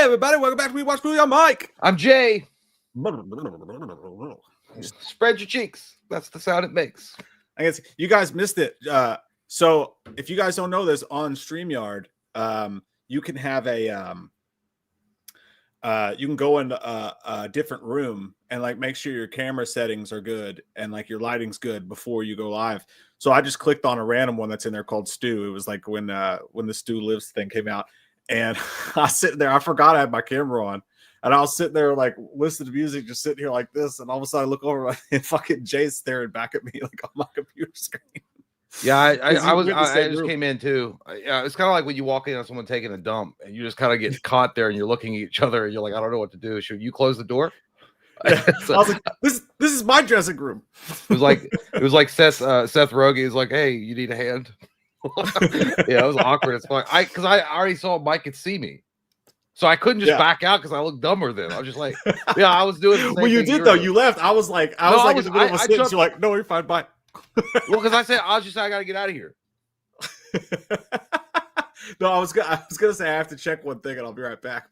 Hey, everybody, welcome back to We Watch Movie. I'm Mike. I'm Jay. Spread your cheeks. That's the sound it makes. I guess you guys missed it. So if you guys don't know this, on StreamYard, you can have a you can go in a different room and like make sure your camera settings are good and like your lighting's good before you go live. So I just clicked on a random one that's in there called Stu. It was like when the Stu Lives thing came out, and I was sitting there. I forgot I had my camera on, and I was sitting there like listening to music, just sitting here like this, and all of a sudden I look over and fucking Jay's staring back at me like on my computer screen. Yeah, I just came in too. Yeah, it's kind of like when you walk in on someone taking a dump and you just kind of get caught there and you're looking at each other and you're like, I don't know what to do. Should you close the door? Yeah. So, I was like, this is my dressing room. It was like Seth Rogen is like, hey, you need a hand? Yeah, it was awkward as fuck. Because I already saw Mike could see me. So I couldn't just back out because I looked dumber then. I was just like, yeah, I was doing the same well, you did though. You left. I was like in the middle of a sentence. You're like, no, you're fine, bye. Well, because I gotta get out of here. No, I was gonna say I have to check one thing and I'll be right back.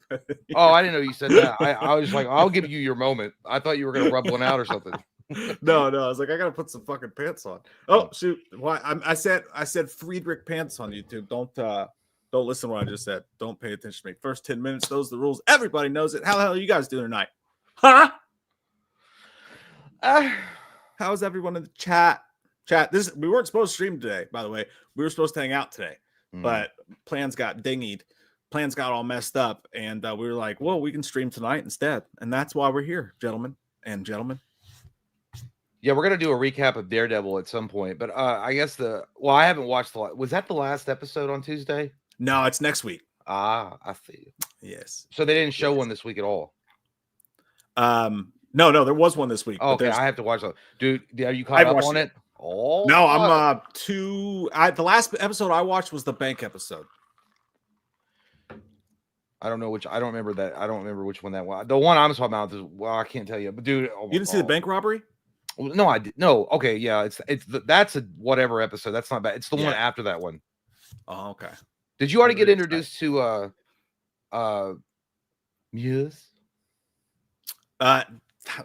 Oh, I didn't know you said that. I was like, I'll give you your moment. I thought you were gonna rub one out or something. No, I was like, I gotta put some fucking pants on. Oh shoot! Why? I said Friedrich pants on YouTube. Don't listen to what I just said. Don't pay attention to me. First 10 minutes, those are the rules. Everybody knows it. How the hell are you guys doing tonight? Huh? How's everyone in the chat? We weren't supposed to stream today, by the way. We were supposed to hang out today, but plans got dinged. Plans got all messed up, and we were like, well, we can stream tonight instead. And that's why we're here, gentlemen and gentlemen. Yeah, we're gonna do a recap of Daredevil at some point, but I guess I haven't watched was that the last episode on Tuesday? No, it's next week. Ah, I see. Yes. So they didn't show one this week at all. No, there was one this week. Oh, okay, I have to watch that. Dude, are you caught up on it? Oh no, I'm the last episode I watched was the bank episode. I don't remember that. I don't remember which one that was. The one I'm talking about is, well, I can't tell you. But dude, you didn't see the bank robbery? No, I did. No, okay, yeah, that's a whatever episode. That's not bad. It's the one after that one. Oh, okay. Did you already get introduced to Muse?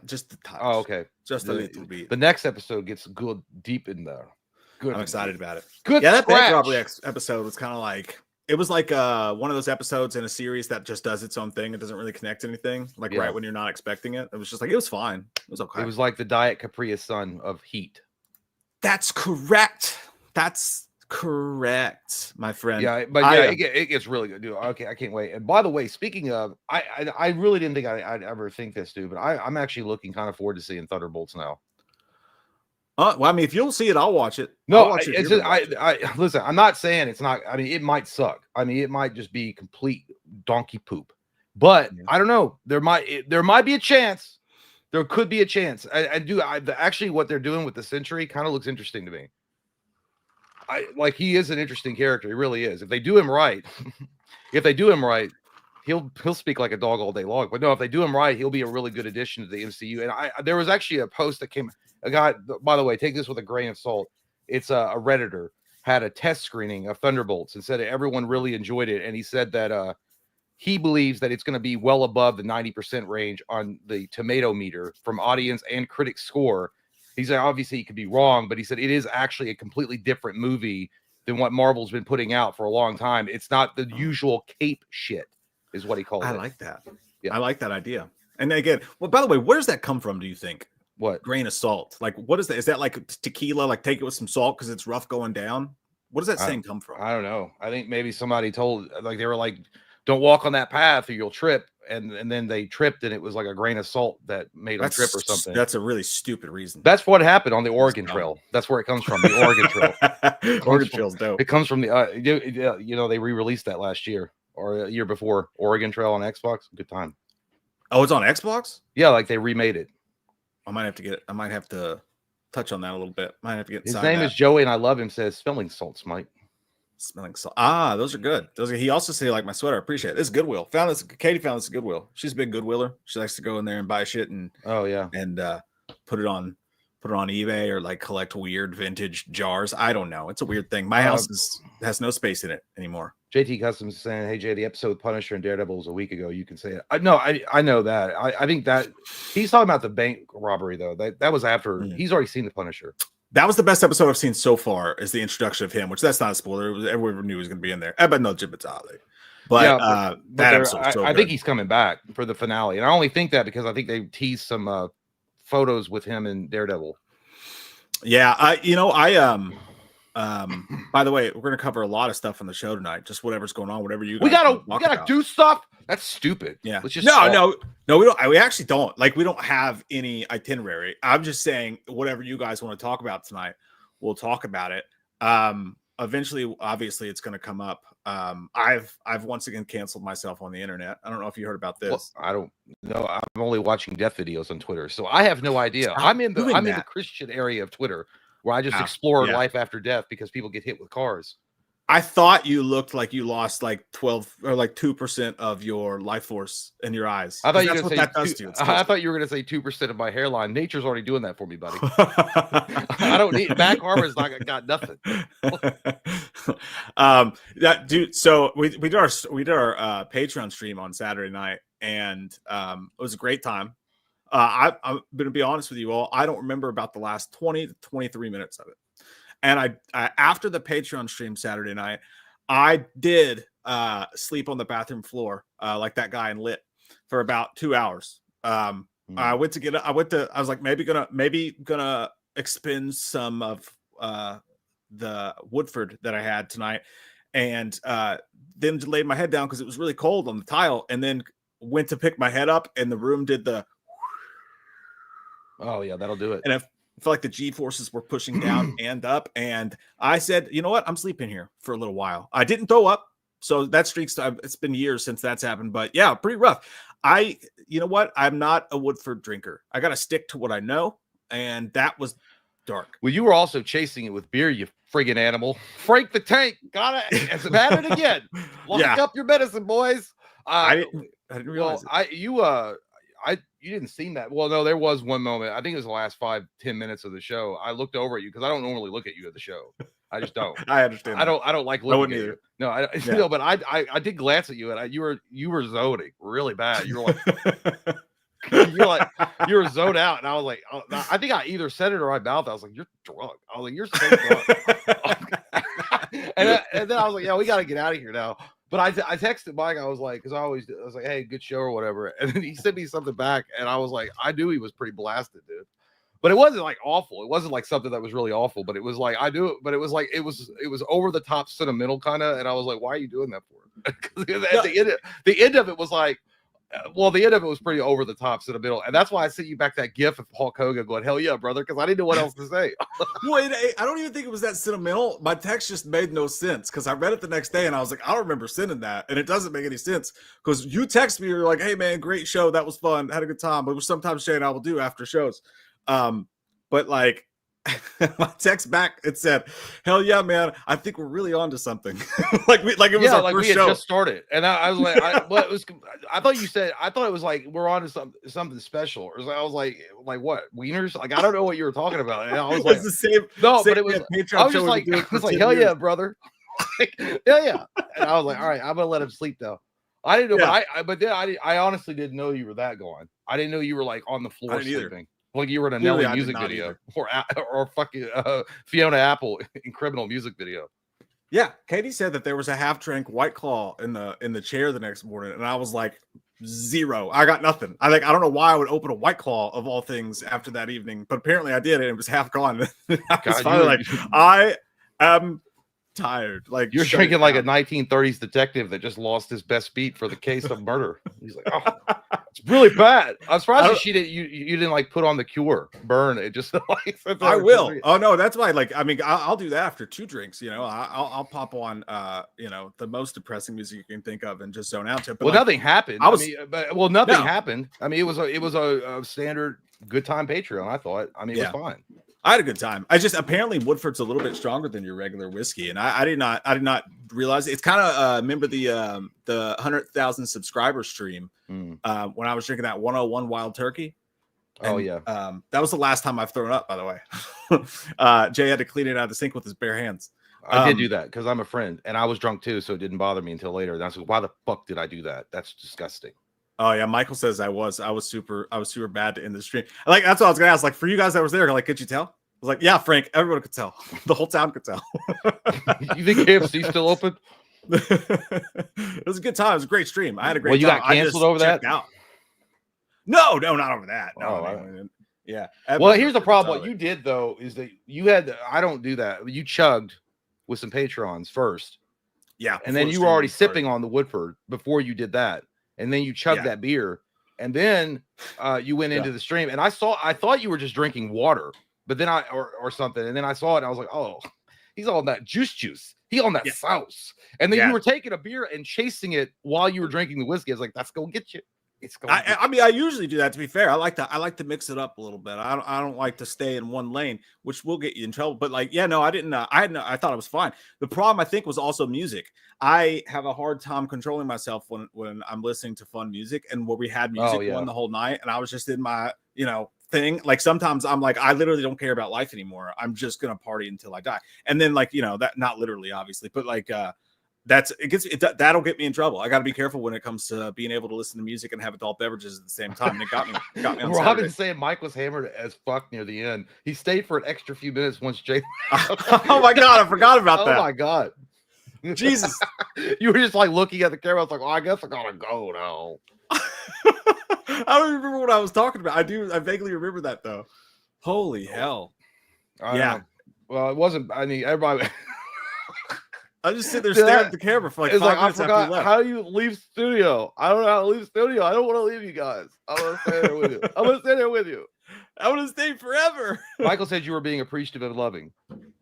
Just the touch. Oh, okay. Just a little bit. The next episode gets good deep in there. Good. I'm excited about it. Good. Yeah, that bank robbery episode was kind of like one of those episodes in a series that just does its own thing. It doesn't really connect anything. Right when you're not expecting it. It was just like it was fine. It was okay. It was like the Diet Capri Sun of Heat. That's correct. That's correct, my friend. Yeah, but it gets really good, dude. Okay, I can't wait. And by the way, speaking of, I really didn't think I'd ever think this, dude, but I'm actually looking kind of forward to seeing Thunderbolts now. Well, I mean, if you'll see it, I'll watch it. No, listen, I'm not saying it's not. I mean, it might suck. I mean, it might just be complete donkey poop. But I don't know. There might be a chance. There could be a chance. Actually, what they're doing with the Sentry kind of looks interesting to me. He is an interesting character. He really is. If they do him right, he'll speak like a dog all day long. But no, if they do him right, he'll be a really good addition to the MCU. And there was actually a post that came. A guy, by the way, take this with a grain of salt. It's a Redditor had a test screening of Thunderbolts and said everyone really enjoyed it. And he said that he believes that it's going to be well above the 90% range on the tomato meter from audience and critic score. He said, obviously, he could be wrong, but he said it is actually a completely different movie than what Marvel's been putting out for a long time. It's not the usual cape shit, is what he called it. I like that. Yeah. I like that idea. And again, well, by the way, where does that come from, do you think? What? Grain of salt. Like, what is that? Is that like tequila? Like, take it with some salt because it's rough going down? What does that saying come from? I don't know. I think maybe somebody told, they were like, don't walk on that path or you'll trip. And then they tripped, and it was like a grain of salt that made them trip or something. That's a really stupid reason. That's what happened on the Oregon Trail. That's where it comes from. The Oregon Trail. Oregon Trail's dope. It comes from the they re-released that last year or a year before. Oregon Trail on Xbox. Good time. Oh, it's on Xbox? Yeah, like they remade it. I might have to touch on that a little bit. Might have to get. His name is Joey, and I love him. Says smelling salts, Mike. Smelling salt. Those are good. He also said, like my sweater. I appreciate it. This is Goodwill. Katie found this at Goodwill. She's a big Goodwiller. She likes to go in there and buy shit and and put it on put it on eBay or like collect weird vintage jars. I don't know. It's a weird thing. My house has no space in it anymore. JT Customs is saying, "Hey Jay, the episode with Punisher and Daredevil was a week ago. You can say it." I know that. I think that he's talking about the bank robbery though. That was after he's already seen the Punisher. That was the best episode I've seen so far. Is the introduction of him, which that's not a spoiler. Everyone knew he was going to be in there. But no, Jibbatali. But that episode. I think he's coming back for the finale, and I only think that because I think they teased some photos with him and Daredevil. Yeah, by the way, we're going to cover a lot of stuff on the show tonight. Just whatever's going on, whatever you guys we gotta do stuff. That's stupid. Yeah. Let's just no, we don't. We actually don't. Like, we don't have any itinerary. I'm just saying whatever you guys want to talk about tonight, we'll talk about it. Eventually, obviously, it's going to come up. I've once again canceled myself on the internet. I don't know if you heard about this. Well, I don't know. I'm only watching death videos on Twitter, so I have no idea. I'm in the Christian area of Twitter, where I just explore life after death because people get hit with cars. I thought you looked like you lost like 12 or like 2% of your life force in your eyes. I thought you were going to say that does to you. I thought you were going to say 2% of my hairline. Nature's already doing that for me, buddy. I don't need back armor's not got nothing. That dude. So we did our Patreon stream on Saturday night, and it was a great time. I'm going to be honest with you all. I don't remember about the last 20 to 23 minutes of it. And I after the Patreon stream Saturday night, I did sleep on the bathroom floor like that guy in Lit for about 2 hours. I was like maybe gonna expend some of the Woodford that I had tonight, and then laid my head down because it was really cold on the tile, and then went to pick my head up, and the room did the. Oh yeah, that'll do it. And I felt like the G forces were pushing down and up, and I said, you know what, I'm sleeping here for a little while. I didn't throw up, so that streak's it's been years since that's happened, but yeah, pretty rough. You know what, I'm not a Woodford drinker. I got to stick to what I know, and that was dark. Well, you were also chasing it with beer, you friggin' animal. Frank the Tank got it. It's had it again. Lock up your medicine, boys. I didn't realize you didn't see that. Well, no, there was one moment. I think it was the last 5-10 minutes of the show. I looked over at you because I don't normally look at you at the show. I just don't. I understand. I don't like looking at you. No, no, but I did glance at you, and you were zoning really bad. You were like you were zoned out, and I was like, I think I either said it or I mouthed. I was like, you're drunk. I was like, you're so drunk. and then I was like, yeah, we got to get out of here now. But I texted Mike. I was like, because I was like, hey, good show or whatever. And then he sent me something back, and I was like, I knew he was pretty blasted, dude. But it wasn't like awful. It wasn't like something that was really awful. But it was like I knew it. But it was like it was over the top sentimental kind of. And I was like, why are you doing that for? Because at the end of it was like. Well, the end of it was pretty over the top sentimental, and that's why I sent you back that gif of Hulk Hogan going, "Hell yeah, brother," because I didn't know what else to say. Wait, I don't even think it was that sentimental. My text just made no sense because I read it the next day and I was like, I don't remember sending that, and it doesn't make any sense because you text me, you're like, "Hey man, great show, that was fun, had a good time," but sometimes Shay and I will do after shows, but like. My text back, it said, "Hell yeah, man! I think we're really on to something." like it was our first show. Just started, and I was like, I thought it was like we're on to something special, or I was like what wieners? Like I don't know what you were talking about. And I was like, the same. No, same but it was. I was like, hell yeah, brother! Like, hell yeah! And I was like, all right, I'm gonna let him sleep though. I didn't know, but I honestly didn't know you were that going. I didn't know you were like on the floor sleeping. Like you were in a Nelly music video or fucking Fiona Apple in criminal music video. Yeah, Katie said that there was a half-drank White Claw in the chair the next morning, and I was like, zero. I got nothing. I don't know why I would open a White Claw of all things after that evening, but apparently I did, and it was half gone. I was finally like, I am tired. Like you're drinking like a 1930s detective that just lost his best beat for the case of murder. He's like, oh, it's really bad. I'm surprised you didn't like put on the Cure, burn it. Just like I will. Oh no, that's why. Like, I mean, I'll do that after 2 drinks. You know, I'll pop on the most depressing music you can think of and just zone out to it. But well, nothing happened. Nothing happened. I mean, it was a standard good time Patreon. I thought. I mean, it was fine. I had a good time. I just apparently Woodford's a little bit stronger than your regular whiskey, and I did not realize it. It's kind of remember the 100,000 subscriber stream when I was drinking that 101 Wild Turkey. Oh And, yeah. that was the last time I've thrown up, by the way. Jay had to clean it out of the sink with his bare hands. I did do that because I'm a friend, and I was drunk too, so it didn't bother me until later. And I was like, "Why the fuck did I do that? That's disgusting." Oh yeah, Michael says I was super bad to end the stream. Like that's what I was gonna ask. Like for you guys that was there, like, could you tell? I was like, yeah, Frank, everyone could tell. The whole town could tell. You think KFC's still open? It was a good time. It was a great stream. I had a great Well, you time. got canceled over that? Out. No, not over that. No, Oh, yeah. Well, here's the problem. What you did though is that you had. I don't do that. You chugged with some patrons first. Yeah, and then you were already sipping on the Woodford before you did that, and then you chugged that beer, and then you went into the stream, and I thought you were just drinking water, but then or something, and then I saw it, and I was like, oh, he's on that juice, he on that sauce, and then you were taking a beer and chasing it while you were drinking the whiskey. I was like, that's gonna get you. I mean, I usually do that. To be fair, I like to mix it up a little bit. I don't like to stay in one lane, which will get you in trouble. But like, yeah, no, I didn't. I thought it was fine. The problem I think was also music. I have a hard time controlling myself when I'm listening to fun music, and where we had music going the whole night, and I was just in my thing. Like sometimes I'm like, I literally don't care about life anymore. I'm just gonna party until I die. And then like that, not literally, obviously, but like that'll get me in trouble. I got to be careful when it comes to being able to listen to music and have adult beverages at the same time. And it got me on Robin's saying Mike was hammered as fuck near the end. He stayed for an extra few minutes once Jay. Oh my god, I forgot about that. Oh my god, Jesus! You were just like looking at the camera. I was like, oh, I guess I gotta go now. I don't remember what I was talking about. I vaguely remember that though. Holy hell! Yeah. Well, it wasn't. I mean, everybody. I just sit there staring at the camera for like 5 minutes. I forgot how do you leave studio. I don't know how to leave studio. I don't want to leave you guys. I'm gonna stay there with you. I'm gonna stay there with you. I want to stay forever. Michael said you were being appreciative and loving.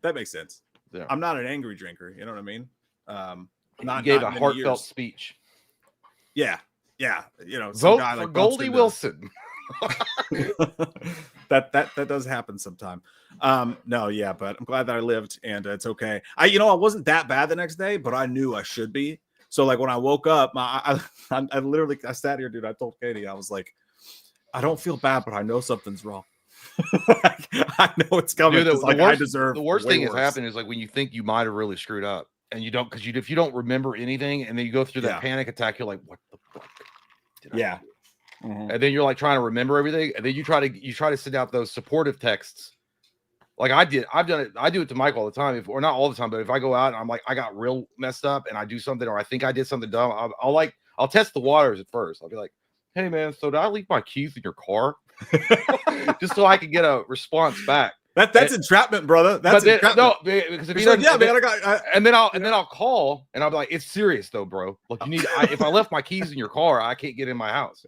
That makes sense. Yeah. I'm not an angry drinker. You know what I mean? You gave a heartfelt speech. Yeah. Vote for Goldie Wilson. that does happen sometime. No, yeah, but I'm glad that I lived, and it's okay. I wasn't that bad the next day, but I knew I should be. So like when I woke up, I literally sat here, dude. I told Katie, I was like, I don't feel bad, but I know something's wrong. I know it's coming. Dude, I deserve. The worst thing that's happened is like when you think you might have really screwed up, and you don't, because if you don't remember anything, and then you go through that panic attack, you're like, what the fuck did I do? Mm-hmm. And then you're like trying to remember everything, and then you try to send out those supportive texts, like I did. I've done it. I do it to Mike all the time, or not all the time, but if I go out and I'm like, I got real messed up, and I do something, or I think I did something dumb, I'll test the waters at first. I'll be like, hey man, so did I leave my keys in your car? Just so I can get a response back. That's entrapment, brother. That's entrapment. No, because if he doesn't, and then I'll call and I'll be like, it's serious though, bro. Like if I left my keys in your car, I can't get in my house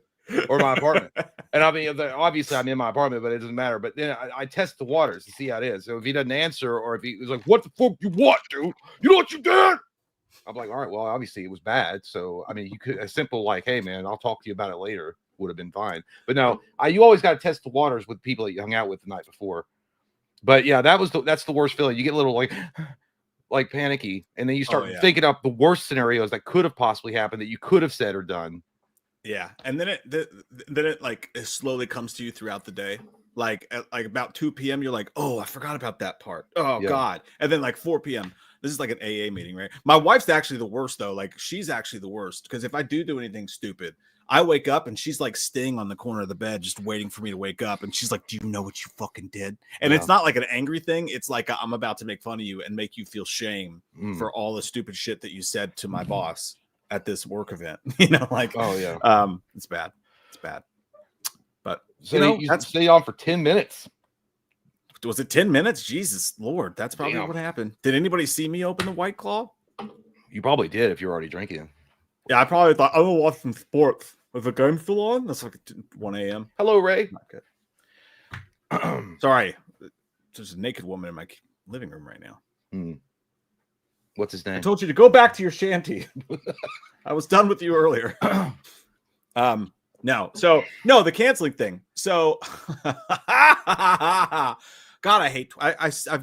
or my apartment. And I mean, obviously I'm in my apartment, but it doesn't matter. But then I test the waters to see how it is. So if he doesn't answer, or if he was like, what the fuck you want, dude? You know what you did? I'm like, all right, well, obviously it was bad. So I mean, you could a simple like, hey man, I'll talk to you about it later would have been fine. But no, you always got to test the waters with people that you hung out with the night before. But yeah, that's the worst feeling. You get a little like panicky, and then you start thinking up the worst scenarios that could have possibly happened that you could have said or done. Yeah, and then it like it slowly comes to you throughout the day. Like at about 2 p.m., you're like, oh, I forgot about that part. Oh God. And then like 4 p.m. This is like an AA meeting, right? My wife's actually the worst though. Like she's actually the worst, because if I do anything stupid, I wake up and she's like staying on the corner of the bed, just waiting for me to wake up. And she's like, do you know what you fucking did? And it's not like an angry thing. It's like, I'm about to make fun of you and make you feel shame for all the stupid shit that you said to my boss at this work event. Oh yeah. It's bad. It's bad. But so you stay on for 10 minutes. Was it 10 minutes? Jesus Lord. That's probably what happened. Did anybody see me open the White Claw? You probably did if you're already drinking. Yeah, I probably thought, I'm going to watch some sports. Is the game still on? That's like 1 a.m. Hello, Ray. Not good. Sorry. There's a naked woman in my living room right now. What's his name? I told you to go back to your shanty. I was done with you earlier. No. So, no, the canceling thing. So, God, I hate. I've said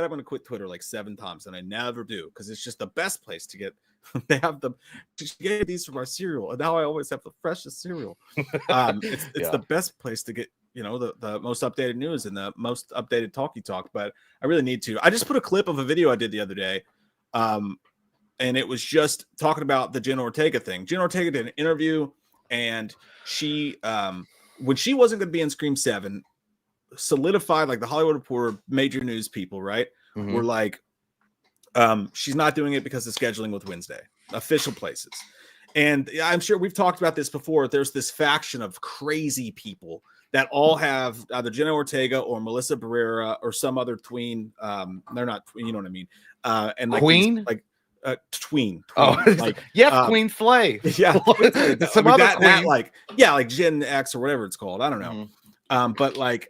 I'm going to quit Twitter like 7 times, and I never do, because it's just the best place to get. They have them. Just get these from our cereal, and now I always have the freshest cereal. It's the best place to get the most updated news and the most updated talkie talk, but I really need to. I just put a clip of a video I did the other day. And it was just talking about the Jen Ortega thing. Jen Ortega did an interview, and she, when she wasn't going to be in Scream 7, solidified, like the Hollywood Reporter, major news people, right? Mhm. Were like, she's not doing it because of scheduling with Wednesday, official places. And I'm sure we've talked about this before. There's this faction of crazy people that all have either Jenna Ortega or Melissa Barrera or some other tween. They're not, you know what I mean? And like Queen? these, like tween. Oh, like yes, Queen Flay. Yeah, some other queen. that like like Gen X or whatever it's called. I don't know. Mhm. But like,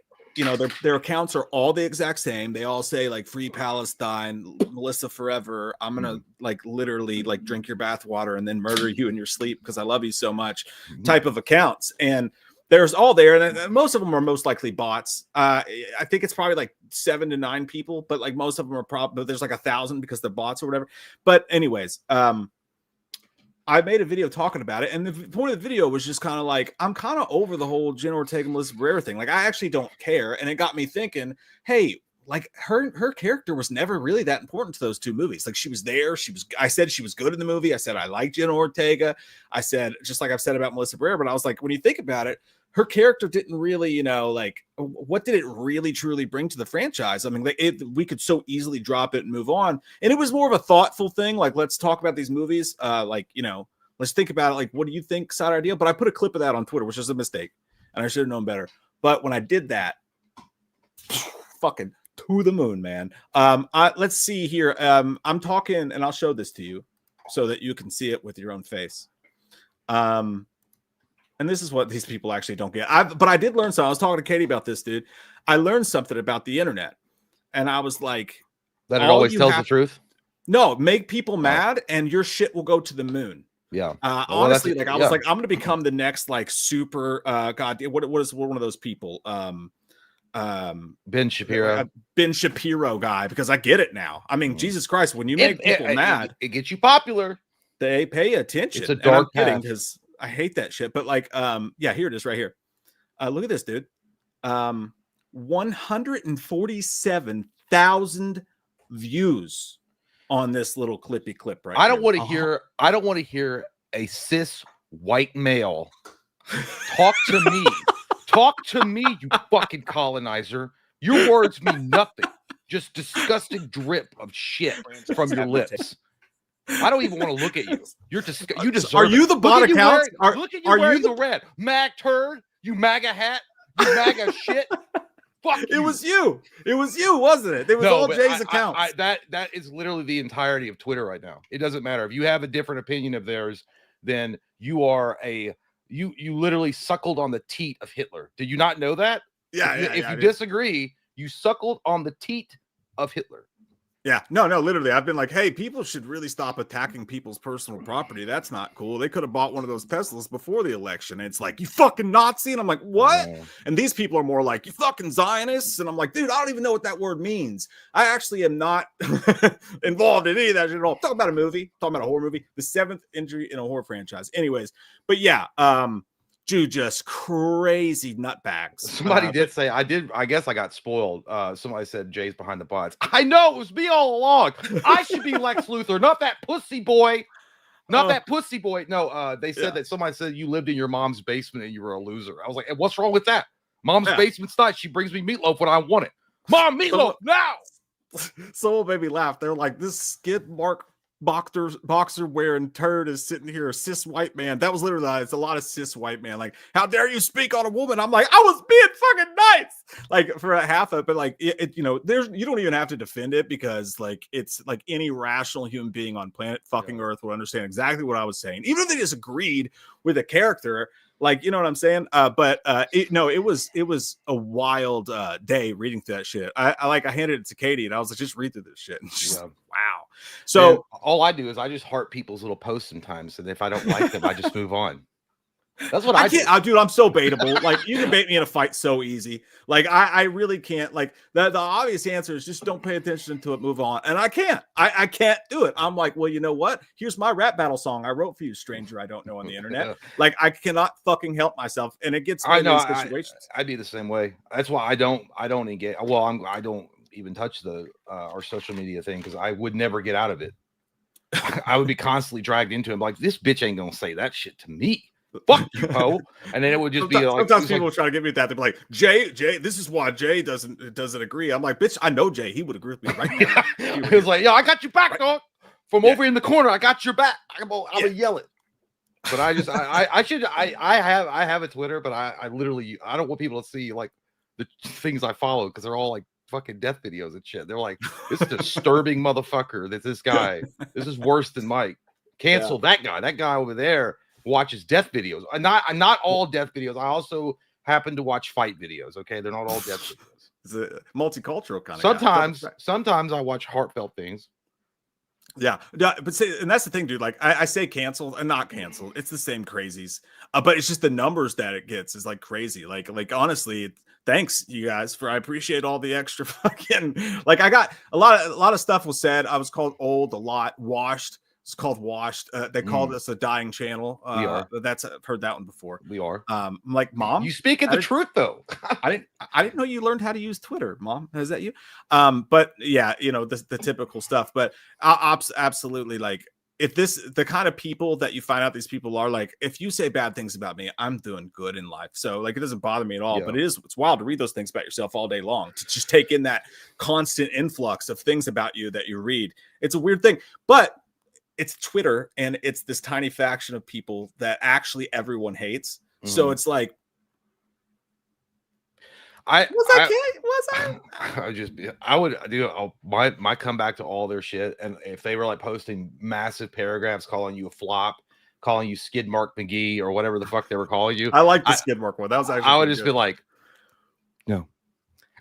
their accounts are all the exact same. They all say like Free Palestine, Melissa forever. I'm gonna like literally like drink your bathwater and then murder you in your sleep because I love you so much. Type of accounts, and there's all there, and most of them are most likely bots. I think it's probably like 7 to 9 people, but like most of them are probably, there's like 1,000 because they're bots or whatever. But anyways, I made a video talking about it, and the point of the video was just kind of like, I'm kind of over the whole Jen Ortega Melissa Barrera thing. Like, I actually don't care, and it got me thinking, hey, like her character was never really that important to those 2 movies. Like, she was there, I said she was good in the movie. I said I like Jen Ortega. I said, just like I've said about Melissa Barrera, but I was like, when you think about it, her character didn't really, like, what did it really truly bring to the franchise? I mean, we could so easily drop it and move on. And it was more of a thoughtful thing. Like, let's talk about these movies. Let's think about it. Like, what do you think, side idea? But I put a clip of that on Twitter, which is a mistake. And I should have known better. But when I did that, fucking to the moon, man. Let's see here. I'm talking, and I'll show this to you so that you can see it with your own face. And this is what these people actually don't get. But I did learn something. I was talking to Katie about this, dude. I learned something about the internet. And I was like, that it always tells the truth? No, make people mad and your shit will go to the moon. Yeah. Honestly, like I was like, I'm gonna become the next like super God, what is one of those people? Ben Shapiro. Ben Shapiro guy, because I get it now. I mean, Jesus Christ, when you make people mad, it gets you popular. They pay attention. It's a dark path. Because I hate that shit. But like, here it is right here. Look at this, dude. 147,000 views on this little clippy clip right I don't want to hear a cis white male talk to me. Talk to me, you fucking colonizer. Your words mean nothing. Just disgusting drip of shit from your lips. I don't even want to look at you. You deserve. Are you the bot account? Look at you wearing the red mag turd. You MAGA hat. You MAGA shit. Fuck you. It was you. It was you, wasn't it? It was all Jay's accounts. That is literally the entirety of Twitter right now. It doesn't matter if you have a different opinion of theirs. Then you are you literally suckled on the teat of Hitler. Did you not know that? Yeah. If you disagree, you suckled on the teat of Hitler. Yeah, no, literally. I've been like, hey, people should really stop attacking people's personal property. That's not cool. They could have bought one of those Teslas before the election. And it's like, you fucking Nazi. And I'm like, what? Yeah. And these people are more like, you fucking Zionists. And I'm like, dude, I don't even know what that word means. I actually am not involved in any of that shit at all. Talking about a movie, talking about a horror movie, the 7th injury in a horror franchise. Anyways, but yeah, dude, just crazy nutbags. Somebody did say, I guess I got spoiled. Somebody said Jay's behind the bots. I know, it was me all along. I should be Lex Luthor, not that pussy boy. That pussy boy. No, they said that somebody said you lived in your mom's basement and you were a loser. I was like, hey, what's wrong with that? Mom's basement's nice. She brings me meatloaf when I want it. Mom, meatloaf now. Someone made me laugh. They're like, this skid mark boxer wearing turd is sitting here, a cis white man. That was literally, it's a lot of cis white man. Like, how dare you speak on a woman? I'm like, I was being fucking nice, like for a half of it, but like it there's, you don't even have to defend it because like it's like any rational human being on planet fucking Earth will understand exactly what I was saying, even if they disagreed with a character. Like, you know what I'm saying? It was a wild day reading through that shit. I handed it to Katie and I was like, just read through this shit. And she's like, wow. So all I do is I just heart people's little posts sometimes. And if I don't like them, I just move on. That's what I I do. can't, dude. I'm so baitable. Like you can bait me in a fight so easy. Like I really can't. Like the obvious answer is just don't pay attention to it, move on. And I can't. I can't do it. I'm like, well, you know what? Here's my rap battle song I wrote for you, stranger I don't know on the internet. Like I cannot fucking help myself, and it gets me in these situations. I'd be the same way. That's why I don't engage. Well, I don't even touch the our social media thing because I would never get out of it. I would be constantly dragged into it. I'm like, this bitch ain't gonna say that shit to me. Fuck you, Poe. And then it would just be like, sometimes people try to get me that. They're like, Jay, this is why Jay doesn't agree. I'm like, bitch, I know Jay. He would agree with me right now. He was like, yo, I got your back, dog. From over in the corner, I got your back. I'm gonna yell it. But I just I have a Twitter, but I literally I don't want people to see like the things I follow because they're all like fucking death videos and shit. They're like, this is a disturbing motherfucker. This guy. This is worse than Mike. Cancel that guy. That guy over there watches death videos. Not all death videos. I also happen to watch fight videos. Okay, they're not all death videos. It's a multicultural kind of. Sometimes I watch heartfelt things. Yeah, but say, and that's the thing, dude. Like I say, canceled and not canceled. It's the same crazies, but it's just the numbers that it gets is like crazy. Like honestly, thanks you guys for. I appreciate all the extra fucking. Like I got a lot of stuff was said. I was called old, a lot, washed. It's called Washed. They called us a dying channel. We are. I've heard that one before. We are. I'm like, Mom, you speaking the truth though. I didn't know you learned how to use Twitter, Mom. Is that you? But yeah, you know the typical stuff. But absolutely, like if the kind of people that you find out these people are, like if you say bad things about me, I'm doing good in life. So like it doesn't bother me at all. Yeah. But it's wild to read those things about yourself all day long. To just take in that constant influx of things about you that you read. It's a weird thing, but it's Twitter and it's this tiny faction of people that actually everyone hates. Mm-hmm. So it's like, I would do my comeback to all their shit. And if they were like posting massive paragraphs calling you a flop, calling you Skid Mark McGee or whatever the fuck they were calling you. I like the Skid Mark one. That was actually I would just be like, no.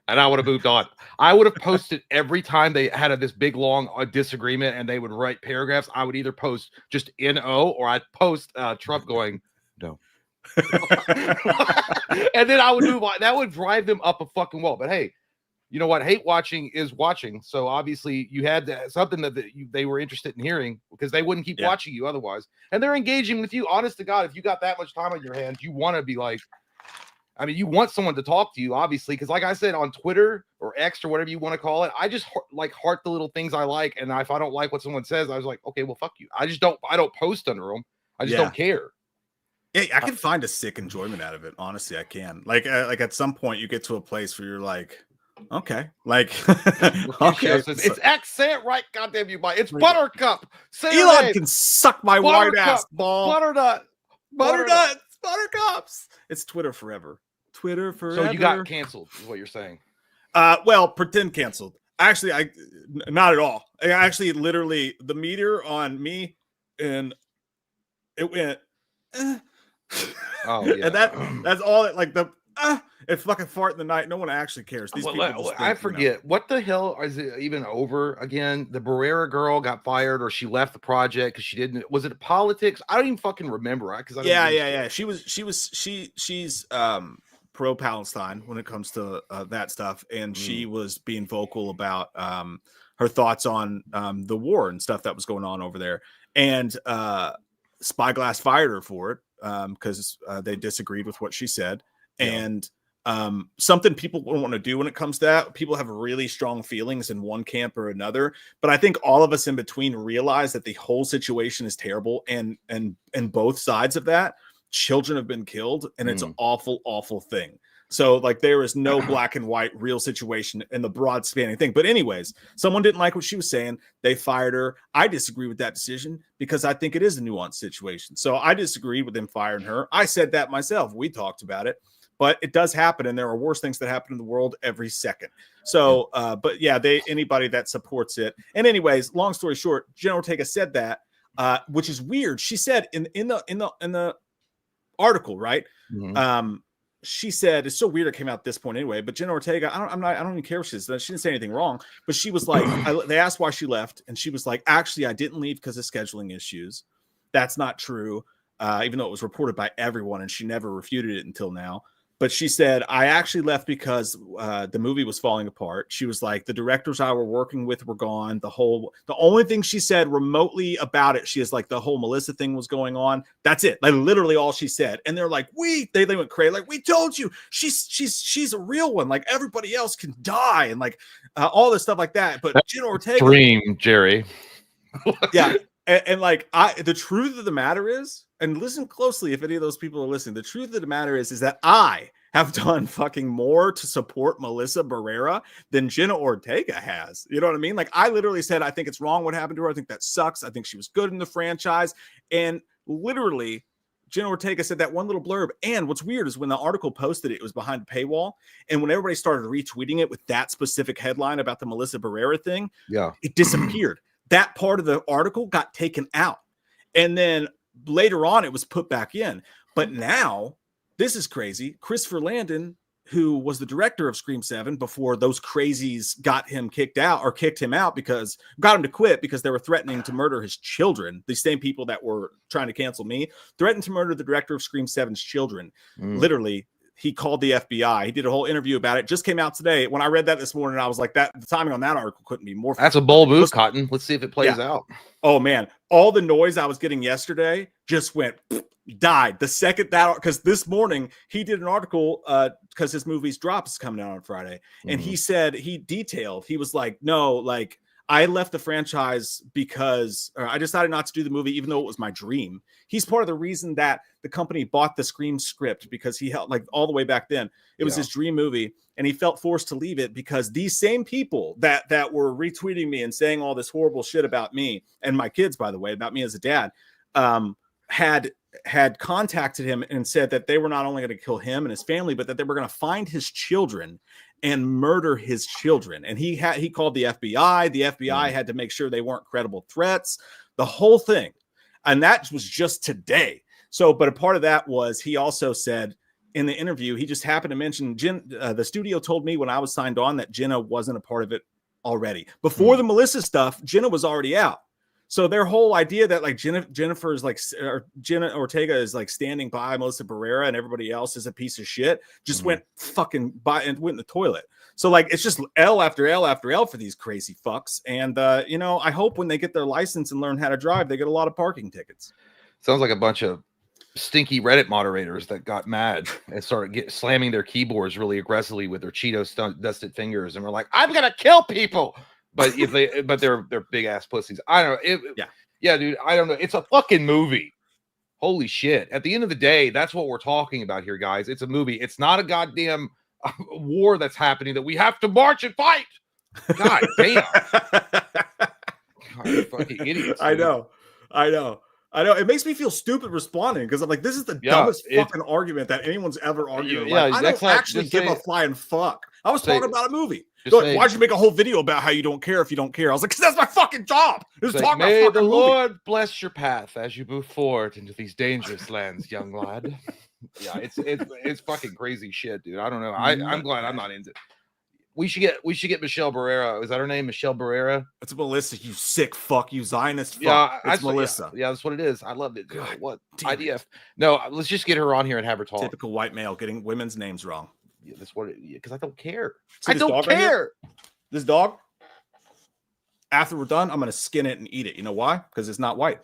And I would have moved on. I would have posted every time they had this big long disagreement and they would write paragraphs. I would either post just NO or I'd post Trump going, no. And then I would move on. That would drive them up a fucking wall. But hey, you know what? Hate watching is watching. So obviously you had something that they were interested in hearing because they wouldn't keep watching you otherwise. And they're engaging with you. Honest to God, if you got that much time on your hands, you want to be like, I mean, you want someone to talk to you, obviously, because like I said, on Twitter or X or whatever you want to call it, I just like heart the little things I like. And if I don't like what someone says, I was like, okay, well, fuck you. I don't post under them. I just don't care. Yeah, I can find a sick enjoyment out of it. Honestly, I can. Like at some point you get to a place where you're like, okay, like, okay. It's accent, right? Goddamn you, it's Buttercup. Elon can suck my white ass ball. Buttercups. It's Twitter forever. Twitter forever. So you got canceled, is what you're saying? Well, pretend canceled. Actually, not at all. I actually literally the meter on me and it went. Oh yeah, and that's all. It like the it fucking fart in the night. No one actually cares. These people just think, I forget what the hell is it even over again? The Barrera girl got fired, or she left the project because she didn't. Was it politics? I don't even fucking remember. Right? Because yeah. She's pro Palestine when it comes to that stuff, and she was being vocal about her thoughts on the war and stuff that was going on over there, and Spyglass fired her for it because they disagreed with what she said. And something people don't want to do when it comes to that. People have really strong feelings in one camp or another, but I think all of us in between realize that the whole situation is terrible, and both sides of that, children have been killed, and it's an awful thing. So like there is no black and white real situation in the broad spanning thing. But anyways, someone didn't like what she was saying. They fired her. I disagree with that decision because I think it is a nuanced situation. So I disagree with them firing her. I said that myself. We talked about it, but it does happen. And there are worse things that happen in the world every second. So, but yeah, anybody that supports it. And anyways, long story short, General Ortega said that, which is weird. She said in the article, right? She said, it's so weird it came out at this point anyway, but Jenna Ortega, I don't even care what she said. She didn't say anything wrong, but she was like, they asked why she left, and she was like, actually, I didn't leave because of scheduling issues. That's not true. even though it was reported by everyone, and she never refuted it until now. But she said, I actually left because the movie was falling apart. She was like, the directors I were working with were gone. The only thing she said remotely about it, she is like, the whole Melissa thing was going on. That's it. Like literally all she said. And they're like, they went crazy. Like, we told you she's a real one. Like everybody else can die. And like all this stuff like that. But Jenna Ortega. Dream, Jerry. Yeah. And like the truth of the matter is, and listen closely if any of those people are listening, the truth of the matter is that I have done fucking more to support Melissa Barrera than Jenna Ortega has. You know what I mean? Like I literally said, I think it's wrong what happened to her. I think that sucks. I think she was good in the franchise. And literally Jenna Ortega said that one little blurb. And what's weird is when the article posted it, it was behind a paywall. And when everybody started retweeting it with that specific headline about the Melissa Barrera thing, it disappeared. That part of the article got taken out. And then later on, it was put back in. But now, this is crazy. Christopher Landon, who was the director of Scream 7 before those crazies got him kicked out or kicked him out because got him to quit because they were threatening to murder his children. The same people that were trying to cancel me threatened to murder the director of Scream 7's children. Literally. He called the FBI. He did a whole interview about it. Just came out today. When I read that this morning, I was like, the timing on that article couldn't be more. That's a bold move, Cotton. Let's see if it plays out. Oh man, all the noise I was getting yesterday just went died the second that, because this morning he did an article because his movie's drop is coming out on Friday, and he said he was like, no, like I left the franchise because I decided not to do the movie, even though it was my dream. He's part of the reason that the company bought the Scream script, because he held, like, all the way back then, it was his dream movie, and he felt forced to leave it because these same people that were retweeting me and saying all this horrible shit about me and my kids, by the way, about me as a dad, had contacted him and said that they were not only going to kill him and his family, but that they were going to find his children and murder his children. And he called the FBI. The FBI had to make sure they weren't credible threats, the whole thing. And that was just today. So, but a part of that was, he also said in the interview, he just happened to mention the studio told me when I was signed on that Jenna wasn't a part of it already. Before the Melissa stuff, Jenna was already out. So their whole idea that like Jennifer is like, or Jenna Ortega is like standing by Melissa Barrera and everybody else is a piece of shit, just went fucking by and went in the toilet. So like, it's just L after L after L for these crazy fucks. And you know, I hope when they get their license and learn how to drive, they get a lot of parking tickets. Sounds like a bunch of stinky Reddit moderators that got mad and started slamming their keyboards really aggressively with their Cheeto dusted fingers and were like, I'm gonna kill people. But they're big ass pussies. I don't know. Yeah, dude. I don't know. It's a fucking movie. Holy shit. At the end of the day, that's what we're talking about here, guys. It's a movie. It's not a goddamn war that's happening that we have to march and fight. God damn. God, fucking idiots. I know. It makes me feel stupid responding because I'm like, this is the dumbest fucking argument that anyone's ever argued. Yeah, I don't actually give a flying fuck. I was talking about a movie. Why'd you make a whole video about how you don't care if you don't care? I was like, because that's my fucking job. May the Lord bless your path as you move forward into these dangerous lands, young lad. Yeah, it's fucking crazy shit, dude. I don't know. I'm glad I'm not into it. We should get Michelle Barrera. Is that her name? Michelle Barrera? It's Melissa, you sick fuck, you Zionist fuck. Yeah, it's Melissa. Yeah, that's what it is. I loved it. God, what? IDF. No, let's just get her on here and have her talk. Typical white male getting women's names wrong. Yeah, that's what it is. Because I don't care. I don't care. This dog, after we're done, I'm going to skin it and eat it. You know why? Because it's not white.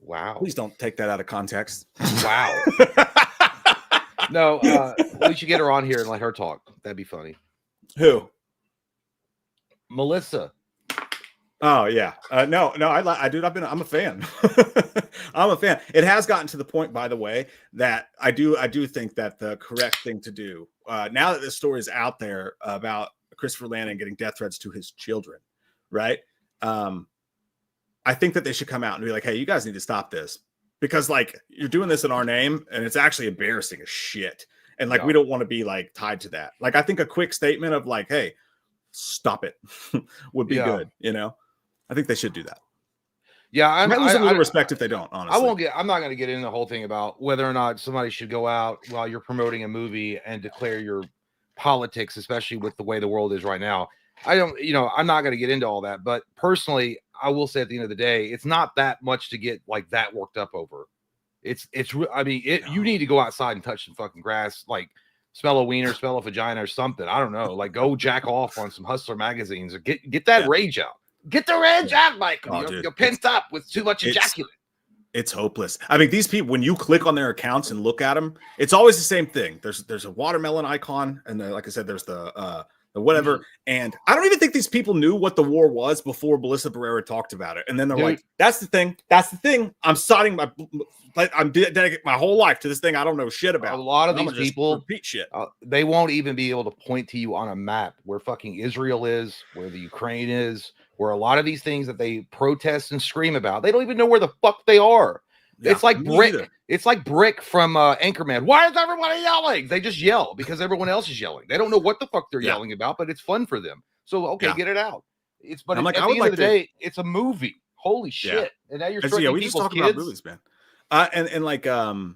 Wow. Please don't take that out of context. Wow. No, we should get her on here and let her talk. That'd be funny. Who? Melissa. Oh yeah. I'm a fan. I'm a fan. It has gotten to the point, by the way, that I do think that the correct thing to do, now that this story is out there about Christopher Landon getting death threats to his children, right? I think that they should come out and be like, hey, you guys need to stop this. Because like you're doing this in our name and it's actually embarrassing as shit. And like, we don't want to be like tied to that. Like, I think a quick statement of like, hey, stop it would be good. You know, I think they should do that. Yeah. I might lose a little respect if they don't, honestly. I'm not going to get into the whole thing about whether or not somebody should go out while you're promoting a movie and declare your politics, especially with the way the world is right now. I'm not going to get into all that, but personally, I will say at the end of the day, it's not that much to get like that worked up over. I mean, you need to go outside and touch some fucking grass, like smell a wiener, smell a vagina or something. I don't know. Like go jack off on some Hustler magazines or get that rage out. Get the rage out, Mike. You're pent up with too much ejaculate. It's hopeless. I mean, these people, when you click on their accounts and look at them, it's always the same thing. There's a watermelon icon, and like I said, there's the whatever. And I don't even think these people knew what the war was before Melissa Barrera talked about it. And then they're like, "That's the thing. That's the thing. I'm starting I'm dedicating my whole life to this thing I don't know shit about." A lot of these people repeat shit. They won't even be able to point to you on a map where fucking Israel is, where the Ukraine is, where a lot of these things that they protest and scream about, they don't even know where the fuck they are. Yeah, it's like Brick. Either. It's like Brick from Anchorman. Why is everybody yelling? They just yell because everyone else is yelling. They don't know what the fuck they're yelling about, but it's fun for them. So okay, get it out. But at the end of the day, it's a movie. Holy shit! And now you're we just talking about movies, man. And like no,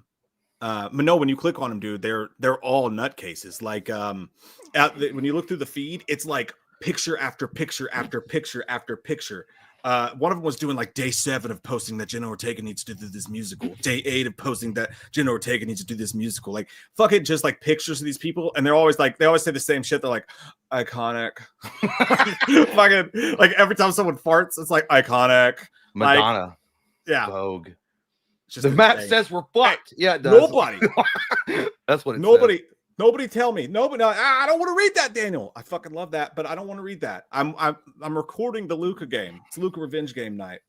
when you click on them, dude, they're all nutcases. Like when you look through the feed, it's like picture after picture after picture after picture. One of them was doing like day 7 of posting that Jenna Ortega needs to do this musical. Day 8 of posting that Jenna Ortega needs to do this musical. Like fucking just like pictures of these people, and they're always like, they always say the same shit. They're like, iconic. Fucking like every time someone farts, it's like iconic. Madonna. Like, yeah. Vogue. The map says we're fucked. Yeah, it does. Nobody. That's what it says. Nobody tell me. Nobody. I don't want to read that, Daniel. I fucking love that, but I don't want to read that. I'm recording the Luka game. It's Luka revenge game night.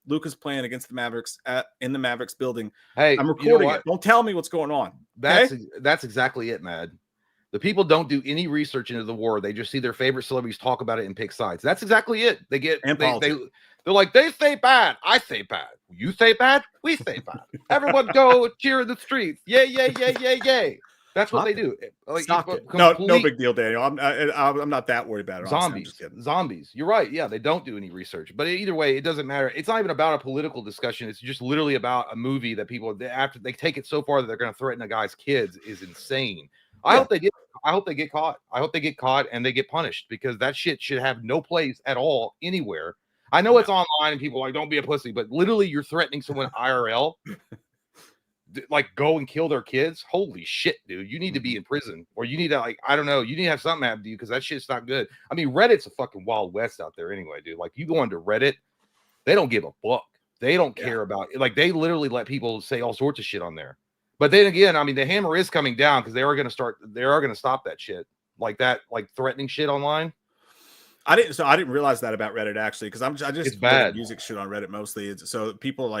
Luka's playing against the Mavericks in the Mavericks building. Hey, I'm recording it. Don't tell me what's going on. That's exactly it, Mad. The people don't do any research into the war. They just see their favorite celebrities talk about it and pick sides. That's exactly it. They're like, they say bad. I say bad. You say bad. We say bad. Everyone go cheer in the streets. Yay, yay, yay, yay, yay. That's what they do. Like, no big deal, Daniel. I'm not that worried about it. Zombies. You're right. Yeah, they don't do any research. But either way, it doesn't matter. It's not even about a political discussion. It's just literally about a movie that people, after they take it so far that they're going to threaten a guy's kids, is insane. I hope they get caught. I hope they get caught and they get punished, because that shit should have no place at all anywhere. I know it's online and people are like, don't be a pussy, but literally you're threatening someone IRL. Like go and kill their kids. Holy shit, dude. You need to be in prison, or you need to, like, I don't know, you need to have something happen to you, because that shit's not good. I mean, Reddit's a fucking wild west out there anyway, dude. Like, you go into Reddit, they don't give a fuck. They don't care about it. Like, they literally let people say all sorts of shit on there. But then again, I mean, the hammer is coming down, because they are going to stop that shit, like that, like threatening shit online. I didn't realize that about Reddit, actually, because I just bad music shit on Reddit mostly. So people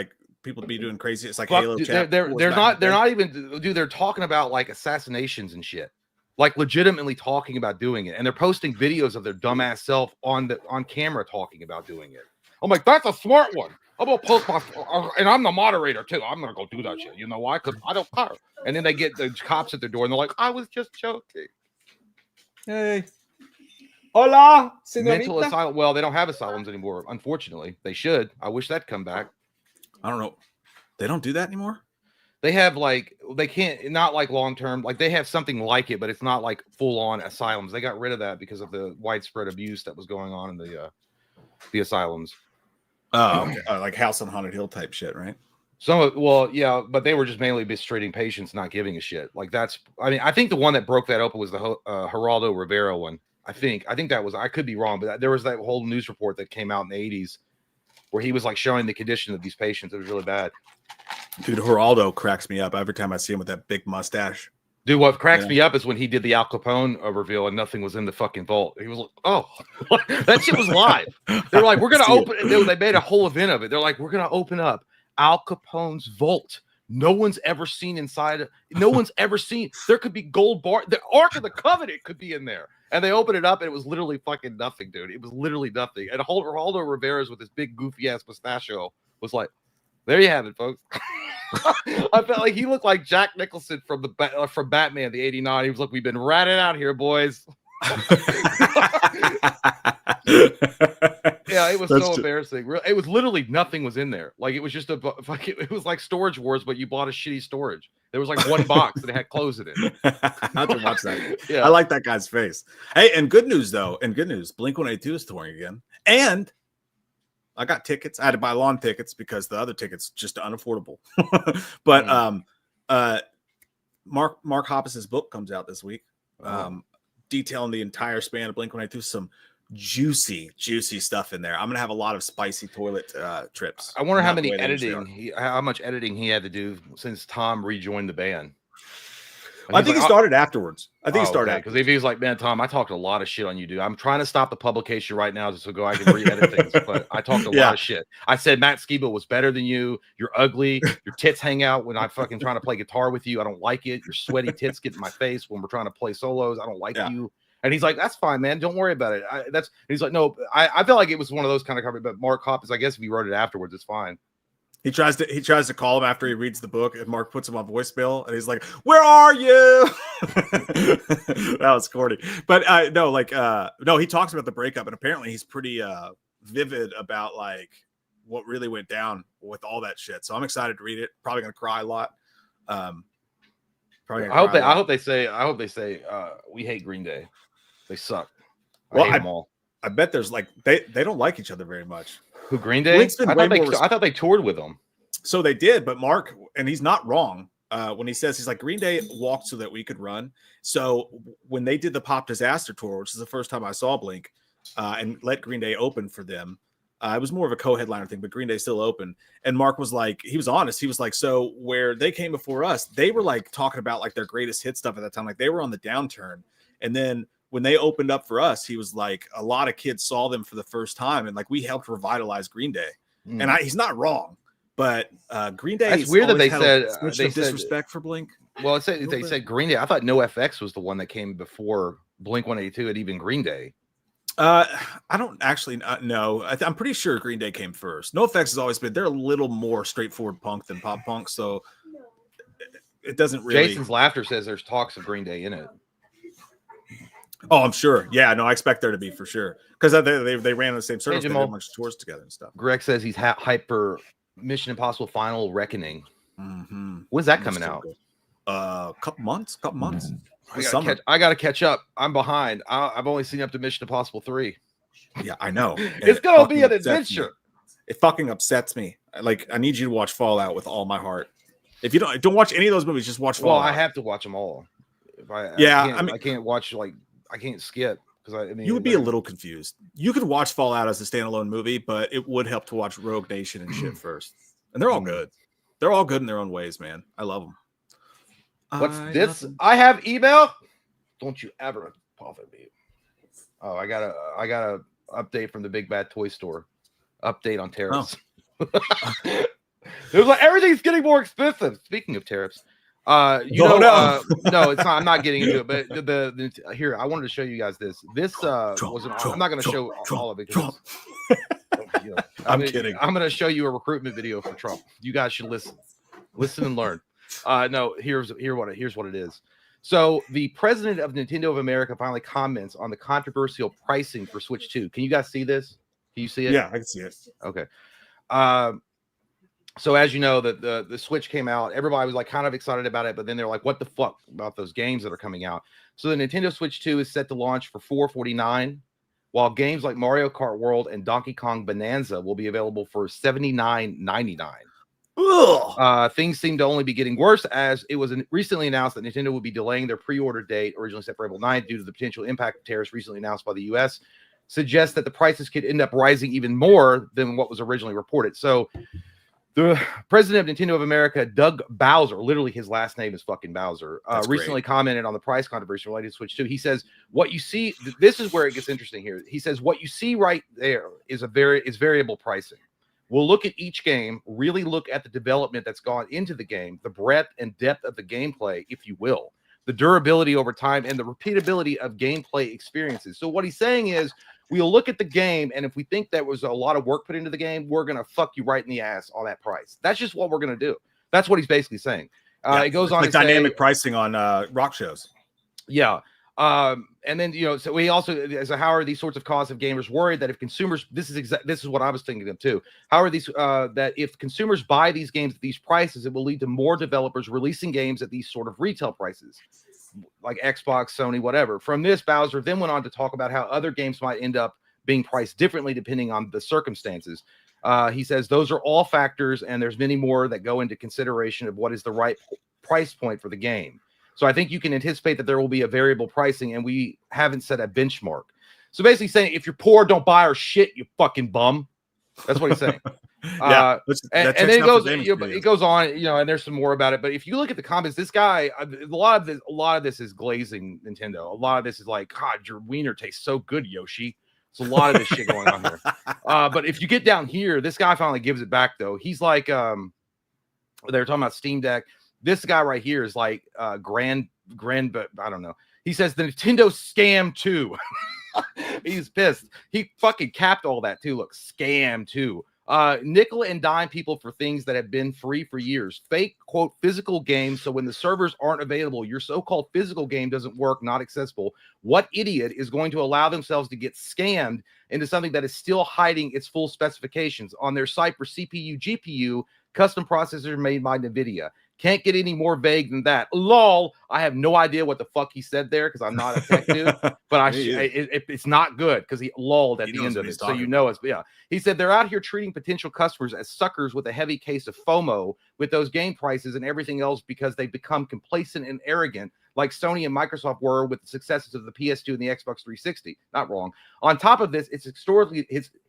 be doing crazy. It's like fuck, Halo dude, chat. They're not even, dude. They're talking about like assassinations and shit, like legitimately talking about doing it, and they're posting videos of their dumbass self on camera talking about doing it. I'm like, that's a smart one. I'm gonna post my, and I'm the moderator too. I'm gonna go do that shit. You know why? Because I don't care. And then they get the cops at their door, and they're like, I was just joking. Hey. Hola, señorita. Mental asylum. Well, they don't have asylums anymore. Unfortunately, they should. I wish that'd come back. I don't know. They don't do that anymore. They have like, they can't, not like long term. Like they have something like it, but it's not like full on asylums. They got rid of that because of the widespread abuse that was going on in the asylums. Oh, okay. Like House on Haunted Hill type shit, right? Well, yeah, but they were just mainly mistreating patients, not giving a shit. Like that's, I mean, I think the one that broke that open was the Geraldo Rivera one. I think that was, I could be wrong, but there was that whole news report that came out in the 80s where he was like showing the condition of these patients. It was really bad. Dude, Geraldo cracks me up every time I see him with that big mustache. Dude, what cracks me up is when he did the Al Capone reveal and nothing was in the fucking vault. He was like, oh, that shit was live. They're like, we're going to open it. They made a whole event of it. They're like, we're going to open up Al Capone's vault. No one's ever seen inside. No one's ever seen. There could be gold bar. The Ark of the Covenant could be in there. And they opened it up, and it was literally fucking nothing, dude. It was literally nothing. And Geraldo Rivera's with his big goofy ass mustachio was like, there you have it, folks. I felt like he looked like Jack Nicholson from Batman, the '89. He was like, we've been ratting out here, boys. Yeah, it was embarrassing. It was literally nothing was in there. Like it was just it was like Storage Wars, but you bought a shitty storage. There was like one box that had clothes in it. I have to watch that. Yeah, I like that guy's face. Hey, and good news though. And good news, Blink-182 is touring again, and I got tickets. I had to buy lawn tickets because the other tickets just unaffordable. But Mark Hoppus's book comes out this week, detailing the entire span of Blink-182. Some juicy stuff in there. I'm gonna have a lot of spicy toilet trips. I wonder how much editing he had to do since Tom rejoined the band. I think he started afterwards. I think he started because if he's like, man, Tom, I talked a lot of shit on you, dude. I'm trying to stop the publication right now so I can re-edit things, but I talked a lot of shit. I said Matt Skiba was better than you. You're ugly. Your tits hang out when I'm fucking trying to play guitar with you. I don't like it. Your sweaty tits get in my face when we're trying to play solos. I don't like you. And he's like, that's fine, man. Don't worry about it. He's like, no, I felt like it was one of those kind of covers, but Mark Hoppus, I guess if he wrote it afterwards, it's fine. He tries to call him after he reads the book, and Mark puts him on voicemail, and he's like, "Where are you?" That was corny, but no, he talks about the breakup, and apparently he's pretty vivid about like what really went down with all that shit. So I'm excited to read it. Probably gonna cry a lot. I hope they say we hate Green Day. They suck. I hate them all. I bet there's like they don't like each other very much. Who, Green Day? I thought they toured with them. So they did, but Mark, and he's not wrong when he says, he's like, Green Day walked so that we could run. So when they did the Pop Disaster tour, which is the first time I saw Blink, and let Green Day open for them, it was more of a co-headliner thing, but Green Day still open. And Mark was like, he was honest. He was like, so where they came before us, they were like talking about like their greatest hit stuff at that time. Like they were on the downturn. And then when they opened up for us, he was like, a lot of kids saw them for the first time, and like we helped revitalize Green Day. And he's not wrong, but Green Day. It's weird that they said disrespect for Blink. Well, they said Green Day. I thought NoFX was the one that came before Blink-182 and even Green Day. I don't actually know. I'm pretty sure Green Day came first. NoFX has always been. They're a little more straightforward punk than pop punk, so it doesn't really. Jason's laughter says there's talks of Green Day in it. Oh, I'm sure. Yeah, no, I expect there to be for sure because they ran in the same circles. They did a bunch of tours together and stuff. Greg says he's hyped for Mission Impossible Final Reckoning. When's that coming out? Couple months. I gotta catch up. I'm behind. I've only seen up to Mission Impossible 3. Yeah, I know. It's gonna be an adventure. It fucking upsets me. Like, I need you to watch Fallout with all my heart. If you don't watch any of those movies, just watch Fallout. Well, I have to watch them all. I can't watch I can't skip because you would be a little confused. You could watch Fallout as a standalone movie, but it would help to watch Rogue Nation and shit first. And they're all good. They're all good in their own ways, man. I love them. What's this? I have email. Don't you ever bother me. Oh, I got a update from the Big Bad Toy Store. Update on tariffs. It was like everything's getting more expensive. Speaking of tariffs. No, it's not. I'm not getting into it, but the here I wanted to show you guys this. This I'm not going to show all of it. I'm kidding. I'm going to show you a recruitment video for Trump. You guys should listen and learn. No, here's what it is. So the president of Nintendo of America finally comments on the controversial pricing for Switch 2. Can you guys see this? Can you see it? Yeah, I can see it. Okay. So as you know, the Switch came out, everybody was like kind of excited about it, but then they're like, what the fuck about those games that are coming out? So the Nintendo Switch 2 is set to launch for $449, while games like Mario Kart World and Donkey Kong Bonanza will be available for $79.99. Things seem to only be getting worse, as it was recently announced that Nintendo would be delaying their pre-order date, originally set for April 9th, due to the potential impact of tariffs recently announced by the U.S., suggests that the prices could end up rising even more than what was originally reported. So the president of Nintendo of America, Doug Bowser, literally his last name is fucking Bowser, recently commented on the price controversy related to Switch 2. He says, what you see, this is where it gets interesting here. He says, what you see right there is variable pricing. We'll look at each game, really look at the development that's gone into the game, the breadth and depth of the gameplay, if you will, the durability over time, and the repeatability of gameplay experiences. So what he's saying is, we'll look at the game, and if we think there was a lot of work put into the game, we're going to fuck you right in the ass on that price. That's just what we're going to do. That's what he's basically saying. It goes on like to dynamic pricing on rock shows. Yeah. And then, so we also, how are these sorts of costs of gamers worried that if consumers, this is what I was thinking of too. How are these, that if consumers buy these games at these prices, it will lead to more developers releasing games at these sort of retail prices, like Xbox, Sony, whatever. From this, Bowser then went on to talk about how other games might end up being priced differently depending on the circumstances. He says those are all factors, and there's many more that go into consideration of what is the right price point for the game. So I think you can anticipate that there will be a variable pricing, and we haven't set a benchmark. So basically saying, if you're poor, don't buy our shit, you fucking bum. That's what he's saying. Yeah, and then it goes on, and there's some more about it. But if you look at the comments, this guy, a lot of this is glazing Nintendo. A lot of this is like, God, your wiener tastes so good, Yoshi. It's a lot of this shit going on here. But if you get down here, this guy finally gives it back, though. He's like, they're talking about Steam Deck. This guy right here is like grand, but I don't know. He says the Nintendo scam too. He's pissed. He fucking capped all that too. Look, scam too. Nickel and dime people for things that have been free for years. Fake, quote, physical games. So when the servers aren't available, your so-called physical game doesn't work, not accessible. What idiot is going to allow themselves to get scammed into something that is still hiding its full specifications on their site for CPU, GPU, custom processors made by NVIDIA? Can't get any more vague than that. Lol. I have no idea what the fuck he said there because I'm not a tech dude, but it's not good because he lolled at the end of it. So it's, yeah. He said they're out here treating potential customers as suckers with a heavy case of FOMO with those game prices and everything else because they've become complacent and arrogant like Sony and Microsoft were with the successes of the PS2 and the Xbox 360. Not wrong. On top of this, it's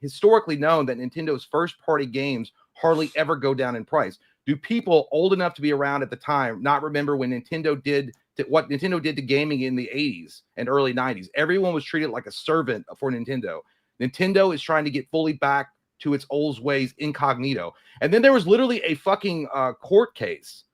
historically known that Nintendo's first-party games hardly ever go down in price. Do people old enough to be around at the time not remember when what Nintendo did to gaming in the 80s and early 90s? Everyone was treated like a servant for Nintendo. Nintendo is trying to get fully back to its old ways incognito. And then there was literally a fucking court case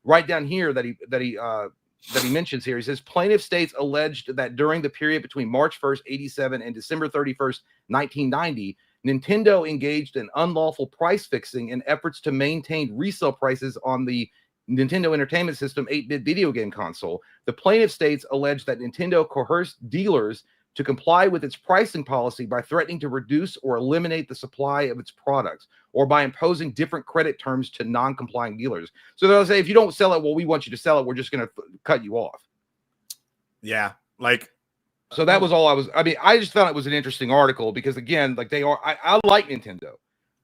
right down here that he mentions here. He says plaintiff states alleged that during the period between March 1st, 87 and December 31st, 1990, Nintendo engaged in unlawful price fixing in efforts to maintain resale prices on the Nintendo Entertainment System 8-bit video game console. The plaintiff states alleged that Nintendo coerced dealers to comply with its pricing policy by threatening to reduce or eliminate the supply of its products, or by imposing different credit terms to non-complying dealers. So they'll say, if you don't sell it, well, we want you to sell it. We're just going to cut you off. Yeah, like. So that was all I just thought it was an interesting article because, again, like I like Nintendo,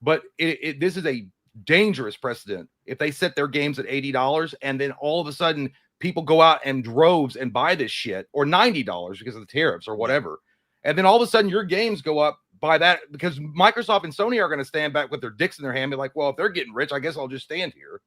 but this is a dangerous precedent. If they set their games at $80 and then all of a sudden people go out in droves and buy this shit, or $90 because of the tariffs or whatever, and then all of a sudden your games go up by that because Microsoft and Sony are going to stand back with their dicks in their hand, be like, well, if they're getting rich, I guess I'll just stand here.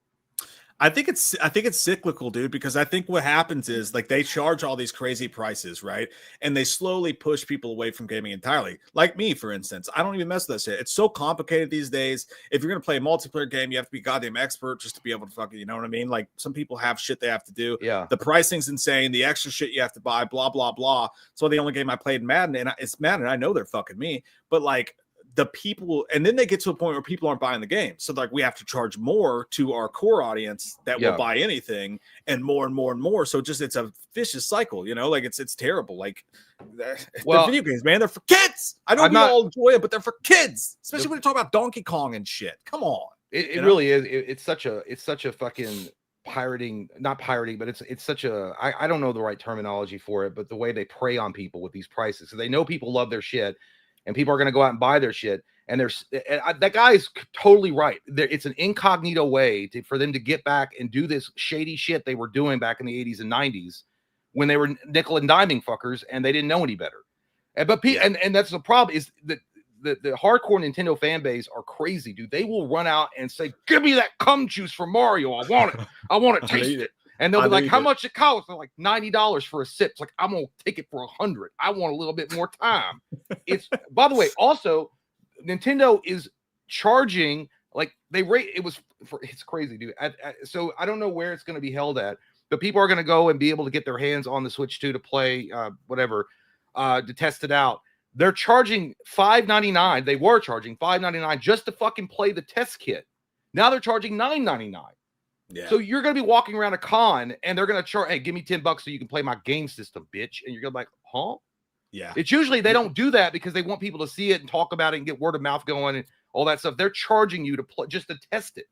I think it's cyclical, dude, because I think what happens is like they charge all these crazy prices, right? And they slowly push people away from gaming entirely. Like me, for instance, I don't even mess with that shit. It's so complicated these days. If you're going to play a multiplayer game, you have to be a goddamn expert just to be able to fucking, you know what I mean? Like some people have shit they have to do. Yeah. The pricing's insane. The extra shit you have to buy, blah, blah, blah. So the only game I played Madden, and it's Madden. I know they're fucking me, but like, the people, and then they get to a point where people aren't buying the game. So like we have to charge more to our core audience that will buy anything, and more and more and more. So just it's a vicious cycle, you know, like it's terrible. Like they're video games, man, they're for kids. I know we all enjoy it, but they're for kids, especially when you talk about Donkey Kong and shit. Come on. It really is. It's such a fucking not pirating, but it's such a, I don't know the right terminology for it, but the way they prey on people with these prices. So they know people love their shit. And people are going to go out and buy their shit. And that guy is totally right. It's an incognito way for them to get back and do this shady shit they were doing back in the 80s and 90s when they were nickel and diming fuckers and they didn't know any better. And that's the problem is that the hardcore Nintendo fan base are crazy, dude. They will run out and say, "Give me that cum juice for Mario. I want it. I want to taste it." And they'll be like, "How much it costs?" They're like, $90 for a sip. It's like, I'm gonna take it for $100. I want a little bit more time. It's, by the way, also Nintendo is charging like they rate. It's crazy, dude. So I don't know where it's going to be held at, but people are going to go and be able to get their hands on the Switch 2 to play to test it out. They're charging $5.99. They were charging $5.99 just to fucking play the test kit. Now they're charging $9.99. Yeah. So you're going to be walking around a con and they're going to charge, hey, give me $10 so you can play my game system, bitch. And you're going to be like, huh? Yeah. It's usually they don't do that because they want people to see it and talk about it and get word of mouth going and all that stuff. They're charging you to play just to test it.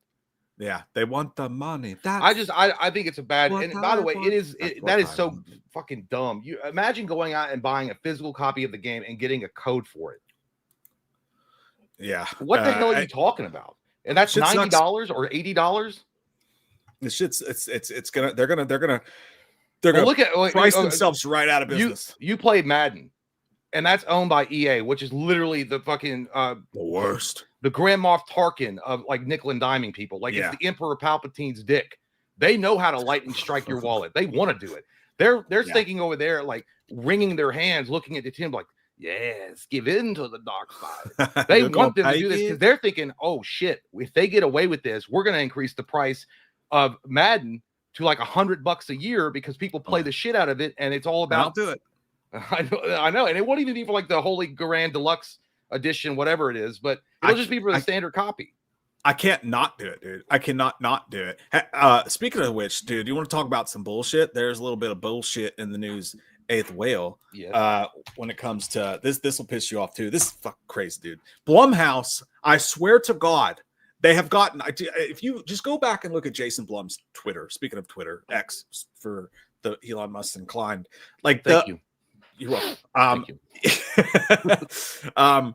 Yeah. They want the money. I think it's a bad, and by the way, that is so fucking dumb. You imagine going out and buying a physical copy of the game and getting a code for it. Yeah. What the hell are you talking about? And that's $90 or $80. This shit's they're gonna Look at price themselves right out of business. You played Madden, and that's owned by EA, which is literally the fucking the worst. The Grand Moff Tarkin of like nickel and diming people. Like it's the Emperor Palpatine's dick. They know how to lightning strike your wallet. They want to do it. They're thinking over there, like wringing their hands, looking at the team like, yes, give in to the dark side. They want them to do this because they're thinking, oh shit, if they get away with this, we're going to increase the price of Madden to like $100 a year because people play the shit out of it, and it's all about. I'll do it. I know, and it won't even be for like the Holy Grand Deluxe edition, whatever it is, but it'll just be for the standard copy. I can't not do it, dude. I cannot not do it. Speaking of which, dude, you want to talk about some bullshit? There's a little bit of bullshit in the news. Eighth Whale. Yeah. When it comes to this will piss you off too. This is fucking crazy, dude. Blumhouse, I swear to God, they have gotten. If you just go back and look at Jason Blum's Twitter. Speaking of Twitter, X for the Elon Musk inclined. Like, thank you. You're welcome. Thank you.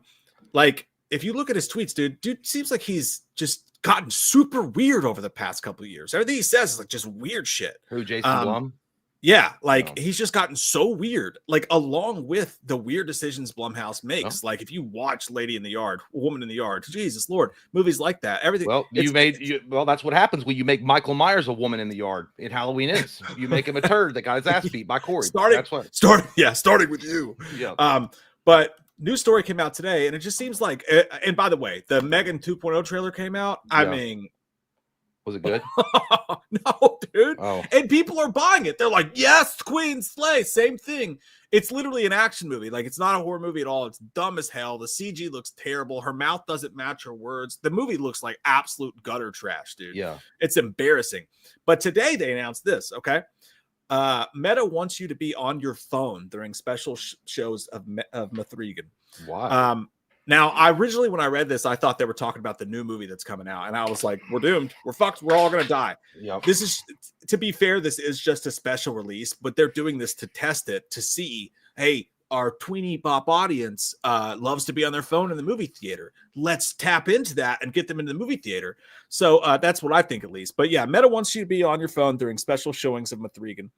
Like, if you look at his tweets, dude seems like he's just gotten super weird over the past couple of years. Everything he says is like just weird shit. Who, Jason Blum? Yeah, like he's just gotten so weird, like along with the weird decisions Blumhouse makes. Like if you watch Lady in the Yard, Woman in the Yard, Jesus Lord, movies like that, everything. Well, that's what happens when you make Michael Myers a woman in the yard in Halloween Ends. You make him a turd that got his ass beat by Corey. Starting with you. Yeah. But new story came out today, and it just seems like. And by the way, the M3GAN 2.0 trailer came out. Yeah. I mean. Was it good? No, dude. Oh. And people are buying it. They're like, yes, Queen Slay. Same thing. It's literally an action movie. Like, it's not a horror movie at all. It's dumb as hell. The CG looks terrible. Her mouth doesn't match her words. The movie looks like absolute gutter trash, dude. Yeah. It's embarrassing. But today they announced this, okay? Meta wants you to be on your phone during special shows of M3GAN. Wow. Now, when I read this, I thought they were talking about the new movie that's coming out. And I was like, we're doomed. We're fucked. We're all going to die. Yep. This is, to be fair, this is just a special release, but they're doing this to test it, to see, hey, our tweeny bop audience loves to be on their phone in the movie theater. Let's tap into that and get them into the movie theater. So that's what I think, at least. But yeah, Meta wants you to be on your phone during special showings of M3GAN.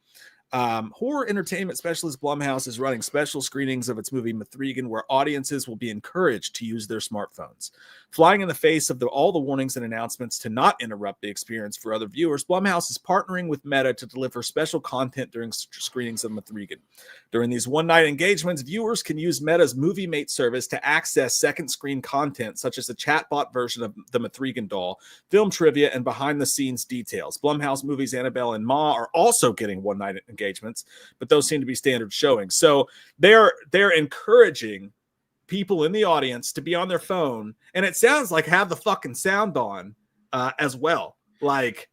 Horror entertainment specialist Blumhouse is running special screenings of its movie M3GAN, where audiences will be encouraged to use their smartphones. Flying in the face of all the warnings and announcements to not interrupt the experience for other viewers, Blumhouse is partnering with Meta to deliver special content during screenings of M3GAN. During these one-night engagements, viewers can use Meta's Movie Mate service to access second screen content, such as the chatbot version of the M3GAN doll, film trivia, and behind-the-scenes details. Blumhouse movies Annabelle and Ma are also getting one-night engagements, but those seem to be standard showings. So they're encouraging people in the audience to be on their phone, and it sounds like have the fucking sound on as well. Like,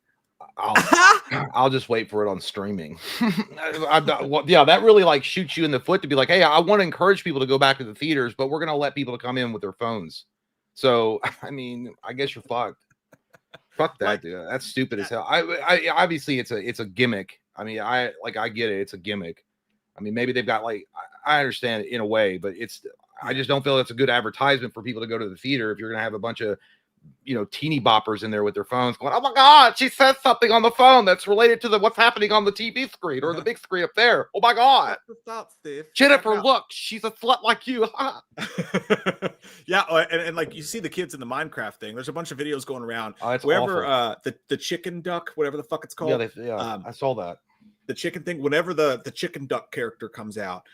I'll just wait for it on streaming. That really like shoots you in the foot to be like, hey, I want to encourage people to go back to the theaters, but we're gonna let people to come in with their phones. So I mean, I guess you're fucked. Fuck that, dude. That's stupid as hell. I obviously it's a gimmick. I mean, I get it. It's a gimmick. I mean, maybe they've got like, I understand it in a way, but I just don't feel it's a good advertisement for people to go to the theater if you're going to have a bunch of, teeny boppers in there with their phones going, oh my God, she says something on the phone that's related to what's happening on the TV screen or the big screen up there. Oh my God. Stop, Steve. Jennifer, look, she's a slut like you. Yeah. And like you see the kids in the Minecraft thing, there's a bunch of videos going around. Oh, it's wherever awful. The chicken duck, whatever the fuck it's called. Yeah, I saw that. The chicken thing, whenever the chicken duck character comes out,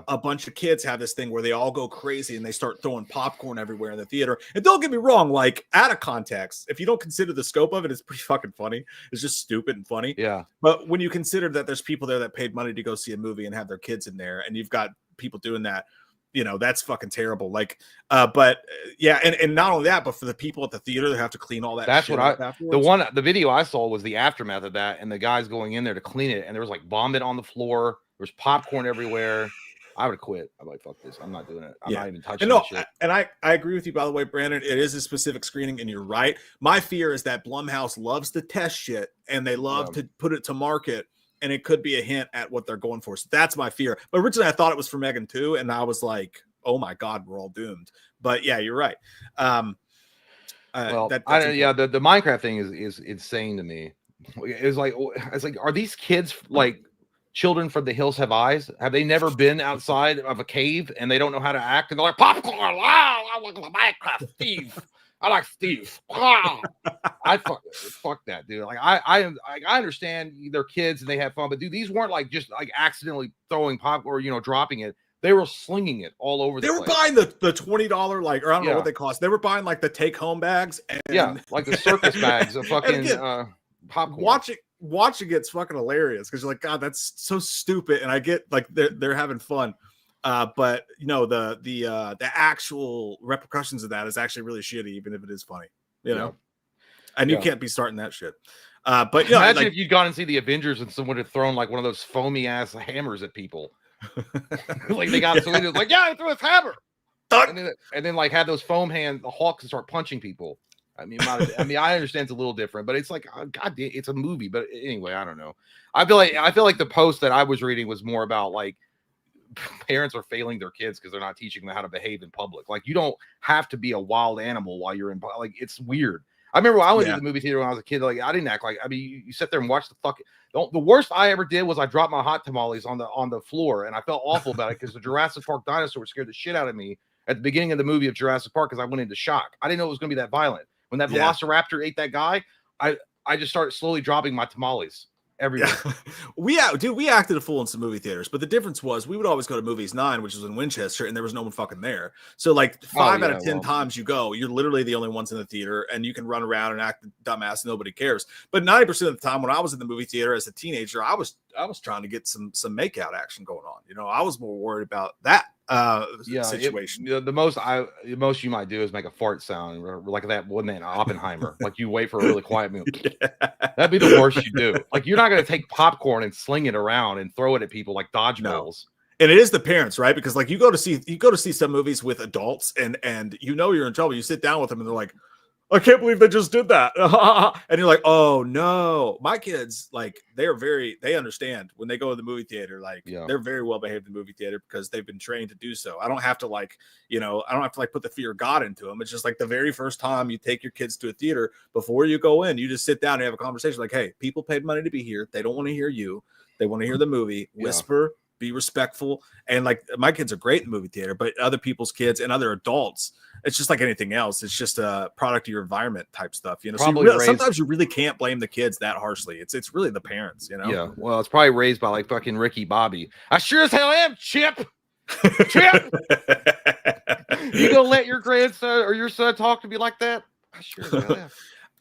a bunch of kids have this thing where they all go crazy and they start throwing popcorn everywhere in the theater. And don't get me wrong, like out of context, if you don't consider the scope of it, it's pretty fucking funny. It's just stupid and funny. Yeah. But when you consider that there's people there that paid money to go see a movie and have their kids in there, and you've got people doing that, that's fucking terrible. Like, yeah, and not only that, but for the people at the theater, they have to clean all that. That's what the video I saw was the aftermath of that, and the guys going in there to clean it, and there was like vomit on the floor, there was popcorn everywhere. I would have quit. I'm like, fuck this. I'm not doing it. I'm not even touching that shit. And I agree with you, by the way, Brandon. It is a specific screening, and you're right. My fear is that Blumhouse loves to test shit, and they love to put it to market. And it could be a hint at what they're going for. So that's my fear. But originally I thought it was for M3GAN too. And I was like, oh my God, we're all doomed. But yeah, you're right. Well, the Minecraft thing is insane to me. It's like, are these kids like children from The Hills Have Eyes? Have they never been outside of a cave and they don't know how to act? And they're like, popcorn, I like Minecraft, Steve. I like Steve. I fuck that, dude. Like I understand they're kids and they have fun, but dude, these weren't like just like accidentally throwing popcorn or dropping it. They were slinging it all over the place. They were buying the $20 like, or I don't know what they cost. They were buying like the take home bags and like the circus bags of fucking popcorn. Watching it's fucking hilarious because you're like, God, that's so stupid. And I get like they're having fun. But you know, the actual repercussions of that is actually really shitty, even if it is funny, you know. And you can't be starting that shit. But you know, imagine if you'd gone and see the Avengers and someone had thrown like one of those foamy ass hammers at people. Like they got so they was like, yeah, I threw his hammer. And then like had those foam hands, the Hulk, and start punching people. I mean, I understand it's a little different, but it's like, God, it's a movie. But anyway, I don't know. I feel like the post that I was reading was more about like parents are failing their kids because they're not teaching them how to behave in public. Like you don't have to be a wild animal while you're in. Like it's weird. I remember when I went to the movie theater when I was a kid. Like I didn't act like. I mean, you sit there and watch the fucking. The worst I ever did was I dropped my hot tamales on the floor, and I felt awful about it because the Jurassic Park dinosaur scared the shit out of me at the beginning of the movie of Jurassic Park because I went into shock. I didn't know it was going to be that violent. When that Velociraptor ate that guy, I just started slowly dropping my tamales everywhere. Yeah. We acted a fool in some movie theaters, but the difference was we would always go to Movies 9, which was in Winchester, and there was no one fucking there. So like 5 out of 10 times you go, you're literally the only ones in the theater, and you can run around and act dumbass, nobody cares. But 90% of the time when I was in the movie theater as a teenager, I was trying to get some makeout action going on. You know, I was more worried about that situation. The most you might do is make a fart sound, like that one in Oppenheimer. Like you wait for a really quiet movie. That'd be the worst you do. Like you're not going to take popcorn and sling it around and throw it at people like dodgeballs. No. And it is the parents, right? Because like you go to see some movies with adults, and you know you're in trouble. You sit down with them, and they're like, I can't believe they just did that. And you're like, oh no. My kids, like, they understand when they go to the movie theater, like they're very well behaved in the movie theater because they've been trained to do so. I don't have to put the fear of God into them. It's just like the very first time you take your kids to a theater, before you go in, you just sit down and have a conversation like, hey, people paid money to be here. They don't want to hear you. They want to hear the movie. Whisper, be respectful. And like my kids are great in the movie theater, but other people's kids and other adults, it's just like anything else. It's just a product of your environment type stuff, you know. Sometimes you really can't blame the kids that harshly. It's really the parents, you know. Yeah, well, it's probably raised by like fucking Ricky Bobby. I sure as hell am, Chip. Chip, you gonna let your grandson or your son talk to me like that? I sure as hell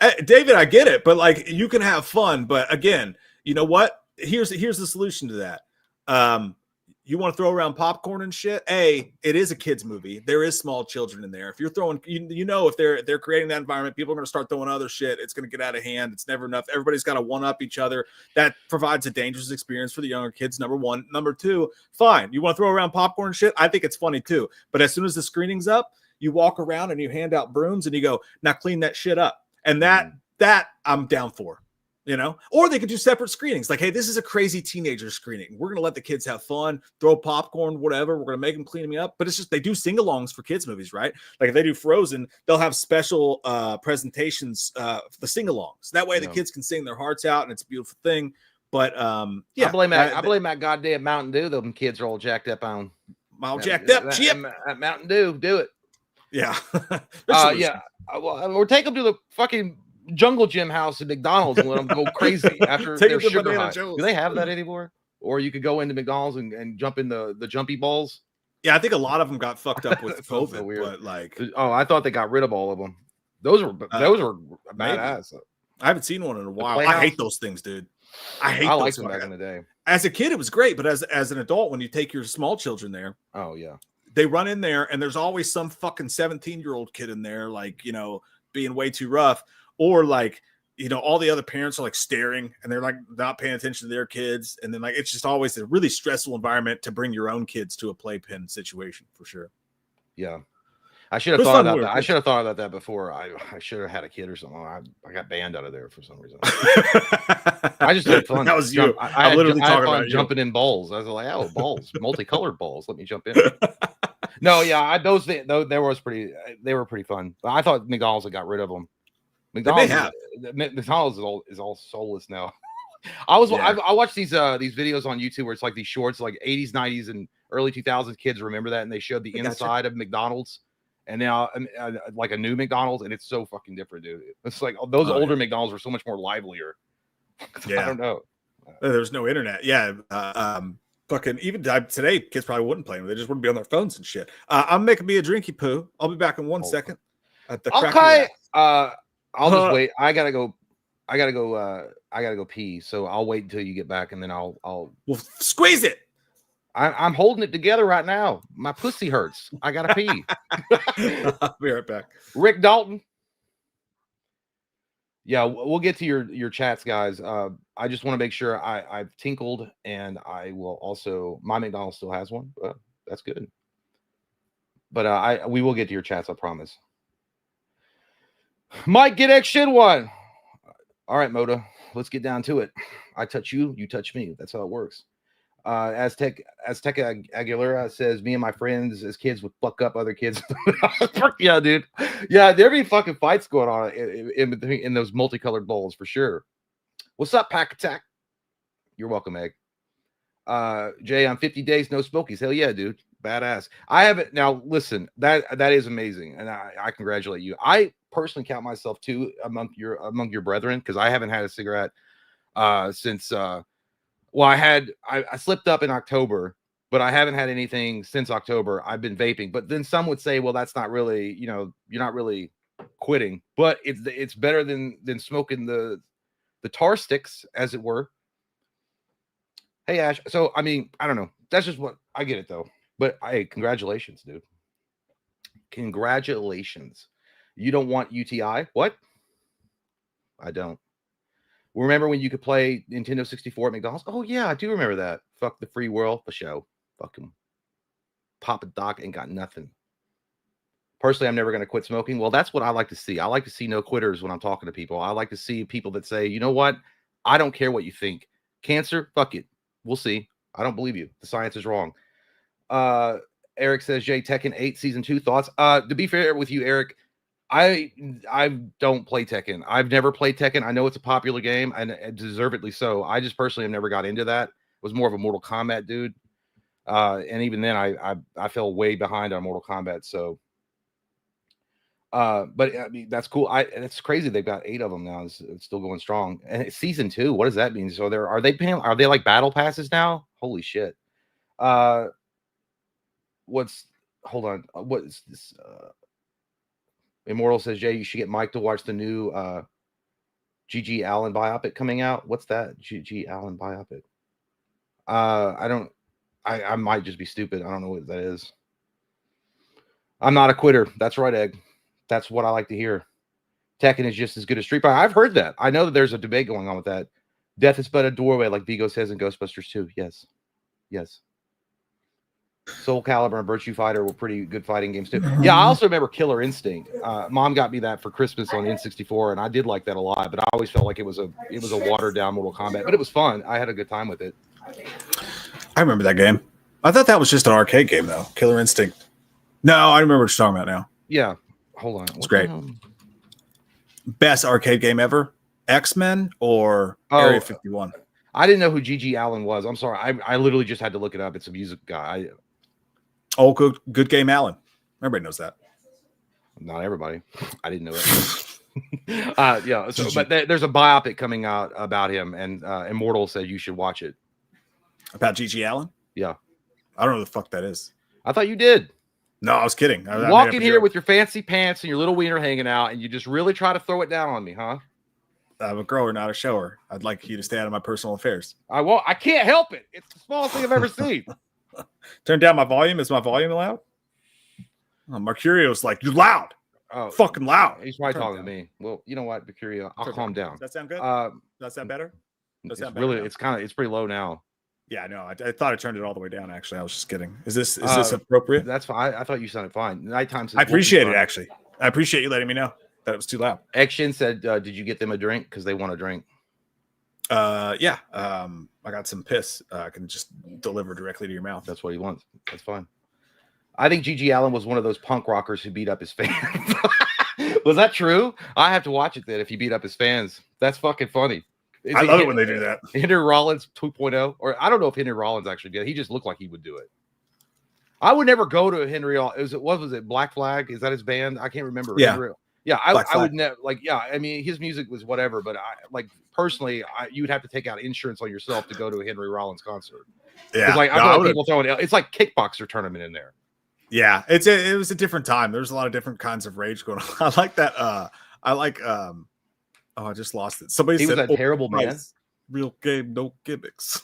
am. David, I get it, but like you can have fun, but again, you know what? Here's the solution to that. You want to throw around popcorn and shit? It is a kids movie. There is small children in there. If you're throwing, you know, if they're creating that environment, people are going to start throwing other shit. It's going to get out of hand. It's never enough. Everybody's got to one up each other. That provides a dangerous experience for the younger kids. Number one. Number two, fine. You want to throw around popcorn and shit? I think it's funny too. But as soon as the screening's up, you walk around and you hand out brooms and you go, now clean that shit up. And that I'm down for. You know, or they could do separate screenings. Like, hey, this is a crazy teenager screening. We're going to let the kids have fun, throw popcorn, whatever. We're going to make them clean me up. But it's just, they do sing-alongs for kids movies, right? Like if they do Frozen, they'll have special presentations for the sing-alongs. That way the kids can sing their hearts out and it's a beautiful thing. But yeah. I blame that goddamn Mountain Dew them kids are all jacked up on. Jacked up, Chip. Mountain Dew, do it. Yeah. Or take them to the fucking Jungle Gym house at McDonald's and let them go crazy after their sugar high. Do they have that anymore? Or you could go into McDonald's and jump in the jumpy balls. Yeah, I think a lot of them got fucked up with COVID. So weird. But like, I thought they got rid of all of them. Those were badass. I haven't seen one in a while. I hate those things, dude. I liked them back in the day. As a kid, it was great, but as an adult, when you take your small children there, they run in there, and there's always some fucking 17-year-old kid in there, like, you know, being way too rough. Or like, you know, all the other parents are like staring and they're like not paying attention to their kids. And then like, it's just always a really stressful environment to bring your own kids to a playpen situation for sure. Yeah. I should have thought about that. I should have thought about that before. I should have had a kid or something. I got banned out of there for some reason. I just had fun. That was you. I literally talking about jumping in balls. I was like, oh, balls, multicolored balls. Let me jump in. No, yeah, those they were pretty fun. But I thought McDonald's had got rid of them. McDonald's is all soulless now. I watched these videos on YouTube where it's like these shorts, like 80s, 90s, and early 2000s kids remember that, and they showed the inside of McDonald's, and now like a new McDonald's, and it's so fucking different, dude. It's like those older McDonald's were so much more livelier. Yeah, I don't know. There's no internet. Yeah, fucking even today, kids probably wouldn't play them. They just wouldn't be on their phones and shit. I'm making me a drinky poo. I'll be back in 1 second. At the okay. I'll just wait. I gotta go pee. So I'll wait until you get back, and then I'll squeeze it. I'm holding it together right now. My pussy hurts. I gotta pee. I'll be right back. Rick Dalton. Yeah, we'll get to your chats, guys. I just want to make sure I've tinkled, and I will also. My McDonald's still has one. That's good. But we will get to your chats. I promise. Mike, get action one. All right, Moda, let's get down to it. I touch you, you touch me. That's how it works. Azteca Aguilera says, me and my friends as kids would fuck up other kids. Yeah, dude. Yeah, there'd be fucking fights going on in those multicolored bowls for sure. What's up, Pack Attack? You're welcome, Egg. Jay, I'm 50 days, no smokies. Hell yeah, dude. Badass. I haven't. Now, listen, that is amazing, and I congratulate you. I personally count myself too among your brethren, because I haven't had a cigarette since I slipped up in October, but I haven't had anything since October. I've been vaping, but then some would say, well, that's not really, you're not really quitting, but it's better than smoking the tar sticks, as it were. Hey, Ash. So I mean, I don't know. That's just what I get it though. But hey, congratulations, dude. Congratulations. You don't want UTI? What? I don't. Remember when you could play Nintendo 64 at McDonald's? Oh, yeah, I do remember that. Fuck the free world for show. Fuck him. Papa Doc ain't got nothing. Personally, I'm never going to quit smoking. Well, that's what I like to see. I like to see no quitters when I'm talking to people. I like to see people that say, you know what? I don't care what you think. Cancer? Fuck it. We'll see. I don't believe you. The science is wrong. Eric says, Jay, Tekken 8 Season 2 thoughts. To be fair with you, Eric, I don't play Tekken. I've never played Tekken. I know it's a popular game, and deservedly so. I just personally have never got into that. Was more of a Mortal Kombat dude. And even then I fell way behind on Mortal Kombat. So but I mean, that's cool. It's crazy they've got 8 of them now. It's still going strong. And it's Season 2. What does that mean? So are they like battle passes now? Holy shit. Hold on. What is this? Immortal says, Jay, you should get Mike to watch the new G.G. Allen biopic coming out. What's that? G.G. Allen biopic. I might just be stupid. I don't know what that is. I'm not a quitter. That's right, Egg. That's what I like to hear. Tekken is just as good as Street Fighter. I've heard that. I know that there's a debate going on with that. Death is but a doorway, like Vigo says in Ghostbusters 2. Yes. Yes. Soul Calibur and Virtue Fighter were pretty good fighting games too. Yeah, I also remember Killer Instinct. Mom got me that for Christmas on N64, and I did like that a lot. But I always felt like it was a watered down Mortal Kombat, but it was fun. I had a good time with it. I remember that game. I thought that was just an arcade game though. Killer Instinct. No, I remember what you're talking about now. Yeah, hold on. It's great. Best arcade game ever. X-Men or Area 51. I didn't know who G.G. Allen was. I'm sorry. I literally just had to look it up. It's a music guy. Oh, good game, Allen. Everybody knows that. Not everybody. I didn't know it. Yeah. So, but there's a biopic coming out about him, and Immortal said you should watch it. About G.G. Allen? Yeah. I don't know what the fuck that is. I thought you did. No, I was kidding. You walk in here with your fancy pants and your little wiener hanging out, and you just really try to throw it down on me, huh? I'm a grower, not a shower. I'd like you to stay out of my personal affairs. I can't help it. It's the smallest thing I've ever seen. Turn down my volume. Is my volume loud? Oh, Mercurio's like, you're loud. Oh, fucking loud. He's probably talking to me. Well, you know what, Mercurio? I'll calm down. Does that sound good? Does that sound better? It's pretty low now. Yeah, I know. I thought I turned it all the way down. Actually, I was just kidding. Is this appropriate? That's fine. I thought you sounded fine. Nighttime. I appreciate it. Actually, I appreciate you letting me know that it was too loud. Action said, "Did you get them a drink? Because they want a drink." Yeah. I got some piss. I can just deliver directly to your mouth. That's what he wants. That's fine. I think Gigi Allen was one of those punk rockers who beat up his fans. Was that true? I have to watch it then if he beat up his fans. That's fucking funny. I love it when they do that. Henry Rollins 2.0, or I don't know if Henry Rollins actually did. He just looked like he would do it. I would never go to Henry. What was it? Black Flag? Is that his band? I can't remember. Yeah. Henry, yeah. I would never I mean, his music was whatever, but personally, you would have to take out insurance on yourself to go to a Henry Rollins concert. Yeah. Like I know people throwing it's like kickboxer tournament in there. Yeah, it was a different time. There's a lot of different kinds of rage going on. I like that. I just lost it. Somebody said was a terrible man. Real game, no gimmicks.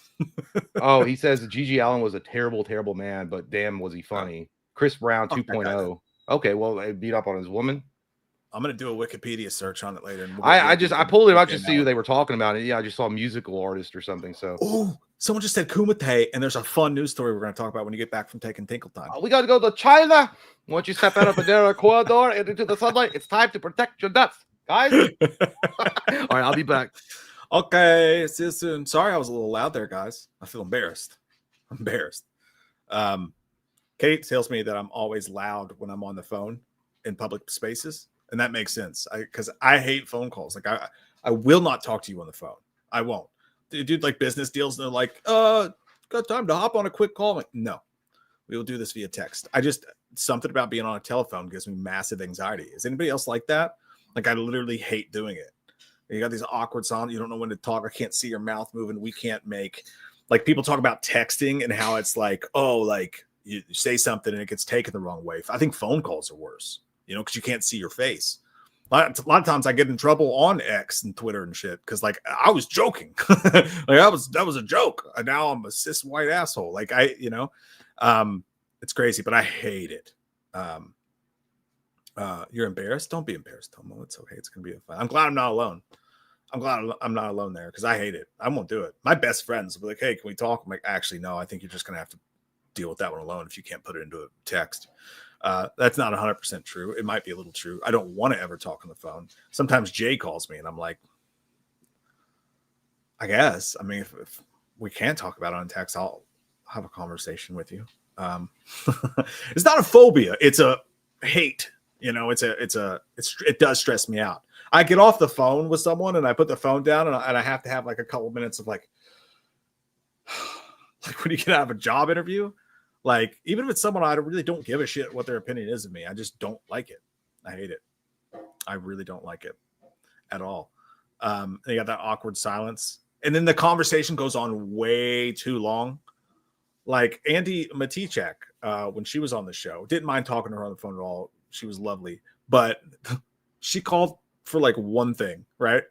Oh, he says Gigi Allen was a terrible, terrible man, but damn, was he funny. Chris Brown 2.0. Okay, well, they beat up on his woman. I'm gonna do a Wikipedia search on it later. And I pulled it up just to see who they were talking about. Yeah, I just saw a musical artist or something. So someone just said Kumite, and there's a fun news story we're going to talk about when you get back from taking Tinkle Time. We got to go to China. Once you step out of the corridor and into the sunlight, it's time to protect your nuts, guys. All right, I'll be back. Okay, see you soon. Sorry, I was a little loud there, guys. I feel embarrassed. Kate tells me that I'm always loud when I'm on the phone in public spaces, and that makes sense. Because I hate phone calls. Like I will not talk to you on the phone. I won't. Dude, like business deals, and they're like, got time to hop on a quick call. I'm like, no, we will do this via text. Something about being on a telephone gives me massive anxiety. Is anybody else like that? Like, I literally hate doing it. You got these awkward sounds. You don't know when to talk. I can't see your mouth moving. We can't make, like, people talk about texting and how it's like, you say something and it gets taken the wrong way. I think phone calls are worse, because you can't see your face. A lot of times I get in trouble on X and Twitter and shit because, like, I was joking. Like, that was a joke. And now I'm a cis white asshole. Like, it's crazy, but I hate it. You're embarrassed? Don't be embarrassed, Tomo. It's okay. It's gonna be fun. I'm glad I'm not alone. I'm glad I'm not alone there because I hate it. I won't do it. My best friends will be like, "Hey, can we talk?" I'm like, "Actually, no. I think you're just gonna have to deal with that one alone if you can't put it into a text." That's not 100% true. It might be a little true. I don't want to ever talk on the phone. Sometimes Jay calls me and I'm like, I guess. I mean, if we can't talk about it on text, I'll have a conversation with you. It's not a phobia. It's a hate. It does stress me out. I get off the phone with someone and I put the phone down and I have to have like a couple minutes of like when you get out of a job interview. Like, even if it's someone I really don't give a shit what their opinion is of me, I just don't like it. I hate it. I really don't like it at all. And you got that awkward silence. And then the conversation goes on way too long. Like Andy Matichak, when she was on the show, didn't mind talking to her on the phone at all. She was lovely. But she called for like one thing, right?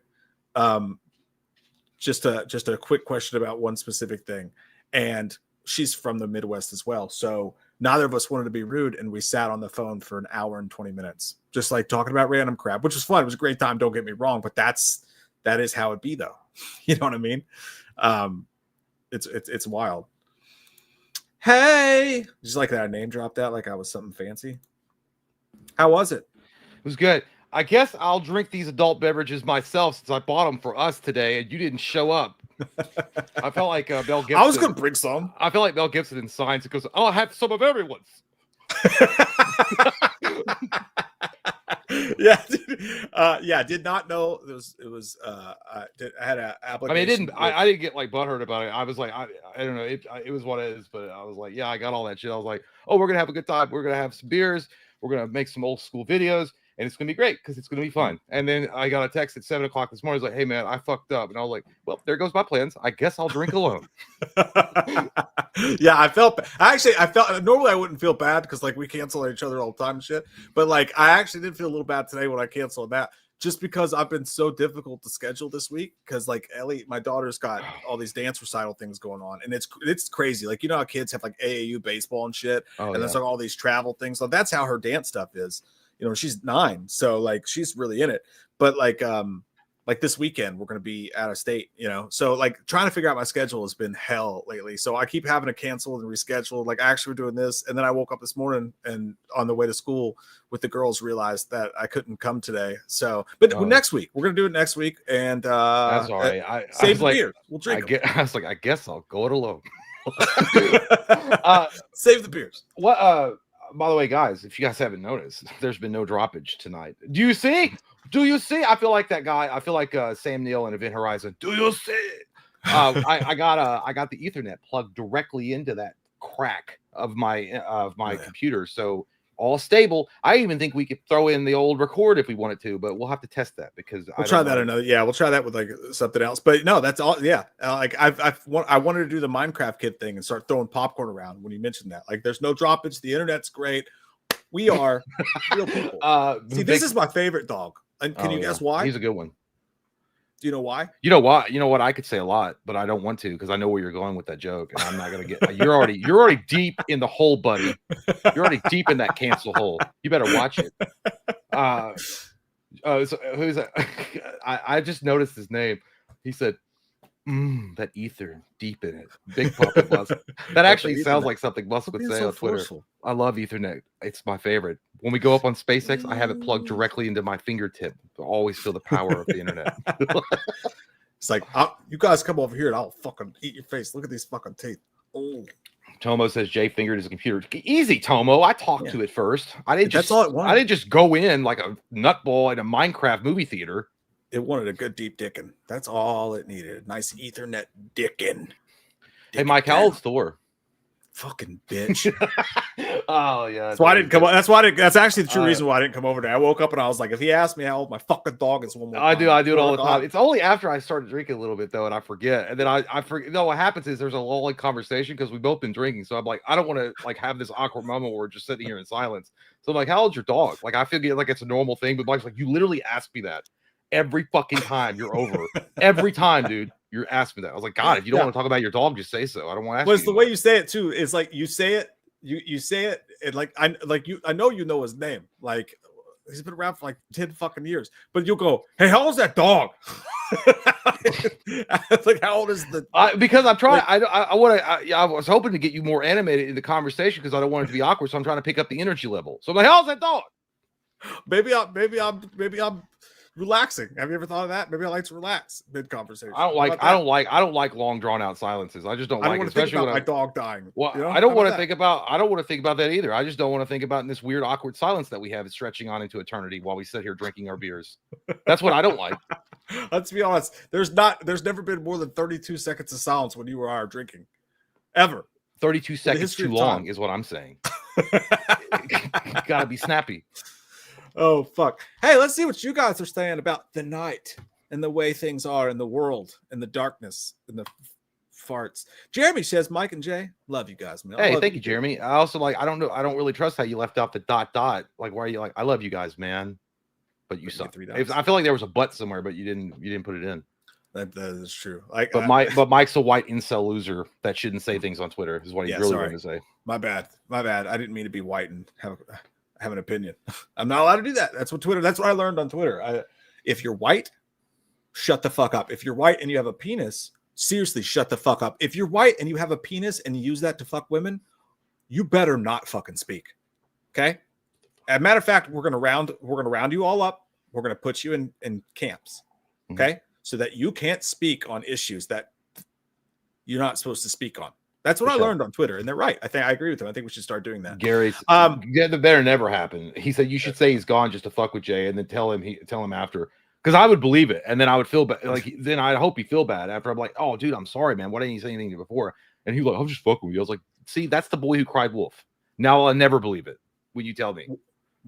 Just a quick question about one specific thing. And she's from the Midwest as well. So neither of us wanted to be rude. And we sat on the phone for an hour and 20 minutes, just like talking about random crap, which was fun. It was a great time. Don't get me wrong, but that is how it be though. You know what I mean? It's wild. Hey, just like that. I name dropped that. Like I was something fancy. How was it? It was good. I guess I'll drink these adult beverages myself since I bought them for us today and you didn't show up. I felt like Mel Gibson. I was going to bring some. I feel like Mel Gibson in Signs. It goes, "I'll have some of everyone's." Yeah. Did not know it was. I had an application. I didn't get like butthurt about it. I was like, I don't know. It was what it is, but I was like, yeah, I got all that shit. I was like, oh, we're gonna have a good time. We're gonna have some beers. We're gonna make some old school videos. And it's going to be great because it's going to be fun. And then I got a text at 7 o'clock this morning. I was like, hey, man, I fucked up. And I was like, well, there goes my plans. I guess I'll drink alone. Yeah, I felt normally I wouldn't feel bad because like we cancel each other all the time and shit. But like I actually did feel a little bad today when I canceled that just because I've been so difficult to schedule this week because like Ellie, my daughter's got all these dance recital things going on. And it's crazy. Like, how kids have like AAU baseball and shit. And there's like all these travel things. So that's how her dance stuff is. She's 9, so like she's really in it. But like this weekend we're gonna be out of state, So like trying to figure out my schedule has been hell lately. So I keep having to cancel and reschedule. Like actually we're doing this, and then I woke up this morning and on the way to school with the girls realized that I couldn't come today. So, but next week we're gonna do it next week, and that's all right. Save the beer. We'll drink. I was like, I guess I'll go it alone. Save the beers. What? by the way, guys, if you guys haven't noticed, there's been no droppage tonight. Do you see? Do you see? I feel like that guy. I feel like Sam Neill in Event Horizon. Do you see? I got the Ethernet plugged directly into that crack of my computer, so all stable. I even think we could throw in the old record if we wanted to, but we'll have to test that because we'll try that another. Yeah, we'll try that with like something else. But no, that's all. Yeah, like I wanted to do the Minecraft kid thing and start throwing popcorn around when you mentioned that. Like, there's no droppage. The internet's great. We are real people. See, this is my favorite dog. And can you guess why? He's a good one. Do you know why? You know why? You know what? I could say a lot, but I don't want to because I know where you're going with that joke, and I'm not gonna get. You're already deep in the hole, buddy. You're already deep in that cancel hole. You better watch it. So who's that? I just noticed his name. He said, that ether deep in it. Big puppet Musk. That actually sounds like something Musk would say on Twitter. Forceful. I love Ethernet. It's my favorite. When we go up on SpaceX, I have it plugged directly into my fingertip. I always feel the power of the internet. It's like, you guys come over here and I'll fucking eat your face. Look at these fucking teeth. Oh. Tomo says Jay fingered his computer. Easy, Tomo. I talked to it first. I didn't just go in like a nutball in a Minecraft movie theater. It wanted a good deep dickin'. That's all it needed. Nice Ethernet dickin'. Hey, Mike, how old's Thor? Fucking bitch. Oh yeah. That's why I didn't come. That's actually the true reason why I didn't come over there. I woke up and I was like, if he asked me how old my fucking dog is, one more I do it all the time. It's only after I started drinking a little bit though, and I forget. And then I forget. No, what happens is there's a lull in conversation because we've both been drinking. So I'm like, I don't want to like have this awkward moment where we're just sitting here in silence. So I'm like, how old's your dog? Like I feel like it's a normal thing, but Mike's like, you literally ask me that every fucking time you're over. Every time, dude. You're asking me that. I was like, God, if you don't want to talk about your dog, just say so. I don't want to ask you. Well, it's the way you say it too. It's like you say it, you say it, and like I know you know his name. Like he's been around for like 10 fucking years. But you'll go, hey, how old's that dog? Like, how old is the because I'm trying, like, I was hoping to get you more animated in the conversation because I don't want it to be awkward. So I'm trying to pick up the energy level. So I'm like, how old's that dog? Maybe I'm relaxing. Have you ever thought of that? Maybe I like to relax mid conversation. I don't like long drawn out silences. I just don't like it, especially when my dog dying. Well, you know? I don't want to think about that either. I just don't want to think about in this weird awkward silence that we have is stretching on into eternity while we sit here drinking our beers. That's what I don't like. Let's be honest. There's never been more than 32 seconds of silence when you or I are drinking. Ever. 32 seconds too long is what I'm saying. Gotta be snappy. Oh, fuck. Hey, let's see what you guys are saying about the night and the way things are in the world and the darkness and the farts. Jeremy says, Mike and Jay, love you guys, man. Hey, thank you, Jeremy. I also I don't really trust how you left out the ... Like, why are you like, I love you guys, man. But you suck. I feel like there was a but somewhere, but you didn't put it in. That is true. Like, but Mike's a white incel loser that shouldn't say things on Twitter, is what he really wanted to say. My bad. I didn't mean to be white and have an opinion. I'm not allowed to do that. That's what I learned on Twitter. If you're white, shut the fuck up. If you're white and you have a penis, seriously, shut the fuck up. If you're white and you have a penis and you use that to fuck women, you better not fucking speak. Okay? As a matter of fact, we're gonna round you all up. We're gonna put you in camps. Okay? Mm-hmm. So that you can't speak on issues that you're not supposed to speak on. That's what I learned on Twitter, and they're right. I agree with them. I think we should start doing that. Gary's the better never happen. He said you should say he's gone just to fuck with Jay, and then tell him after, because I would believe it, and then I would feel bad. Like then I'd hope he feel bad after. I'm like, oh, dude, I'm sorry, man. Why didn't you say anything before? And he was like, I'm just fucking with you. I was like, see, that's the boy who cried wolf. Now I'll never believe it when you tell me.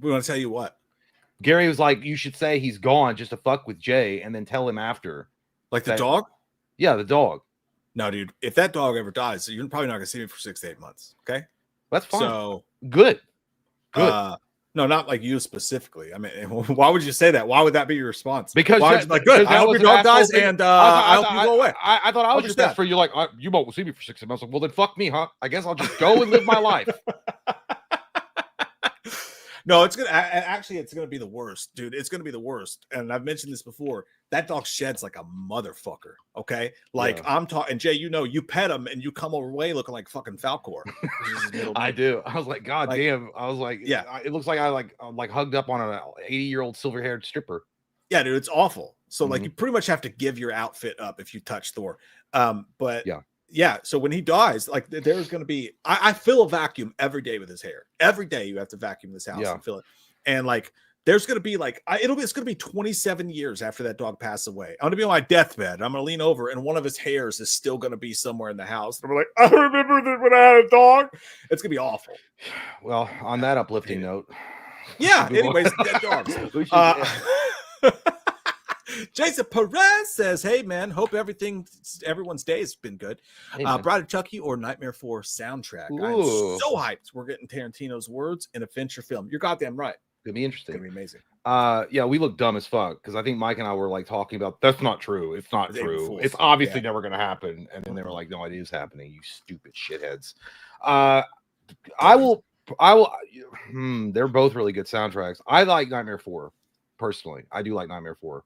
We want to tell you what. Gary was like, you should say he's gone just to fuck with Jay, and then tell him after. Like the dog? Yeah, the dog. No, dude, if that dog ever dies, you're probably not going to see me for 6 to 8 months. Okay. That's fine. So good. No, not like you specifically. I mean, why would you say that? Why would that be your response? Because good. I hope your dog dies and I hope you go away. I thought I was just that for you. Like, you won't see me for 6 months. Well, then fuck me, huh? I guess I'll just go and live my life. No, it's gonna be the worst, dude. It's gonna be the worst. And I've mentioned this before. That dog sheds like a motherfucker. Okay, like I'm talking. Jay, you pet him and you come away looking like fucking Falcor. I do. I was like, God damn. I was like, yeah. It looks like I'm hugged up on an 80-year-old silver-haired stripper. Yeah, dude, it's awful. So like, you pretty much have to give your outfit up if you touch Thor. But yeah, yeah, so when he dies, like there's going to be, I fill a vacuum every day with his hair. Every day you have to vacuum this house and fill it. And like, there's going to be like, it's going to be 27 years after that dog passes away. I'm going to be on my deathbed. I'm going to lean over and one of his hairs is still going to be somewhere in the house. And I'm like, I remember that when I had a dog. It's going to be awful. Well, on that uplifting note. Yeah. Anyways, dead dogs. Jason Perez says, hey man, hope everyone's day has been good. Hey, Bride of Chucky or Nightmare 4 soundtrack. Ooh. I'm so hyped we're getting Tarantino's words in a Fincher film. You're goddamn right. Gonna be interesting. Gonna be amazing. Yeah, we look dumb as fuck because I think Mike and I were like talking about that's not true. It's not true. It's obviously never gonna happen. And then they were like, no, it is happening, you stupid shitheads. I will they're both really good soundtracks. I like Nightmare 4 personally. I do like Nightmare 4.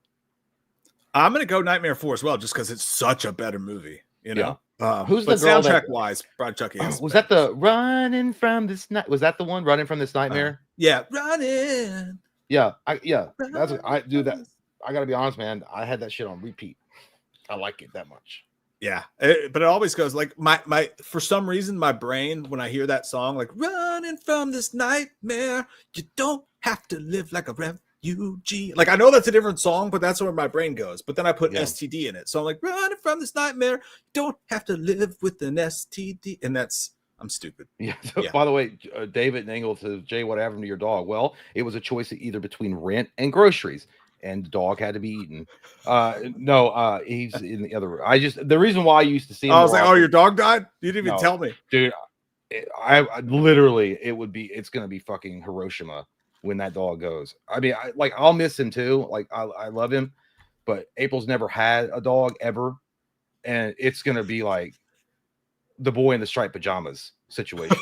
I'm gonna go Nightmare 4 as well, just because it's such a better movie, you know. Yeah. Who's the girl soundtrack wise? Bride of Chucky. Was that the running from this night? Was that the one running from this nightmare? Yeah, running. Yeah, that's I do that. I gotta be honest, man. I had that shit on repeat. I like it that much. Yeah, but it always goes like my for some reason my brain when I hear that song like running from this nightmare, you don't have to live like a refugee. Like I know that's a different song, but that's where my brain goes. But then I put STD in it, so I'm like running from this nightmare. Don't have to live with an STD, and I'm stupid. Yeah. By the way, David Nangle says, Jay, what happened to your dog? Well, it was a choice either between rent and groceries, and the dog had to be eaten. No, he's in the other room. The reason why I used to see him. I was like, oh, your dog died? You didn't even tell me, dude. I literally, it's gonna be fucking Hiroshima when that dog goes. I mean, I'll miss him too. Like I love him, but April's never had a dog ever, and it's gonna be like the boy in the striped pajamas situations.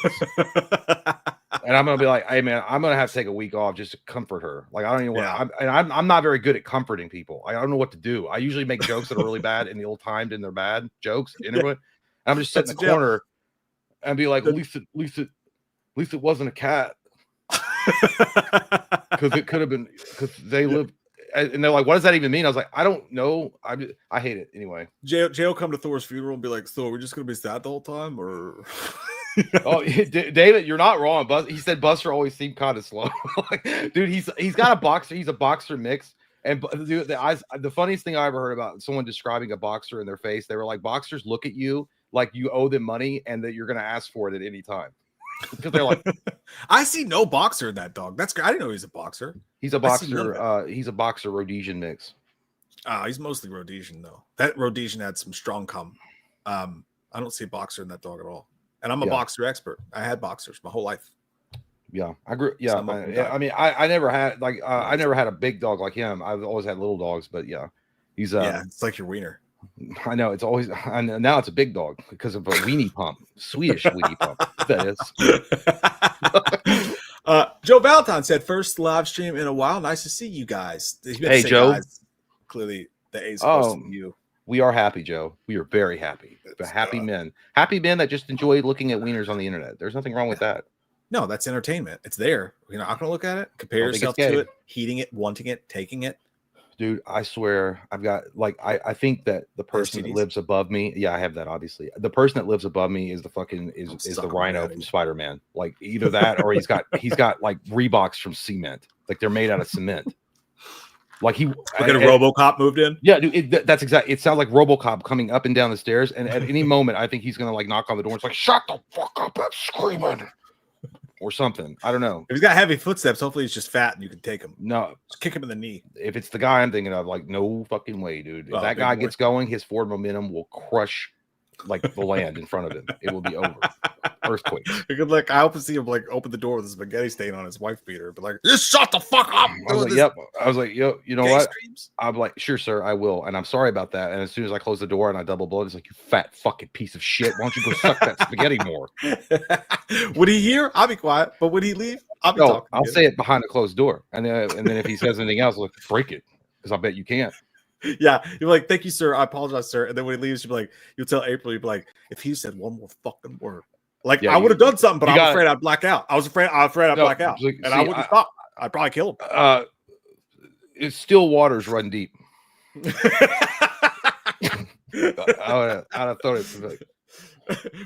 And I'm gonna be like, hey man, I'm gonna have to take a week off just to comfort her. Like I don't even want. I'm not very good at comforting people. I don't know what to do. I usually make jokes that are really bad and the old timed and they're bad jokes. And I'm just sitting in the corner and be like, at least it wasn't a cat. Because it could have been, because they live, and they're like, what does that even mean? I was like, I don't know. I hate it anyway. Jay will come to Thor's funeral and be like, so we're just gonna be sad the whole time, or Oh, David, you're not wrong. He said Buster always seemed kind of slow. Like, dude, he's got a boxer. He's a boxer mix. And dude, the funniest thing I ever heard about someone describing a boxer in their face, they were like, boxers look at you like you owe them money and that you're going to ask for it at any time. Because they're like, I see no boxer in that dog. That's great. I didn't know he's a boxer. He's a boxer. He's a boxer Rhodesian mix. He's mostly Rhodesian though. That Rhodesian had some strong cum. I don't see a boxer in that dog at all. And I'm a boxer expert. I had boxers my whole life. Yeah, I grew. Yeah, I mean, I never had I never had a big dog like him. I've always had little dogs, but yeah, he's it's like your wiener. I know it's always. And now it's a big dog because of a weenie pump, Swedish weenie pump. That is. Joe Valentine said, "First live stream in a while. Nice to see you guys." Hey, Joe. Guys. Clearly, the A's supposed to be you. We are happy, Joe. We are very happy. Happy men that just enjoy looking at wieners on the internet. There's nothing wrong with that. No, that's entertainment. It's there. You're not going to look at it, compare yourself to it, heating it, wanting it, taking it. Dude, I swear, I've got I think that the person that lives above me. Yeah, I have that. Obviously, the person that lives above me is the fucking is the Rhino from Spider-Man. Like either that or he's got like Reeboks from cement. Like they're made out of cement. Like a RoboCop moved in. Yeah, dude, that's exactly. It sounds like RoboCop coming up and down the stairs, and at any moment, I think he's gonna like knock on the door. It's like, shut the fuck up! I'm screaming, or something. I don't know. If he's got heavy footsteps, hopefully he's just fat and you can take him. No, just kick him in the knee. If it's the guy I'm thinking of, like, no fucking way, dude. If that guy gets going, his forward momentum will crush like the land in front of him. It will be over. Earthquake. Like I hope to see him like open the door with a spaghetti stain on his wife beater, but like, just shut the fuck up. I was like, yep. I was like, yo, you know what? Streams? I'm like, sure, sir, I will. And I'm sorry about that. And as soon as I close the door and I double blow, it's like, you fat fucking piece of shit. Why don't you go suck that spaghetti more? Would he hear? I'll be quiet. But would he leave? I'll be talking. I'll say it behind a closed door. And then if he says anything else, like, break it. Because I bet you can't. Yeah, you're like, thank you, sir. I apologize, sir. And then when he leaves, you'll tell April, you'll be like, if he said one more fucking word. Like I would have done something, but I'm afraid I'd black out. I was afraid I'd black out, and I wouldn't stop. I'd probably kill him. It's still waters run deep. I'd have thought it.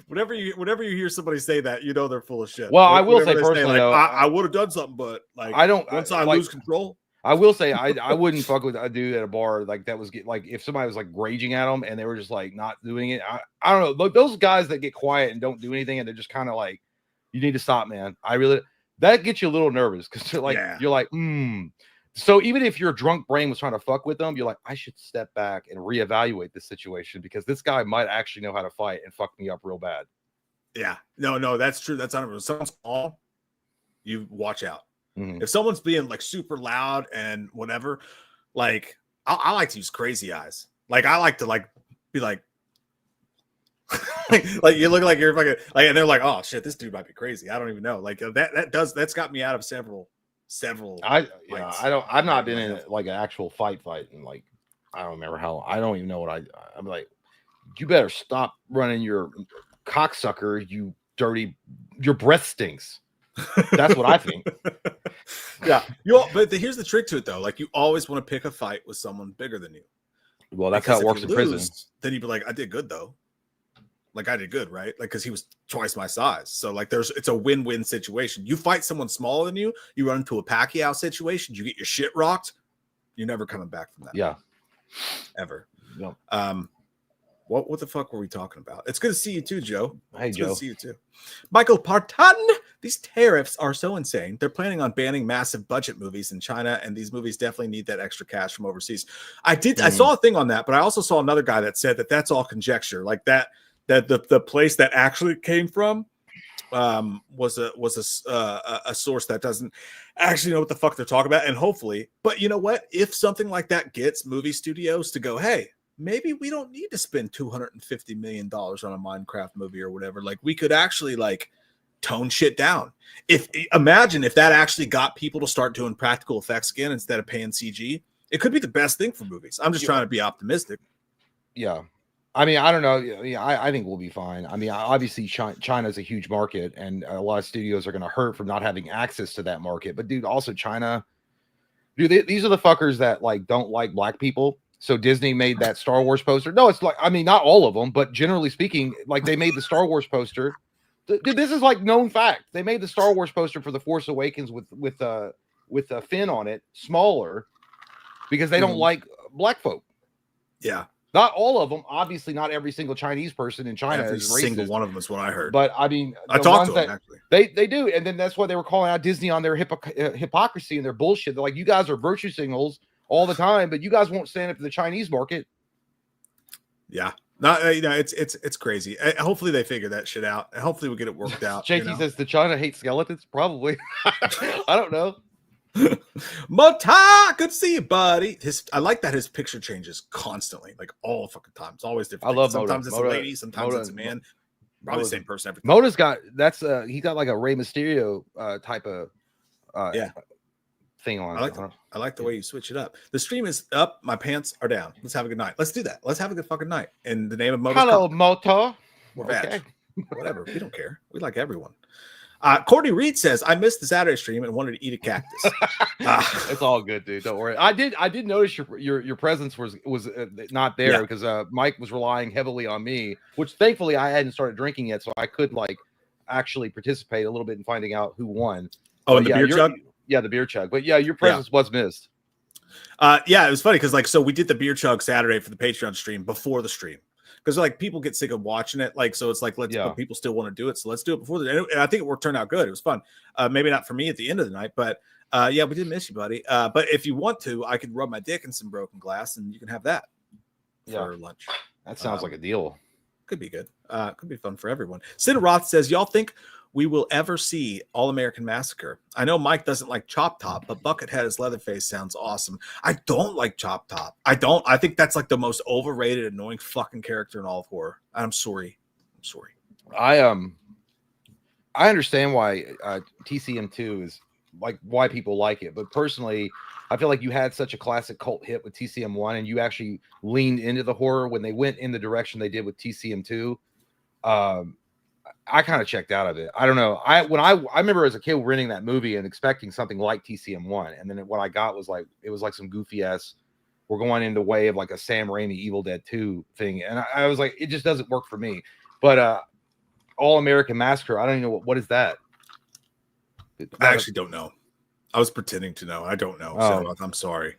whenever you hear somebody say that, you know they're full of shit. Well, I will say Whenever they personally, like, though, I would have done something, but like I don't once I like, lose control. I will say I wouldn't fuck with a dude at a bar like that was like if somebody was like raging at them and they were just like not doing it. I don't know. Look, those guys that get quiet and don't do anything and they're just kind of like, you need to stop, man. That gets you a little nervous because you're like, So even if your drunk brain was trying to fuck with them, you're like, I should step back and reevaluate this situation because this guy might actually know how to fight and fuck me up real bad. Yeah, no, that's true. That's not. If someone's small, you watch out. If someone's being like super loud and whatever, like I like to use crazy eyes. Like I like to like be like, like you look like you're fucking like, and they're like, oh shit, this dude might be crazy. I don't even know. Like that's got me out of several. I've not been in like an actual fight, and like I don't remember how. I don't even know what I'm like. You better stop running your cocksucker, you dirty. Your breath stinks. That's what I think. Yeah, but here's the trick to it though. Like you always want to pick a fight with someone bigger than you. Well, that's how it works in prison. Then you'd be like, I did good though. Like I did good, right? Like because he was twice my size. So like it's a win-win situation. You fight someone smaller than you, you run into a Pacquiao situation, you get your shit rocked, you're never coming back from that. Yeah. Ever. No. What the fuck were we talking about? It's good to see you too, Joe. Hey, it's Joe. Good to see you too. Michael Parton. These tariffs are so insane. They're planning on banning massive budget movies in China, and these movies definitely need that extra cash from overseas. I saw a thing on that, but I also saw another guy that said that that's all conjecture. Like that the place that actually came from was a source that doesn't actually know what the fuck they're talking about. And hopefully, but you know what? If something like that gets movie studios to go, hey, maybe we don't need to spend $250 million on a Minecraft movie or whatever. Like we could actually like tone shit down. Imagine if that actually got people to start doing practical effects again instead of paying CG. It could be the best thing for movies. I'm just trying to be optimistic. Yeah. I mean, I don't know. Yeah, I think we'll be fine. I mean, obviously China is a huge market and a lot of studios are going to hurt from not having access to that market. But dude, also China, dude, these are the fuckers that like don't like black people. So Disney made that Star Wars poster. No, it's like, I mean, not all of them, but generally speaking, like they made the Star Wars poster. Dude, this is like known fact. They made the Star Wars poster for The Force Awakens with a Finn on it, smaller, because they don't like black folk. Yeah. Not all of them. Obviously, not every single Chinese person in China is racist. Single one of them is what I heard. But I mean, I talked to them actually. They do, and then that's why they were calling out Disney on their hypocrisy and their bullshit. They're like, you guys are virtue signals all the time, but you guys won't stand up to the Chinese market. Yeah, not it's crazy. Hopefully they figure that shit out. Hopefully we get it worked out. JT says, "The China hate skeletons." Probably. I don't know. Mota, good to see you, buddy. I like that his picture changes constantly, like all fucking time. It's always different. I love sometimes Mota. It's a lady, sometimes it's a man. Probably the same person every time. Mota's got he got like a Rey Mysterio type of thing on. I like the way you switch it up. The stream is up, my pants are down. Let's have a good night. Let's do that. Let's have a good fucking night. In the name of Mota. Hello, Mota. We're back. Whatever. We don't care. We like everyone. Courtney Reed says, I missed the Saturday stream and wanted to eat a cactus. It's all good, dude. Don't worry. I did notice your presence was not there because Mike was relying heavily on me, which thankfully I hadn't started drinking yet, so I could like actually participate a little bit in finding out who won. Oh, and the beer chug? Yeah, the beer chug. But yeah, your presence was missed. Yeah, it was funny because so we did the beer chug Saturday for the Patreon stream before the stream. Because like people get sick of watching it, like so it's like but people still want to do it, so let's do it before and I think it turned out good. It was fun. Maybe not for me at the end of the night, but yeah, we did miss you, buddy. But if you want to, I could rub my dick in some broken glass, and you can have that for lunch. That sounds like a deal. Could be good. Could be fun for everyone. Sid Roth says, y'all think we will ever see All American Massacre? I know Mike doesn't like Chop Top, but Buckethead as Leatherface sounds awesome. I don't like Chop Top. I think that's like the most overrated, annoying fucking character in all of horror. I'm sorry. I understand why TCM2 is like why people like it, but personally, I feel like you had such a classic cult hit with TCM1, and you actually leaned into the horror when they went in the direction they did with TCM2. I kind of checked out of it. I don't know. I remember as a kid renting that movie and expecting something like TCM1, and then what I got was like it was like some goofy ass. We're going into way of like a Sam Raimi Evil Dead 2 thing, and I was like, it just doesn't work for me. But All American Massacre, I don't even know what is that. I actually don't know. I was pretending to know. I don't know. So I'm sorry.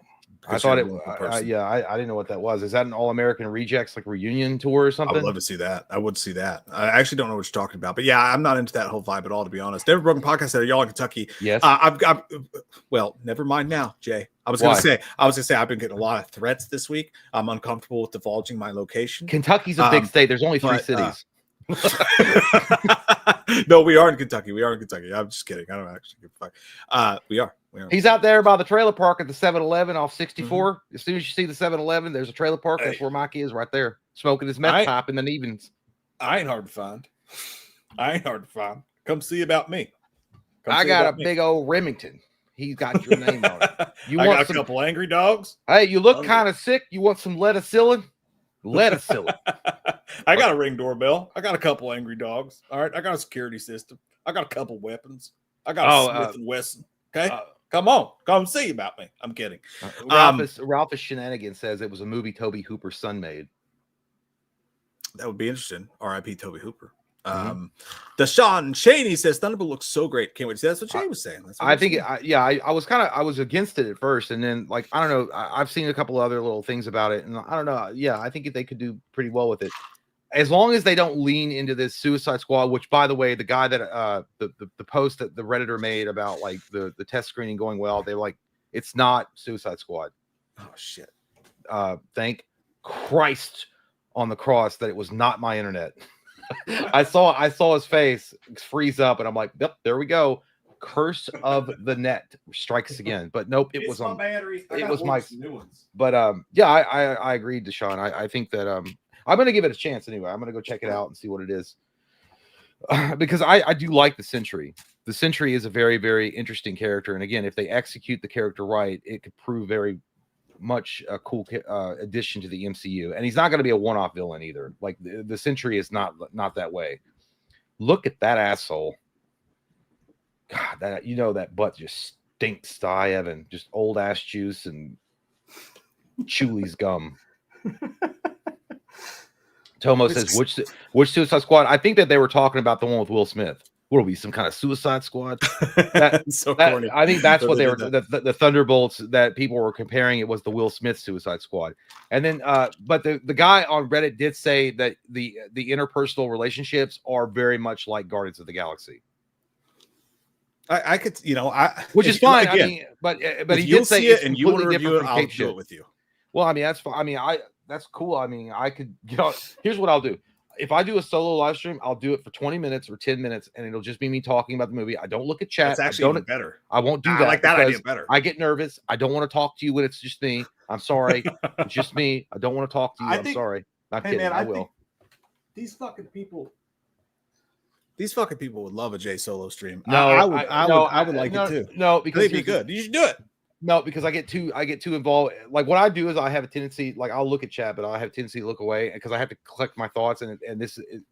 I thought it. I didn't know what that was. Is that an All American Rejects like reunion tour or something? I would love to see that. I would see that. I actually don't know what you're talking about, but yeah, I'm not into that whole vibe at all, to be honest. Never Broken Podcast said, y'all in Kentucky. Yes. I've got. Well, never mind now, Jay. I was gonna say I've been getting a lot of threats this week. I'm uncomfortable with divulging my location. Kentucky's a big state. There's only 3 cities. No, we are in Kentucky. I'm just kidding. I don't actually give a fuck. We are. He's out there by the trailer park at the 7-Eleven off 64. Mm-hmm. As soon as you see the 7-Eleven, there's a trailer park. That's where Mike is, right there, smoking his meth pipe in the evenings. I ain't hard to find. Come see about me. I got a big old Remington. He's got your name on it. I got a couple angry dogs. Hey, you look kind of sick. You want some lettucillin? Lettucillin. I got a Ring doorbell. I got a couple angry dogs. All right. I got a security system. I got a couple weapons. I got a Smith and Wesson. Okay. Come on. Come see about me. I'm kidding. Ralphus Shenanigans says it was a movie Toby Hooper's son made. That would be interesting. R.I.P. Toby Hooper. Deshaun Cheney says Thunderbolt looks so great. Can't wait to see. That's what Shane was saying. I was against it at first, and then like I don't know. I've seen a couple other little things about it, and I don't know. Yeah, I think they could do pretty well with it, as long as they don't lean into this Suicide Squad. Which, by the way, the guy that the post that the Redditor made about like the test screening going well, they're like, it's not Suicide Squad. Oh shit! Thank Christ on the cross that it was not my internet. I saw his face freeze up, and I'm like, yep, there we go. Curse of the net strikes again. But nope, it was on battery. It was my new ones. But yeah, I agreed, Deshaun. I think that I'm gonna give it a chance anyway. I'm gonna go check it out and see what it is. Because I do like the Sentry. The Sentry is a very, very interesting character, and again, if they execute the character right, it could prove very much a cool addition to the MCU. And he's not going to be a one-off villain either. Like the Sentry is not that way. Look at that asshole. God, that butt just stinks to high heaven. Just old ass juice and Chuli's gum. Tomo says, which Suicide Squad? I think that they were talking about the one with Will Smith. What will be some kind of Suicide Squad? Corny. I think that's what they were. The Thunderbolts that people were comparing it was the Will Smith Suicide Squad, and then but the guy on Reddit did say that the interpersonal relationships are very much like Guardians of the Galaxy. I could, which is fine. Again, I mean, but he did say it, and you want to review it, I'll do it with you. Well, I mean that's fine. I mean that's cool. I mean I could here's what I'll do. If I do a solo live stream, I'll do it for 20 minutes or 10 minutes, and it'll just be me talking about the movie. I don't look at chat. It's actually even better. I won't do that. I like that idea better. I get nervous. I don't want to talk to you when it's just me. I'm sorry. It's just me. I don't want to talk to you. I'm sorry. Not kidding. Man, I will. These fucking people would love a Jay solo stream. No, I would like it too. No, because it'd be good. You should do it. No, because I get too involved. Like what I do is I have a tendency, like I'll look at chat, but I have a tendency to look away because I have to collect my thoughts, and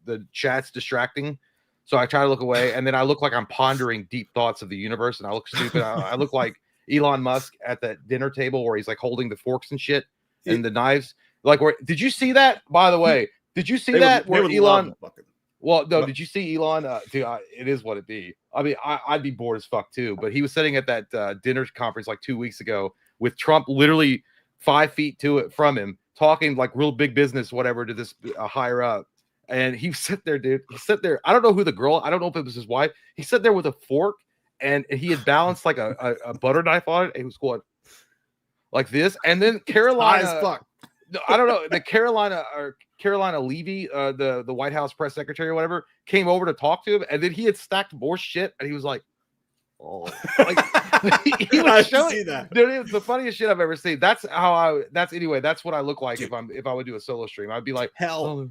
the chat's distracting. So I try to look away, and then I look like I'm pondering deep thoughts of the universe, and I look stupid. I look like Elon Musk at that dinner table where he's like holding the forks and shit and the knives. Like, did you see that? By the way, did you see that where Elon? Well, no, did you see Elon? Dude, it is what it be. I mean, I'd be bored as fuck too. But he was sitting at that dinner conference like 2 weeks ago with Trump literally 5 feet from him, talking like real big business, whatever, to this higher up. And he sat there, dude. He sat there. I don't know who the girl. I don't know if it was his wife. He sat there with a fork, and he had balanced like a butter knife on it. And he was going like this. And then Carolina. High as fuck. I don't know. The Carolina Levy, the White House press secretary or whatever, came over to talk to him, and then he had stacked more shit, and he was like, "Oh, like, he was showing that." Dude, it's the funniest shit I've ever seen. That's anyway. That's what I look like, dude. if I would do a solo stream. I'd be like, hell,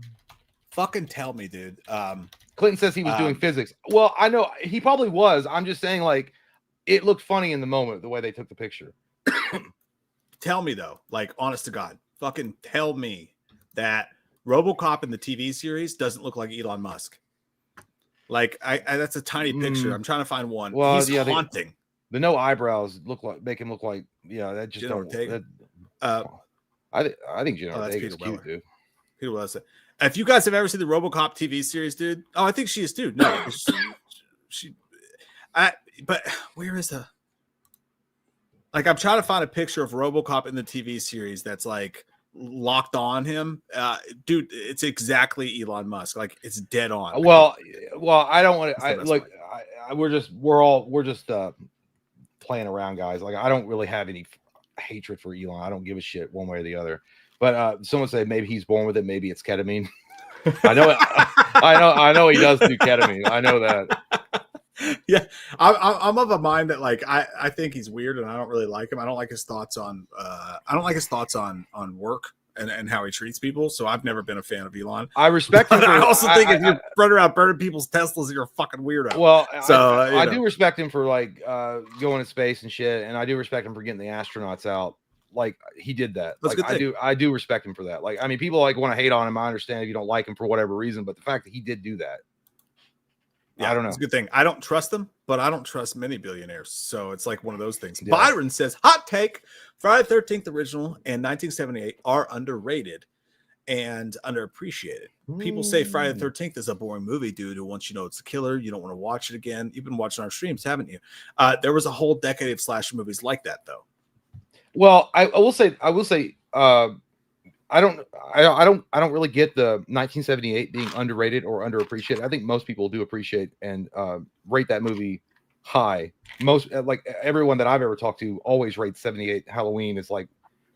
fucking tell me, dude. Clinton says he was doing physics. Well, I know he probably was. I'm just saying, like, it looked funny in the moment the way they took the picture. Tell me though, like, honest to God. Fucking tell me that RoboCop in the TV series doesn't look like Elon Musk. Like, that's a tiny picture. I'm trying to find one. Well, he's haunting. The no eyebrows make him look like that just Jenna don't. Ortega. I think Jenna Ortega's cute, dude. Peter Wilson. If you guys have ever seen the RoboCop TV series, dude, I think she is too. No, but where is the? Like, I'm trying to find a picture of RoboCop in the TV series that's like locked on him. Dude, it's exactly Elon Musk. Like, it's dead on. Well, I don't want to. Look, we're just playing around, guys. Like, I don't really have any hatred for Elon. I don't give a shit one way or the other. But someone say maybe he's born with it. Maybe it's ketamine. I know. I know he does do ketamine. I know that. Yeah, I'm of a mind that like I think he's weird and I don't really like him. I don't like his thoughts on on work and how he treats people. So I've never been a fan of Elon. I respect him. I also think if you're running around burning people's Teslas, you're a fucking weirdo. Well, so I do respect him for like going to space and shit, and I do respect him for getting the astronauts out. Like, he did that. That's like, I do respect him for that. Like, I mean, people like want to hate on him. I understand if you don't like him for whatever reason, but the fact that he did do that. Yeah, I don't know. It's a good thing. I don't trust them, but I don't trust many billionaires. So it's like one of those things. Yeah. Byron says, hot take, Friday the 13th original and 1978 are underrated and underappreciated. People say Friday the 13th is a boring movie, dude, who wants you to know it's a killer. You don't want to watch it again. You've been watching our streams, haven't you? There was a whole decade of slasher movies like that, though. Well, I will say, I don't really get the 1978 being underrated or underappreciated. I think most people do appreciate and rate that movie high. Most, like, everyone that I've ever talked to always rates 78 Halloween as like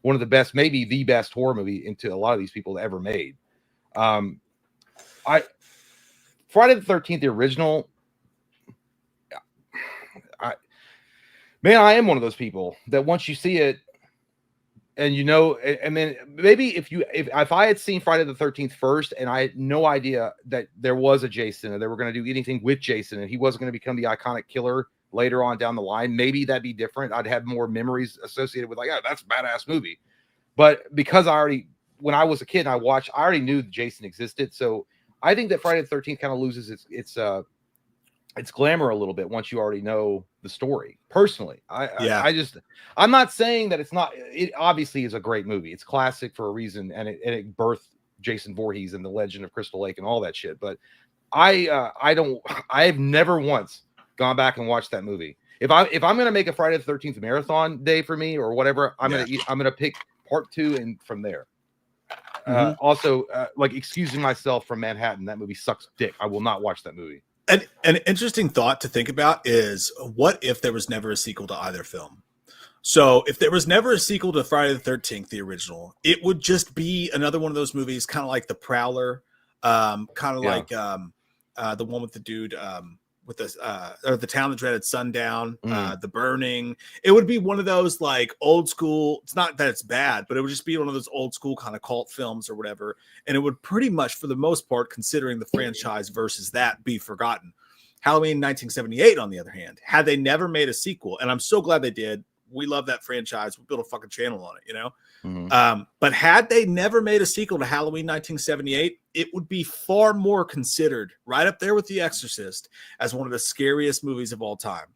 one of the best, maybe the best horror movie into a lot of these people ever made. Friday the 13th, the original. I am one of those people that once you see it, and you know, and then maybe if I had seen Friday the 13th first and I had no idea that there was a Jason and they were going to do anything with Jason and he wasn't going to become the iconic killer later on down the line, maybe that'd be different. I'd have more memories associated with like, oh, that's a badass movie. But because when I was a kid and I already knew that Jason existed. So I think that Friday the 13th kind of loses its glamour a little bit once you already know the story. Personally, I'm not saying that it's not. It obviously is a great movie. It's classic for a reason, and it birthed Jason Voorhees and the Legend of Crystal Lake and all that shit. But I've never once gone back and watched that movie. If I'm gonna make a Friday the 13th marathon day for me or whatever, I'm gonna pick part 2 and from there. Also, like, excusing myself from Manhattan, that movie sucks dick. I will not watch that movie. An interesting thought to think about is, what if there was never a sequel to either film? So if there was never a sequel to Friday the 13th, the original, it would just be another one of those movies, kind of like The Prowler, like the one with the dude with or The Town That Dreaded Sundown, The Burning. It would be one of those like old school. It's not that it's bad, but it would just be one of those old school kind of cult films or whatever. And it would pretty much, for the most part, considering the franchise versus that, be forgotten. Halloween 1978, on the other hand, had they never made a sequel, and I'm so glad they did. We love that franchise. We built a fucking channel on it, you know? But had they never made a sequel to Halloween 1978, it would be far more considered, right up there with The Exorcist, as one of the scariest movies of all time.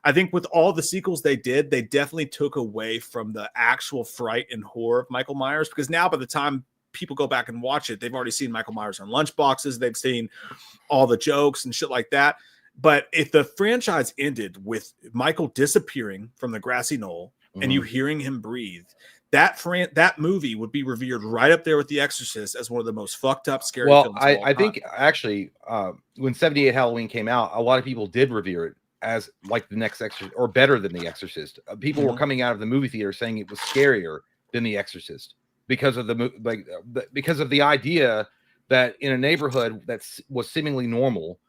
I think with all the sequels they did, they definitely took away from the actual fright and horror of Michael Myers, because now by the time people go back and watch it, they've already seen Michael Myers on lunchboxes. They've seen all the jokes and shit like that. But if the franchise ended with Michael disappearing from the grassy knoll and you hearing him breathe, that movie would be revered right up there with The Exorcist as one of the most fucked up, scary films. Well, I think actually when 78 Halloween came out, a lot of people did revere it as like the next Exorcist, or better than The Exorcist. People were coming out of the movie theater saying it was scarier than The Exorcist because of because of the idea that in a neighborhood that was seemingly normal,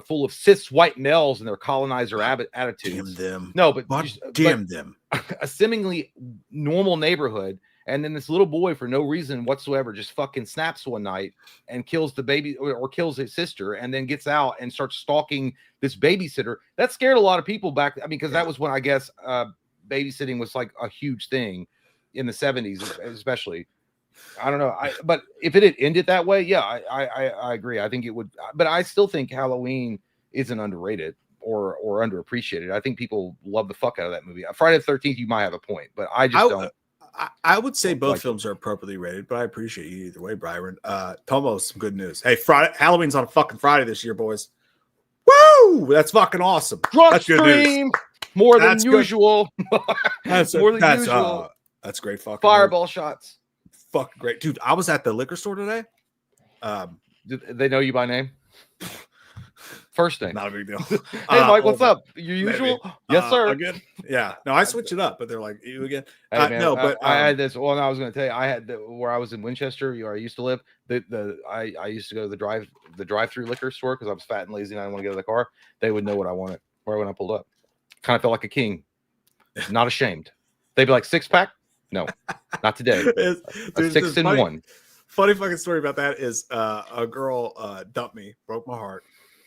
full of cis white males and their colonizer attitudes. Damn them. No, but damn them. A seemingly normal neighborhood, and then this little boy, for no reason whatsoever, just fucking snaps one night and kills the baby or kills his sister, and then gets out and starts stalking this babysitter. That scared a lot of people back. I mean, because that was when I guess babysitting was like a huge thing in the 70s, especially. I don't know. But if it had ended that way, yeah, I agree. I think it would. But I still think Halloween isn't underrated or underappreciated. I think people love the fuck out of that movie. Friday the 13th, you might have a point, but I just don't. I would say both Like- films are appropriately rated, but I appreciate you either way, Byron. Tomo, some good news. Hey, Friday, Halloween's on a fucking Friday this year, boys. Woo! That's fucking awesome. Drunk That's good news. stream more than That's good. usual. That's more than usual. That's great fucking Fireball shots. Fucking great, dude. I was at the liquor store today. Do they know you by name? First name. Not a big deal. Hey, Mike, what's over. up? Your usual? Yes, sir. Again? Yeah. No, I switch it up, but they're like, you again? Hey, man, no, but I had this. Well, no, I was going to tell you, I had where I was in Winchester, where I used to live. I used to go to the drive-through liquor store because I was fat and lazy and I didn't want to get out of the car. They would know what I wanted or when I pulled up. Kind of felt like a king. Not ashamed. They'd be like, 6-pack? No, not today. A 6 in 1. Funny fucking story about that is a girl dumped me, broke my heart.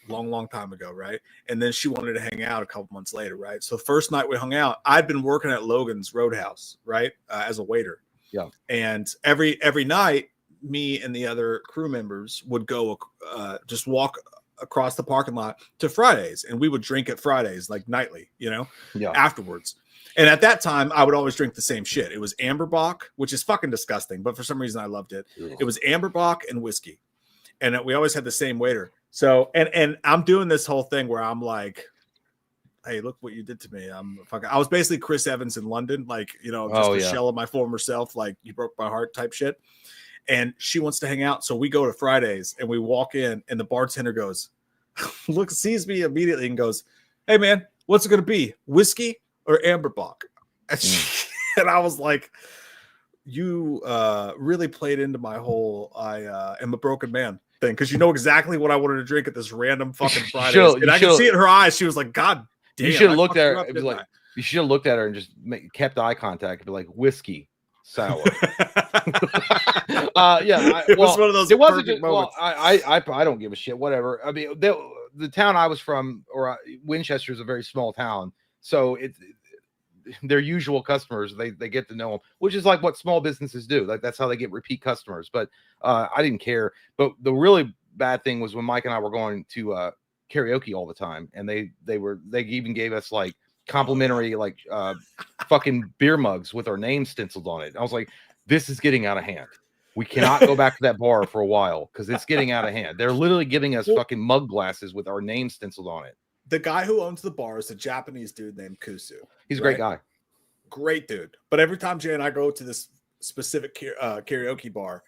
Long time ago, right? And then she wanted to hang out a couple months later, right? So the first night we hung out, I'd been working at Logan's Roadhouse, right, as a waiter. Yeah. And every night, me and the other crew members would go just walk across the parking lot to Fridays, and we would drink at Fridays like nightly, afterwards. And at that time, I would always drink the same shit. It was Amberbach, which is fucking disgusting, but for some reason I loved it. Ugh. It was Amberbach and whiskey, and we always had the same waiter. So, and I'm doing this whole thing where I'm like, hey, look what you did to me. I was basically Chris Evans in London, like, just a shell of my former self, like you broke my heart type shit. And she wants to hang out. So we go to Fridays and we walk in and the bartender goes, sees me immediately and goes, hey man, what's it going to be? Whiskey or Amberbach? And I was like, you really played into my whole, I am a broken man thing, because you know exactly what I wanted to drink at this random fucking Friday. And I could see it in her eyes. She was like, God damn. You should have looked at her. It was like, you should have looked at her and just kept eye contact and be like, whiskey sour. It was one of those. It wasn't just, moments. I don't give a shit. Whatever. I mean, the town I was from, Winchester, is a very small town, so their usual customers, they get to know them, which is like what small businesses do. Like that's how they get repeat customers. But I didn't care. But the really bad thing was when Mike and I were going to karaoke all the time, and they even gave us like complimentary like fucking beer mugs with our name stenciled on it. I was like, this is getting out of hand. We cannot go back to that bar for a while because it's getting out of hand. They're literally giving us fucking mug glasses with our name stenciled on it. The guy who owns the bar is a Japanese dude named Kusu. He's a great guy. Great dude. But every time Jay and I go to this specific karaoke bar,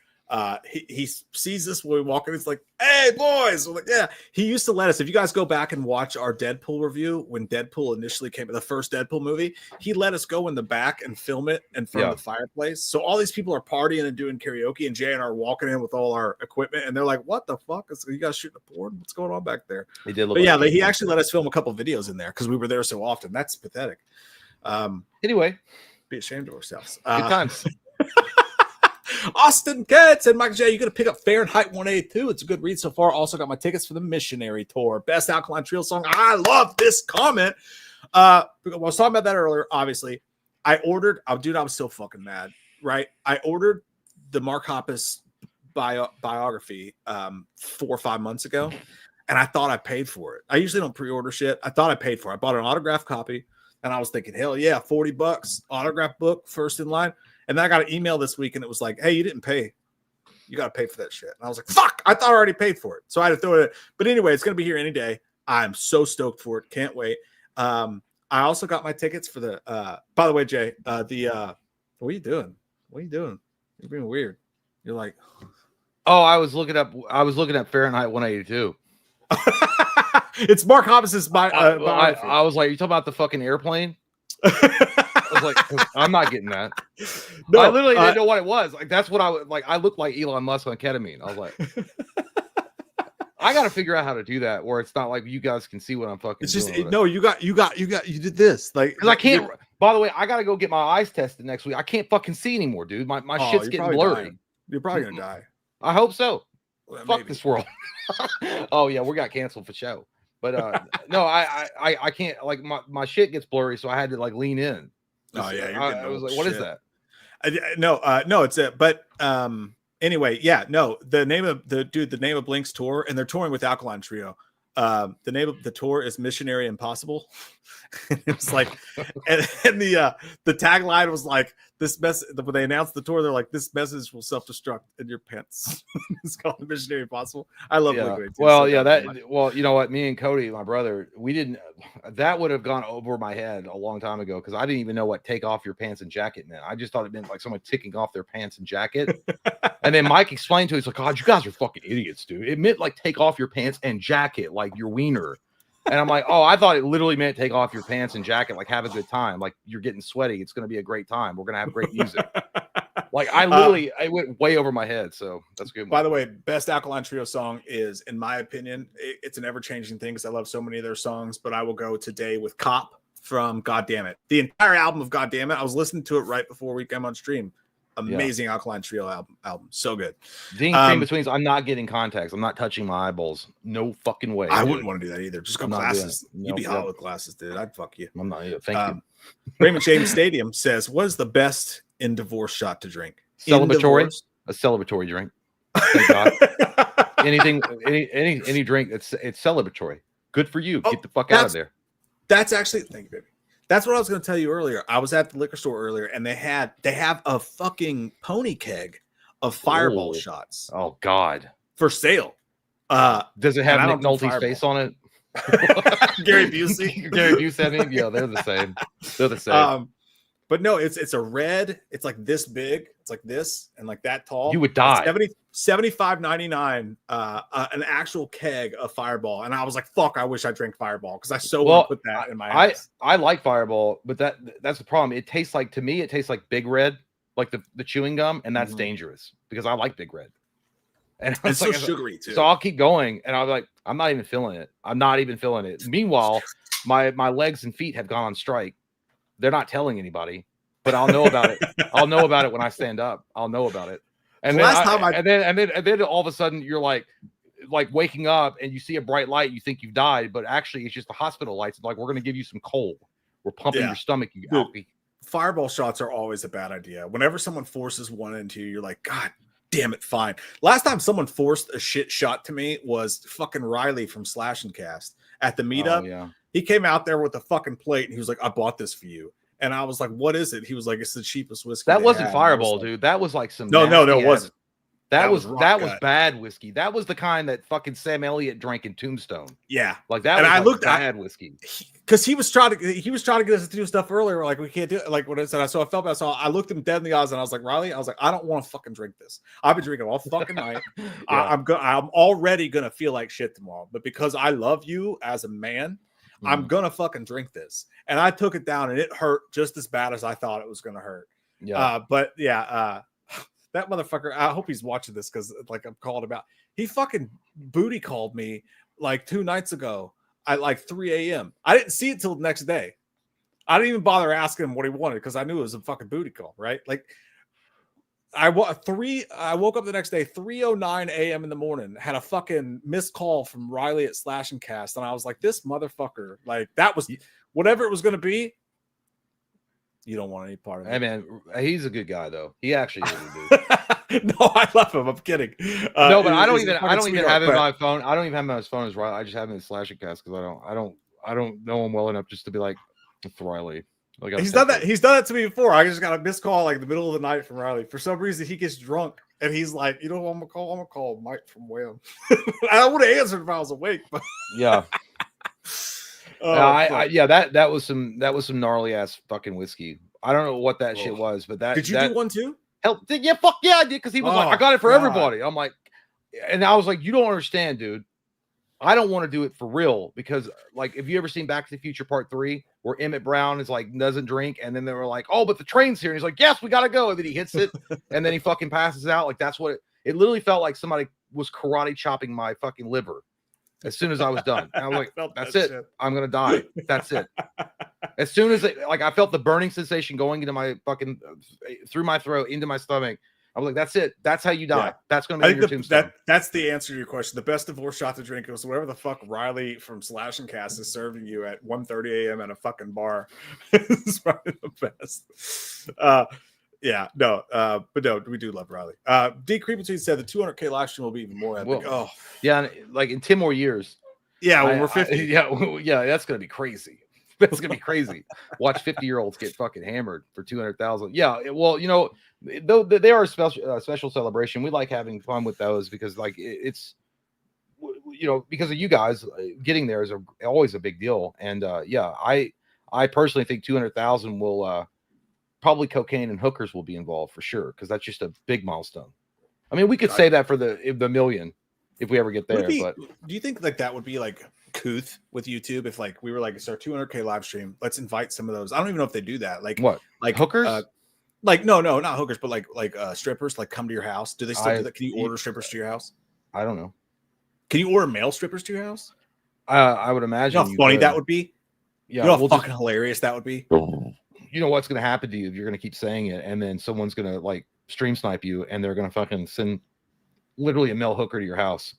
he sees this when we walk in. He's like, hey, boys. We're like, yeah. He used to let us, if you guys go back and watch our Deadpool review, when Deadpool initially came, the first Deadpool movie, he let us go in the back and film it in front of the fireplace. So all these people are partying and doing karaoke, and Jay and I are walking in with all our equipment, and they're like, what the fuck? Are you guys shooting a porn? What's going on back there? He did look he actually let us film a couple videos in there because we were there so often. That's pathetic. Anyway, be ashamed of ourselves. Good times. Austin Getz and Mike J, you're going to pick up Fahrenheit 182. It's a good read so far. Also got my tickets for the Missionary Tour. Best Alkaline Trio song. I love this comment. I was talking about that earlier, obviously. I ordered, I was so fucking mad, right? I ordered the Mark Hoppus biography 4 or 5 months ago, and I thought I paid for it. I usually don't pre-order shit. I thought I paid for it. I bought an autographed copy, and I was thinking, hell yeah, $40, autograph book, first in line. And then I got an email this week, and it was like, hey, you didn't pay. You got to pay for that shit. And I was like, fuck, I thought I already paid for it. So I had to throw it in. But anyway, it's going to be here any day. I'm so stoked for it. Can't wait. I also got my tickets for the, by the way, Jay, what are you doing? What are you doing? You're being weird. You're like, oh, I was looking up Fahrenheit 182. It's Mark Hoppus's biography. I was like, you talking about the fucking airplane? I was like, I'm not getting that. No, I literally didn't know what it was. Like, that's what I would like. I looked like Elon Musk on ketamine. I was like, I got to figure out how to do that where it's not like you guys can see what I'm fucking. It's just doing no. You did this like because I can't. By the way, I got to go get my eyes tested next week. I can't fucking see anymore, dude. My shit's getting blurry. Dying. You're probably gonna die. I hope so. Well, fuck maybe. This world. Oh yeah, we got canceled for show. But no, I can't. Like my shit gets blurry, so I had to like lean in. Oh yeah, I was like, what is that? No, it's it. But anyway, yeah, no. The name of Blink's tour, and they're touring with Alkaline Trio. The name of the tour is Missionary Impossible. It was like, and the tagline was like, this message. When they announced the tour, they're like, this message will self-destruct in your pants. It's called Missionary Impossible. I love Liquid. Well, yeah, well, you know what? Me and Cody, my brother, we didn't. That would have gone over my head a long time ago because I didn't even know what take off your pants and jacket meant. I just thought it meant like someone taking off their pants and jacket. And then Mike explained to us, like, God, you guys are fucking idiots, dude. It meant like take off your pants and jacket, like your wiener. And I'm like, oh, I thought it literally meant take off your pants and jacket, like have a good time. Like you're getting sweaty. It's going to be a great time. We're going to have great music. Like I literally, I went way over my head. So that's good. By the way, best Alkaline Trio song is, in my opinion, it's an ever-changing thing because I love so many of their songs, but I will go today with Cop from God Damn It. The entire album of God Damn It. I was listening to it right before we came on stream. Amazing Alkaline Trio album. So good. Cream betweens. I'm not getting contacts. I'm not touching my eyeballs. No fucking way. I wouldn't want to do that either. Just go glasses. You'd be hot with glasses, dude. I'd fuck you. I'm not. Thank you. Raymond James Stadium says, what is the best in divorce shot to drink? Celebratory. A celebratory drink. Thank God. Anything, any drink. It's celebratory. Good for you. Get the fuck out of there. That's actually, thank you, baby. That's what I was going to tell you earlier. I was at the liquor store earlier, and they have a fucking pony keg of Fireball shots. Oh God, for sale. Does it have Nick Nolte's face on it? Gary Busey. Gary Busey. Yeah, they're the same. They're the same. But no, it's a red. It's like this big. It's like this and like that tall. You would die. $75.99. An actual keg of Fireball, and I was like, "Fuck! I wish I drank Fireball because I want to put that in my house." I like Fireball, but that's the problem. It tastes like, to me, it tastes like Big Red, like the chewing gum, and that's dangerous because I like Big Red. And it's so sugary too. So I'll keep going, and I'll be like, I'm not even feeling it. I'm not even feeling it. Meanwhile, my legs and feet have gone on strike. They're not telling anybody, but I'll know about it. I'll know about it when I stand up. I'll know about it. And then all of a sudden you're like waking up and you see a bright light. You think you've died, but actually it's just the hospital lights. It's like, we're going to give you some coal. We're pumping your stomach. You alky. Fireball shots are always a bad idea. Whenever someone forces one into you, you're like, God damn it, fine. Last time someone forced a shit shot to me was fucking Riley from Slash and Cast at the meetup. Oh, yeah. He came out there with a fucking plate and he was like, I bought this for you. And I was like, what is it? He was like, it's the cheapest whiskey. That wasn't Fireball, dude. That was like some. No, it wasn't. That was bad whiskey. That was the kind that fucking Sam Elliott drank in Tombstone. Yeah. Like that. And I looked bad whiskey. Because he was trying to get us to do stuff earlier. We're like, we can't do it. Like what I said, I felt bad. So I looked him dead in the eyes and I was like, Riley, I don't want to fucking drink this. I've been drinking all fucking night. I'm already gonna feel like shit tomorrow. But because I love you as a man, I'm gonna fucking drink this. And I took it down and it hurt just as bad as I thought it was gonna hurt. Yeah. That motherfucker, I hope he's watching this because like I'm called about. He fucking booty called me like 2 nights ago at like 3 a.m. I didn't see it till the next day. I didn't even bother asking him what he wanted because I knew it was a fucking booty call, right? Like I woke up the next day, 3:09 a.m. in the morning, had a fucking missed call from Riley at Slash and Cast, and I was like, this motherfucker, like that was whatever it was going to be. You don't want any part of it. Hey man, he's a good guy though. He actually is a dude. No, I love him. I'm kidding. No, but I don't even have him on my phone. I don't even have him on his phone as Riley. I just have him in Slash and Cast because I don't know him well enough just to be like, it's Riley. Like he's done that to me before. I just got a missed call like the middle of the night from Riley. For some reason, he gets drunk and he's like, "You know what I'm gonna call? I'm gonna call Mike from Wham." I would have answered if I was awake, but yeah. That was some gnarly ass fucking whiskey. I don't know what that shit was, but did you do one too? Fuck yeah, I did because he was like, I got it for everybody. I'm like, and I was like, you don't understand, dude. I don't want to do it for real because, like, have you ever seen Back to the Future Part 3 where Emmett Brown is like doesn't drink and then they were like, oh, but the train's here, and he's like, yes, we gotta go, and then he hits it and then he fucking passes out. Like that's what it literally felt like. Somebody was karate chopping my fucking liver as soon as I was done. And I was like, that's it. Shit. I'm gonna die. That's it. As soon as I felt the burning sensation going into my fucking through my throat into my stomach. I was like, that's it. That's how you die. Yeah. That's going to be your tombstone. That's the answer to your question. The best divorce shot to drink was whatever the fuck Riley from Slash and Cast is serving you at 1:30 a.m. at a fucking bar. It's probably the best. But no, we do love Riley. D. Creepy said the 200K live stream will be even more epic. Yeah, like in 10 more years. Yeah, when we're 50. Yeah, that's gonna be crazy. That's gonna be crazy. Watch 50-year-olds get fucking hammered for 200,000. Yeah, well, though they are a special celebration. We like having fun with those because, like, it's because of you guys getting there is always a big deal. And I personally think 200,000 will probably cocaine and hookers will be involved for sure because that's just a big milestone. I mean, we could say that for the million if we ever get there. But do you think like that would be like couth with YouTube if like we were like, it's our 200K live stream, let's invite some of those? I don't even know if they do that. Like what? Like hookers? Like no, not hookers, but like strippers like come to your house. Do they still do that? Can you order strippers to your house? I don't know. Can you order male strippers to your house? I would imagine. You know how funny that would be? Yeah, you know how fucking hilarious that would be? You know what's going to happen to you if you're going to keep saying it, and then someone's going to like stream snipe you, and they're going to fucking send literally a male hooker to your house.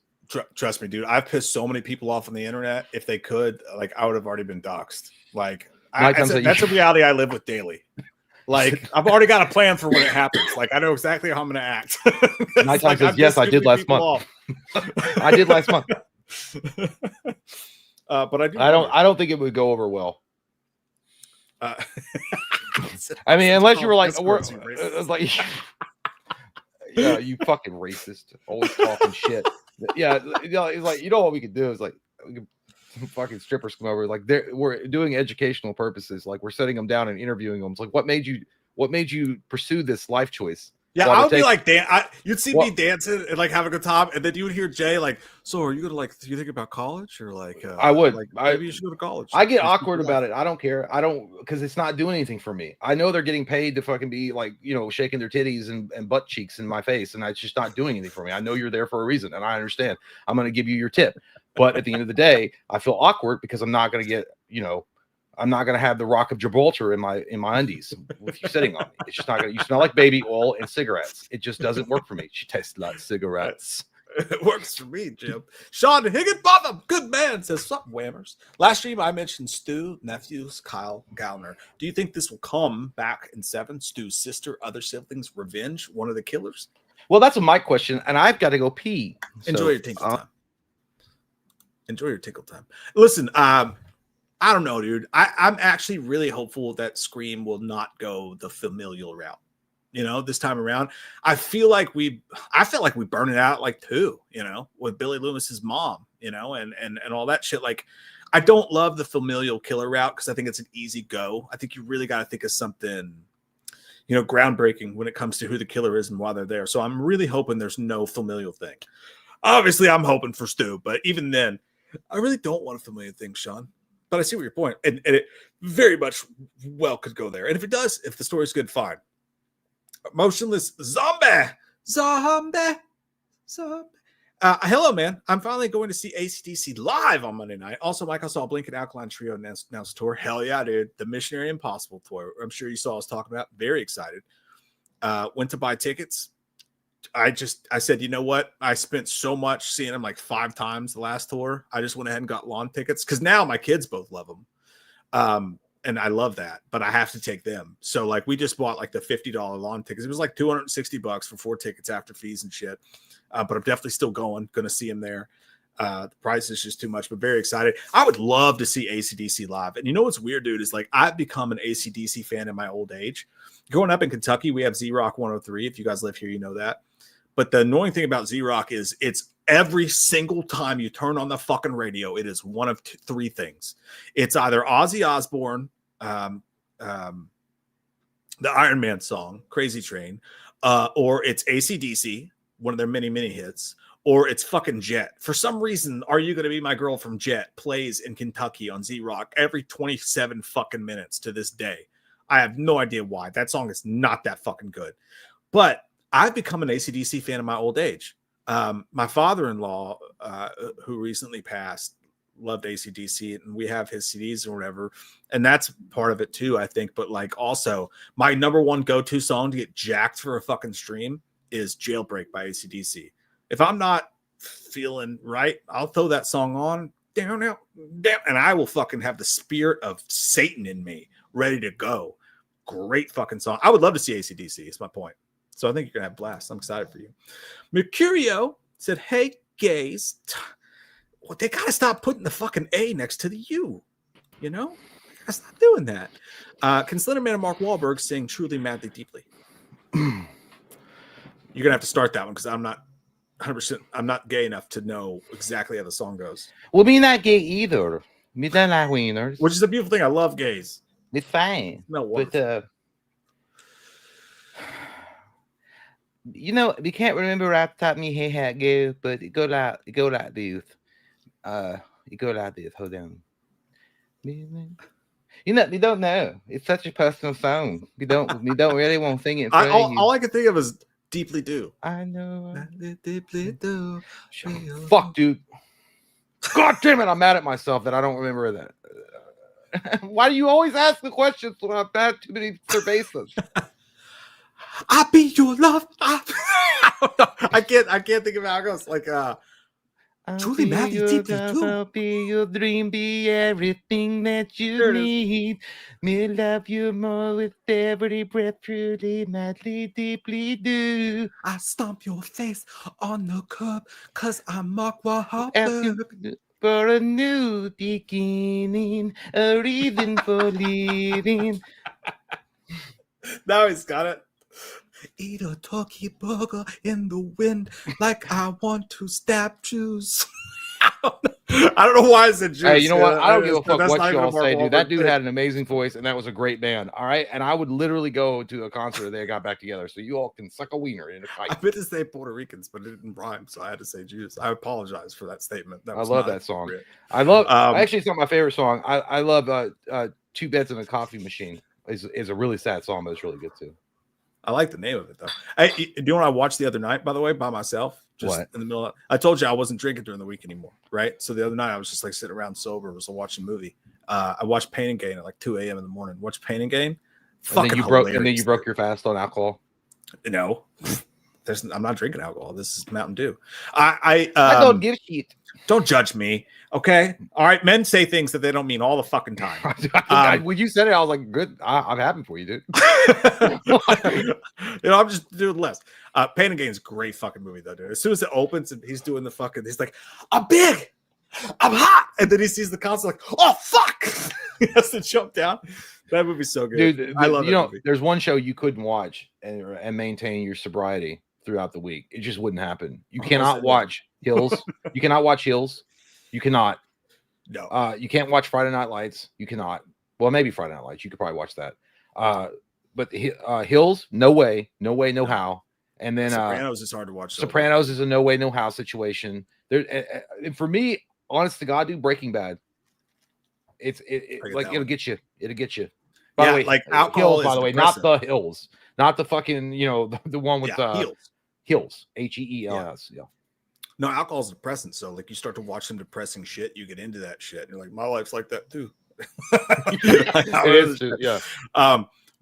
Trust me, dude. I've pissed so many people off on the internet. If they could, like, I would have already been doxxed. Like, that's a reality I live with daily. Like, I've already got a plan for when it happens. Like, I know exactly how I'm going to act. Nighttime like, says, yes, I did last month. I did last month. But I don't think it would go over well. I mean, unless you were like, like, yeah, you fucking racist, always talking shit. Yeah, it's like, what we could do is like, fucking strippers come over, like we're doing educational purposes, like we're setting them down and interviewing them. It's like, what made you pursue this life choice? Yeah, I would be like, you'd see me dancing and like have a good time, and then you would hear Jay like, so are you gonna like, do you think about college or like? I would like maybe you should go to college. I get awkward about it. I don't care. I don't, because it's not doing anything for me. I know they're getting paid to fucking be like, shaking their titties and butt cheeks in my face, and it's just not doing anything for me. I know you're there for a reason, and I understand. I'm gonna give you your tip, but at the end of the day, I feel awkward because I'm not gonna get, I'm not gonna have the Rock of Gibraltar in my undies with you sitting on me. It's just not gonna. You smell like baby oil and cigarettes. It just doesn't work for me. She tastes like cigarettes. It works for me, Jim. Sean Higginbotham, good man, says, "Sup, whammers." Last stream I mentioned Stu, nephews, Kyle Gallner. Do you think this will come back in 7? Stu's sister, other siblings, revenge, one of the killers? Well, that's a Mike question, and I've got to go pee. Enjoy your tinkle time. Enjoy your tinkle time. Listen, I don't know, dude. I'm actually really hopeful that Scream will not go the familial route. This time around, I felt like we burned it out like 2, with Billy Loomis's mom, and all that shit. Like, I don't love the familial killer route because I think it's an easy go. I think you really got to think of something, groundbreaking when it comes to who the killer is and why they're there. So I'm really hoping there's no familial thing. Obviously, I'm hoping for Stu, but even then, I really don't want a familial thing, Sean. But I see what your point, and it very much well could go there. And if it does, if the story's good, fine. Motionless zombie. Hello, man. I'm finally going to see AC/DC live on Monday night. Also, Mike, I saw Blink and Alkaline Trio announce tour. Hell yeah, dude. The Missionary Impossible tour. I'm sure you saw us talking about. Very excited. Went to buy tickets. I said, you know what? I spent so much seeing them like 5 times the last tour. I just went ahead and got lawn tickets because now my kids both love them. And I love that, but I have to take them. So like we just bought like the $50 lawn tickets. It was like $260 for 4 tickets after fees and shit. But I'm definitely still going to see him there. The price is just too much, but very excited. I would love to see AC/DC live. And you know what's weird, dude, is like I've become an AC/DC fan in my old age. Growing up in Kentucky, we have Z-Rock 103. If you guys live here, you know that. But the annoying thing about Z-Rock is it's every single time you turn on the fucking radio, it is one of 3 things. It's either Ozzy Osbourne, the Iron Man song, Crazy Train, or it's AC/DC, one of their many hits, or it's fucking Jet. For some reason, Are You Gonna Be My Girl from Jet plays in Kentucky on Z-Rock every 27 fucking minutes to this day. I have no idea why. That song is not that fucking good. But I've become an AC/DC fan in my old age. My father-in-law, who recently passed, loved AC/DC, and we have his CDs or whatever. And that's part of it too, I think. But like also my number one go-to song to get jacked for a fucking stream is Jailbreak by AC/DC. If I'm not feeling right, I'll throw that song on down, and I will fucking have the spirit of Satan in me ready to go. Great fucking song. I would love to see AC/DC. It's my point. So I think you're gonna have blast. I'm excited for you. Mercurio said, "Hey, gays." well, they gotta stop putting the fucking A next to the U. You know, they gotta stop doing that. Can Slenderman and Mark Wahlberg sing "Truly, Madly, Deeply"? You're gonna have to start that one because I'm not 100%. I'm not gay enough to know exactly how the song goes. Well, me not gay either. Me don't like wieners. Which is a beautiful thing. I love gays. It's fine. No, but you know, we can't remember right off the top of my head how it goes, but it go like this. It go like this. Hold on. You know, we don't know. It's such a personal song. We don't really want to sing it. All I can think of is "Deeply Do." I know. Deeply do. Fuck, dude. God damn it! I'm mad at myself that I don't remember that. Why do you always ask the questions when I've had too many cervezas? I'll be your love. I can't think of how it goes. Like truly, madly, deeply do. I'll be your dream, be everything that you need. Me love you more with every breath, truly, madly, deeply do. I stomp your face on the curb, cause I'm Mark Wahlberg. For a new beginning, a reason for living. Now he's got it. Eat a turkey burger in the wind like I want to stab Jews. I don't know why I said Jews. Hey, you know what? I don't give a fuck what you y'all say, dude. That dude had an amazing voice, and that was a great band. All right, and I would literally go to a concert if they got back together. So you all can suck a wiener in a fight. I meant to say Puerto Ricans, but it didn't rhyme, so I had to say Jews. I apologize for that statement. I love that song. I love. Actually, it's not my favorite song. I love "Two Beds in a Coffee Machine." Is a really sad song, but it's really good too. I like the name of it though. Do you know what I watched the other night? By the way, by myself, just in the middle of. I told you I wasn't drinking during the week anymore, right? So the other night I was just like sitting around sober, was watching a movie. I watched Pain and Gain at like 2 a.m. in the morning. Watched Pain and Gain. And then you broke your fast on alcohol. No, I'm not drinking alcohol. This is Mountain Dew. I don't give a shit. Don't judge me, okay? All right, men say things that they don't mean all the fucking time. When you said it, I was like, "Good, I'm happy for you, dude." I'm just doing less. Pain and Gain is a great fucking movie, though, dude. As soon as it opens and he's doing the fucking, he's like, "I'm big, I'm hot," and then he sees the console like, "Oh fuck!" He has to jump down. That movie's so good, dude. I love it. Movie. There's one show you couldn't watch and maintain your sobriety throughout the week. It just wouldn't happen. You cannot watch Hills. You cannot watch Hills. You cannot. No. You can't watch Friday Night Lights. You cannot. Well, maybe Friday Night Lights. You could probably watch that. But Hills, no way, no how. And then Sopranos is hard to watch. Sopranos is a no way, no how situation. There, and for me, honest to God, dude, Breaking Bad. It'll get you. It'll get you. By the way, like alcohol. Hills, by the way, not the Hills, not the fucking the one with Hills, HEELS. Yeah. No, alcohol is depressant. So like you start to watch some depressing shit, you get into that shit. And you're like, my life's like that too. It is too, yeah.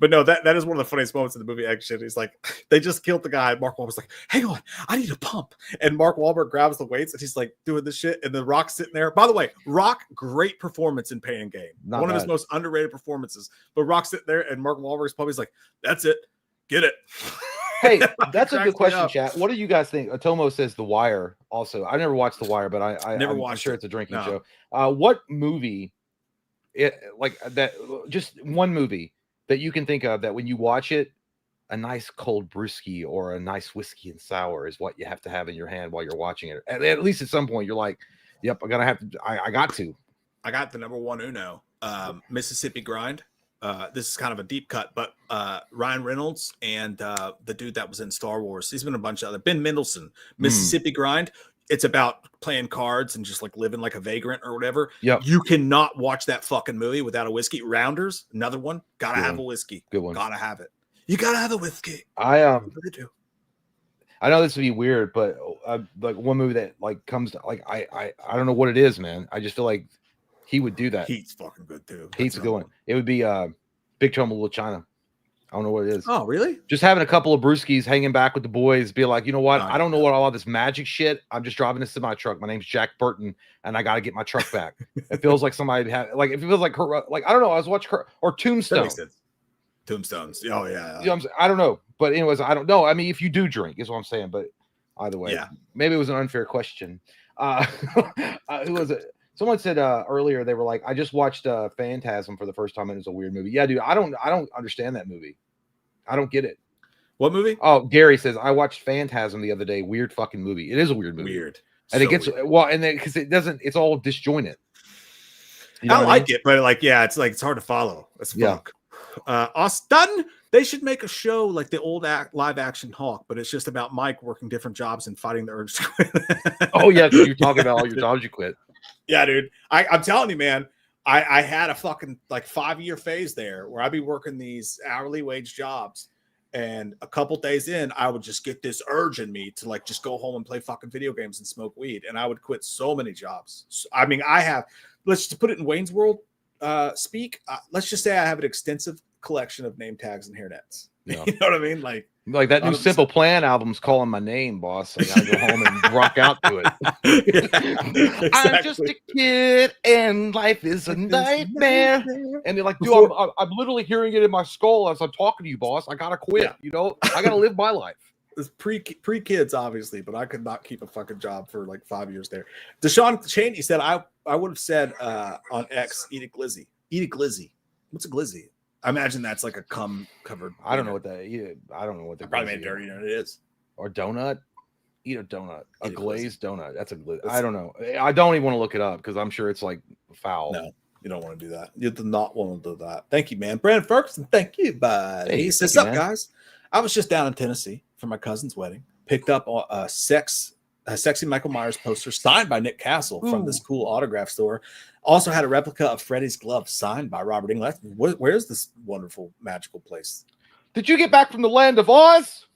But no, that is one of the funniest moments in the movie. Actually, he's like, they just killed the guy. Mark Wahlberg's like, hang on, I need a pump. And Mark Wahlberg grabs the weights and he's like doing this shit. And the Rock's sitting there. By the way, Rock, great performance in Pain and Gain. One of his most underrated performances. But Rock's sitting there and Mark Wahlberg's probably like, that's it, get it. Hey, that's a good question, chat. What do you guys think? Atomo says The Wire. Also, I never watched The Wire, but I'm sure it's a drinking show. What movie, like that? Just one movie that you can think of that when you watch it, a nice cold brewski or a nice whiskey and sour is what you have to have in your hand while you're watching it. At least at some point, you're like, "Yep, I got to." I got the number one Uno, Mississippi Grind. This is kind of a deep cut, but Ryan Reynolds and the dude that was in Star Wars, he's been a bunch of other, Ben Mendelsohn, Mississippi Grind. It's about playing cards and just like living like a vagrant or whatever. Yeah, you cannot watch that fucking movie without a whiskey. Rounders, another one. Gotta have a whiskey. Good one. Gotta have it. You gotta have a whiskey. I know this would be weird, but like one movie that like comes to like I don't know what it is, man. I just feel like he would do that. Heat's fucking good too. Heat's a good one. It would be Big Trouble in Little China. I don't know what it is. Oh, really? Just having a couple of brewskis hanging back with the boys, be like, you know what? I don't know what all this magic shit. I'm just driving this semi truck. My name's Jack Burton, and I got to get my truck back. It feels like somebody had like it feels like her. Like I don't know. I was watching her or Tombstone. Tombstones. Oh yeah. You know I don't know, but anyways, I don't know. I mean, if you do drink, is what I'm saying. But either way, yeah. Maybe it was an unfair question. Who was it? Someone said earlier, they were like, I just watched Phantasm for the first time and it's a weird movie. Yeah, dude, I don't understand that movie. I don't get it. What movie? Oh, Gary says I watched Phantasm the other day. Weird fucking movie. It is a weird movie. Weird. And it gets well, and then because it doesn't, it's all disjointed. You know I like it, but like, yeah, it's like it's hard to follow. It's fuck. Austin, they should make a show like the old live action Hawk, but it's just about Mike working different jobs and fighting the urge to quit. Oh yeah, you're talking about all your jobs you quit. Yeah, dude. I'm telling you, man. I had a fucking like 5-year phase there where I'd be working these hourly wage jobs, and a couple days in, I would just get this urge in me to like just go home and play fucking video games and smoke weed, and I would quit so many jobs. So, I mean, I have. Let's just put it in Wayne's World speak. Let's just say I have an extensive collection of name tags and hairnets. Yeah. You know what I mean? Like that new Simple Plan album's calling my name, boss. I gotta go home and rock out to it. Yeah, exactly. I'm just a kid and life is a nightmare. And they're like, dude, I'm literally hearing it in my skull as I'm talking to you, boss. I gotta quit. Yeah. You know, I gotta live my life. It's pre-kids, obviously, but I could not keep a fucking job for like 5 years there. Deshaun Cheney said, I would have said on X, eat a glizzy. Eat a glizzy. What's a glizzy? I imagine that's like a cum covered. I don't know what that. I don't know what the. Probably made dirty. You know what it is. Or donut. Eat a donut. A glazed donut. That's a glizzy. I don't know. I don't even want to look it up because I'm sure it's like foul. No, you don't want to do that. You do not want to do that. Thank you, man. Brandon Ferguson. Thank you, buddy. Hey, he says, "What's up, guys? I was just down in Tennessee for my cousin's wedding. Picked up a sexy Michael Myers poster signed by Nick Castle from this cool autograph store. Also had a replica of Freddy's glove signed by Robert Englund. Where's this wonderful, magical place? Did you get back from the land of Oz?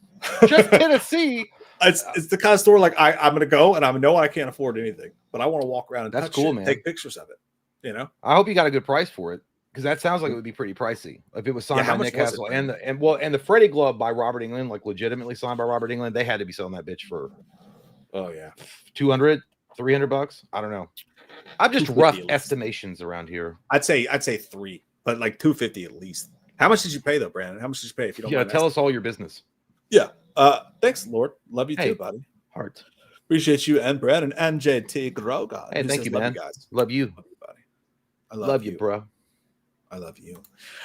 Just Tennessee. It's the kind of store like I'm going to go and I know I can't afford anything, but I want to walk around and that's cool, man. Take pictures of it. You know, I hope you got a good price for it because that sounds like it would be pretty pricey if it was signed by Nick Castle and the Freddy glove by Robert Englund, like legitimately signed by Robert Englund. They had to be selling that bitch for $200, $300. I don't know. I'm just rough estimations around here. I'd say 3, but like $250 at least. How much did you pay though, Brandon? How much did you pay? If you don't mind tell us all your business. Yeah. Thanks, Lord. Love you too, buddy. Heart. Appreciate you and Brandon and JT Grogan. Hey, thank you, man. Guys. Love you. Love you, buddy. I love you, bro. I love you.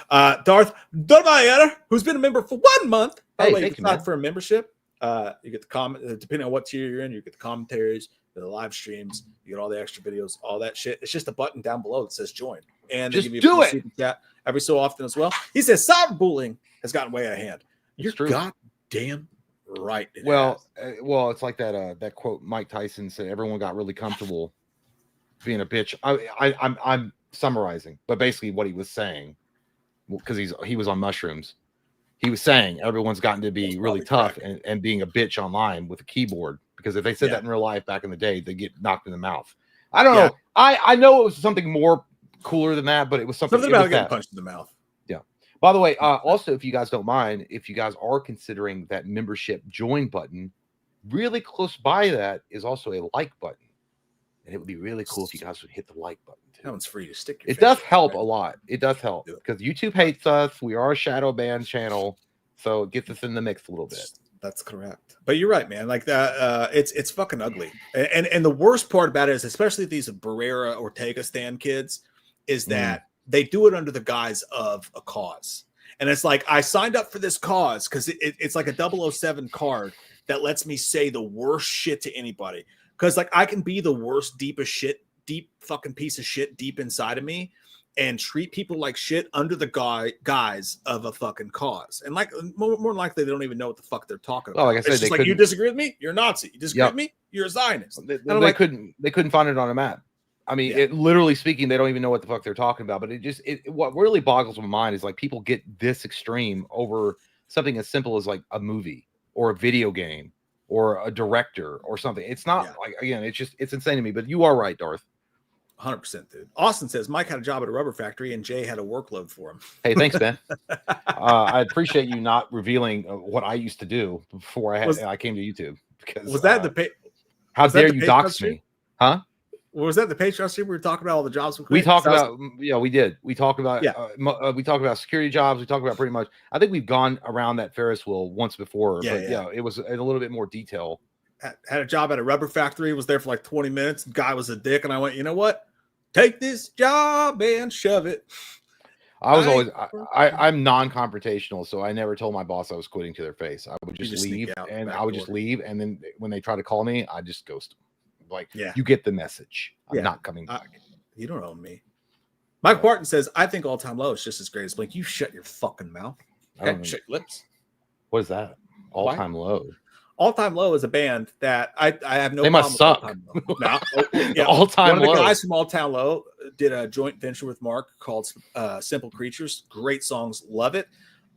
Darth Donayer, who's been a member for 1 month. By the way, you can for a membership. You get the comment, depending on what tier you're in, you get the commentaries, the live streams, you get all the extra videos, all that shit. It's just a button down below that says join. And just they give you a super chat every so often as well. He says cyberbullying has gotten way out of hand. You're goddamn right. Well, it's like that quote Mike Tyson said, everyone got really comfortable being a bitch. I'm summarizing, but basically what he was saying, because he was on mushrooms. He was saying everyone's gotten to be really tough and being a bitch online with a keyboard, because if they said that in real life back in the day, they get knocked in the mouth. I don't know. I know it was something more cooler than that, but it was something about getting punched in the mouth. Yeah. By the way, also, if you guys don't mind, if you guys are considering that membership join button, really close by that is also a like button. And it would be really cool if you guys would hit the like button too. That one's free to stick. It does help a lot. It does help because YouTube hates us. We are a shadow ban channel, so it gets us in the mix a little bit. That's correct. But you're right, man. Like that, it's fucking ugly. And the worst part about it is, especially these Barrera Ortega stand kids, is that they do it under the guise of a cause. And it's like, I signed up for this cause because it's like a 007 card that lets me say the worst shit to anybody. Because like I can be the worst, deep fucking piece of shit deep inside of me and treat people like shit under the guise of a fucking cause. And like more than likely, they don't even know what the fuck they're talking about. Oh, like I said, it's just like, you disagree with me, you're a Nazi. You disagree with me, you're a Zionist. They couldn't find it on a map. I mean, it literally speaking, they don't even know what the fuck they're talking about. But what really boggles my mind is like people get this extreme over something as simple as like a movie or a video game or a director or something. It's not like, again, it's insane to me. But you are right, Darth. 100%, dude. Austin says Mike had a job at a rubber factory and Jay had a workload for him. Hey, thanks, man. I appreciate you not revealing what I used to do before I came to YouTube. Because was that the pay? How dare you dox me? Huh? Was that the Patreon stream? We were talking about all the jobs we talked about. Yeah, we did. We talked about. We talked about security jobs. We talked about pretty much. I think we've gone around that Ferris wheel once before. But it was in a little bit more detail. had a job at a rubber factory, was there for like 20 minutes. The guy was a dick, and I went, you know what? Take this job and shove it. I'm non-confrontational, so I never told my boss I was quitting to their face. I would just leave, and I would just leave, and then when they try to call me, I just ghost them. Like, you get the message. I'm not coming back. You don't own me. Mike Barton says, I think All Time Low is just as great as Blink. You shut your fucking mouth. Shut your lips. What is that? All Time Low. All Time Low is a band that I have no. They must suck. All Time Low. One of the guys from All Time Low did a joint venture with Mark called Simple Creatures. Great songs, love it.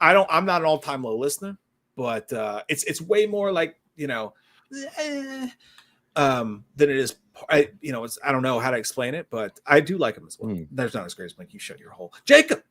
I'm not an All Time Low listener, but it's way more like than it is. I don't know how to explain it, but I do like them as well. There's not as great as Blink. You shut your hole, Jacob.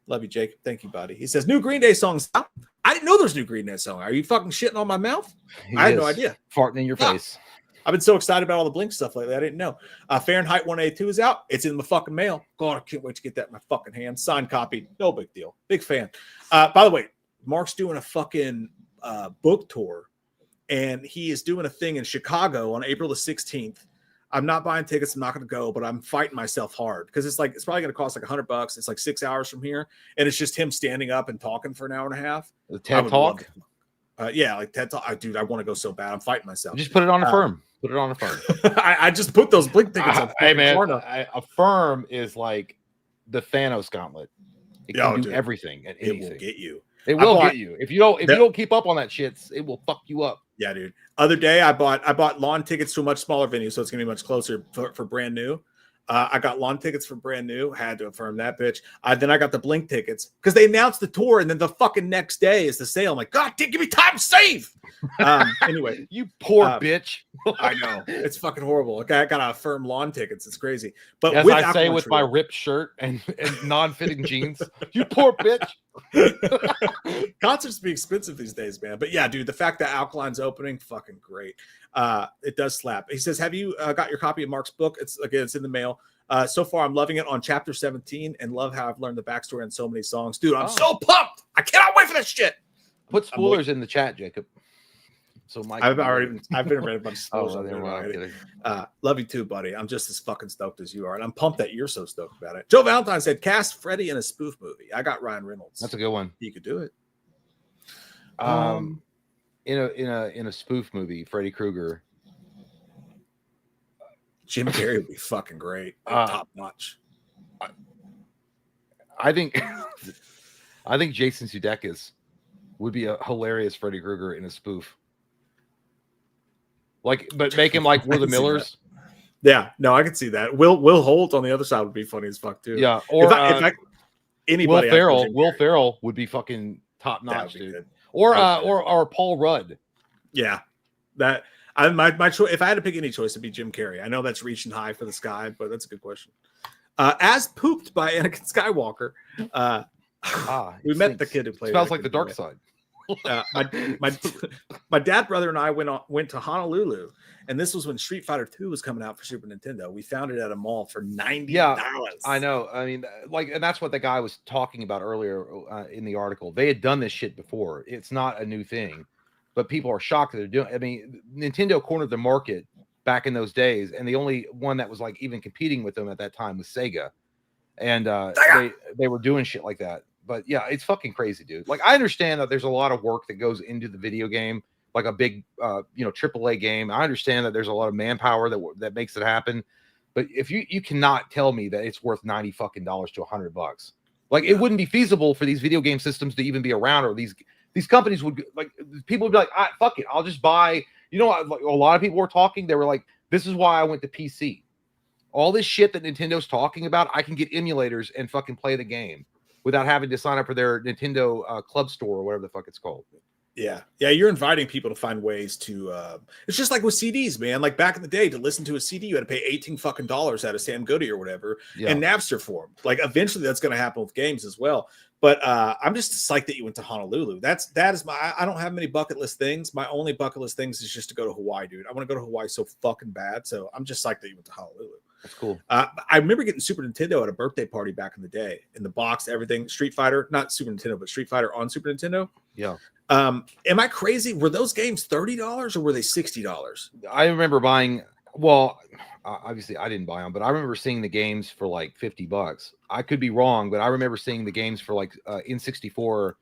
Love you, Jacob. Thank you, buddy. He says, new Green Day songs. I didn't know there's new Green Day song. Are you fucking shitting on my mouth? I had no idea. Farting in your face. I've been so excited about all the Blink stuff lately. I didn't know. Fahrenheit 182 is out. It's in the fucking mail. God, I can't wait to get that in my fucking hands. Signed copy. No big deal. Big fan. By the way, Mark's doing a fucking book tour, and he is doing a thing in Chicago on April the 16th. I'm not buying tickets. I'm not going to go, but I'm fighting myself hard because it's probably going to cost like $100. It's like 6 hours from here, and it's just him standing up and talking for an hour and a half. The TED Talk. Yeah, like TED Talk. Dude, I want to go so bad. I'm fighting myself. Just put it on a firm. Put it on a firm. I just put those Blink tickets on. Hey man, a firm is like the Thanos gauntlet. It can do everything and anything. It will get you. It will get you. If you don't keep up on that shit, it will fuck you up. Yeah, dude. Other day I bought lawn tickets to a much smaller venue, so it's gonna be much closer for brand new. I got lawn tickets for brand new. Had to affirm that bitch. Then I got the Blink tickets because they announced the tour, and then the fucking next day is the sale. I'm like, God, give me time to save. Anyway, you poor bitch. I know it's fucking horrible. Okay, I gotta affirm lawn tickets. It's crazy. But as I say with my ripped shirt and non-fitting jeans, you poor bitch. Concerts be expensive these days, man. But yeah, dude, the fact that Alkaline's opening, fucking great. It does slap. He says, have you got your copy of Mark's book? It's in the mail. So far, I'm loving it on chapter 17 and love how I've learned the backstory on so many songs. Dude, I'm so pumped. I cannot wait for this shit. Put spoilers in the chat, Jacob. So Mike, I've been read a bunch of spoilers. Love you too, buddy. I'm just as fucking stoked as you are, and I'm pumped that you're so stoked about it. Joe Valentine said, cast Freddy in a spoof movie. I got Ryan Reynolds. That's a good one. He could do it. In a spoof movie, Freddy Krueger. Jim Carrey would be fucking great. Top notch. I think Jason Sudeikis would be a hilarious Freddy Krueger in a spoof. But make him like Will the Millers. Yeah, no, I can see that. Will Holt on the other side would be funny as fuck too. Yeah, or anybody. Will Ferrell would be fucking top notch, dude. Good. Or Paul Rudd. Yeah, my choice. If I had to pick any choice, it'd be Jim Carrey. I know that's reaching high for this guy, but that's a good question. As pooped by Anakin Skywalker. We met the kid who played. Smells like the dark side. My dad, brother, and I went to Honolulu, and this was when Street Fighter 2 was coming out for Super Nintendo. We found it at a mall for $90. Yeah, I know. I mean, and that's what the guy was talking about earlier in the article. They had done this shit before. It's not a new thing, but people are shocked that they're doing. I mean, Nintendo cornered the market back in those days, and the only one that was like even competing with them at that time was Sega, and they were doing shit like that. But yeah, it's fucking crazy, dude. Like, I understand that there's a lot of work that goes into the video game, like a big, AAA game. I understand that there's a lot of manpower that makes it happen. But if you cannot tell me that it's worth $90 to $100, like, it wouldn't be feasible for these video game systems to even be around, or these companies would, like, people would be like, fuck it, I'll just buy. You know, like, a lot of people were talking. They were like, this is why I went to PC. All this shit that Nintendo's talking about, I can get emulators and fucking play the game without having to sign up for their Nintendo Club Store or whatever the fuck it's called. Yeah. You're inviting people to find ways to. It's just like with CDs, man. Like back in the day, to listen to a CD, you had to pay $18 fucking out of Sam Goody or whatever, and Napster for them. Like eventually, that's going to happen with games as well. But I'm just psyched that you went to Honolulu. That is my. I don't have many bucket list things. My only bucket list things is just to go to Hawaii, dude. I want to go to Hawaii so fucking bad. So I'm just psyched that you went to Honolulu. That's cool. I remember getting Super Nintendo at a birthday party back in the day. In the box, everything, Street Fighter, not Super Nintendo, but Street Fighter on Super Nintendo. Yeah. Am I crazy? Were those games $30 or were they $60? I remember buying. Well, obviously I didn't buy them, but I remember seeing the games for like $50. I could be wrong, but I remember seeing the games for like N64 for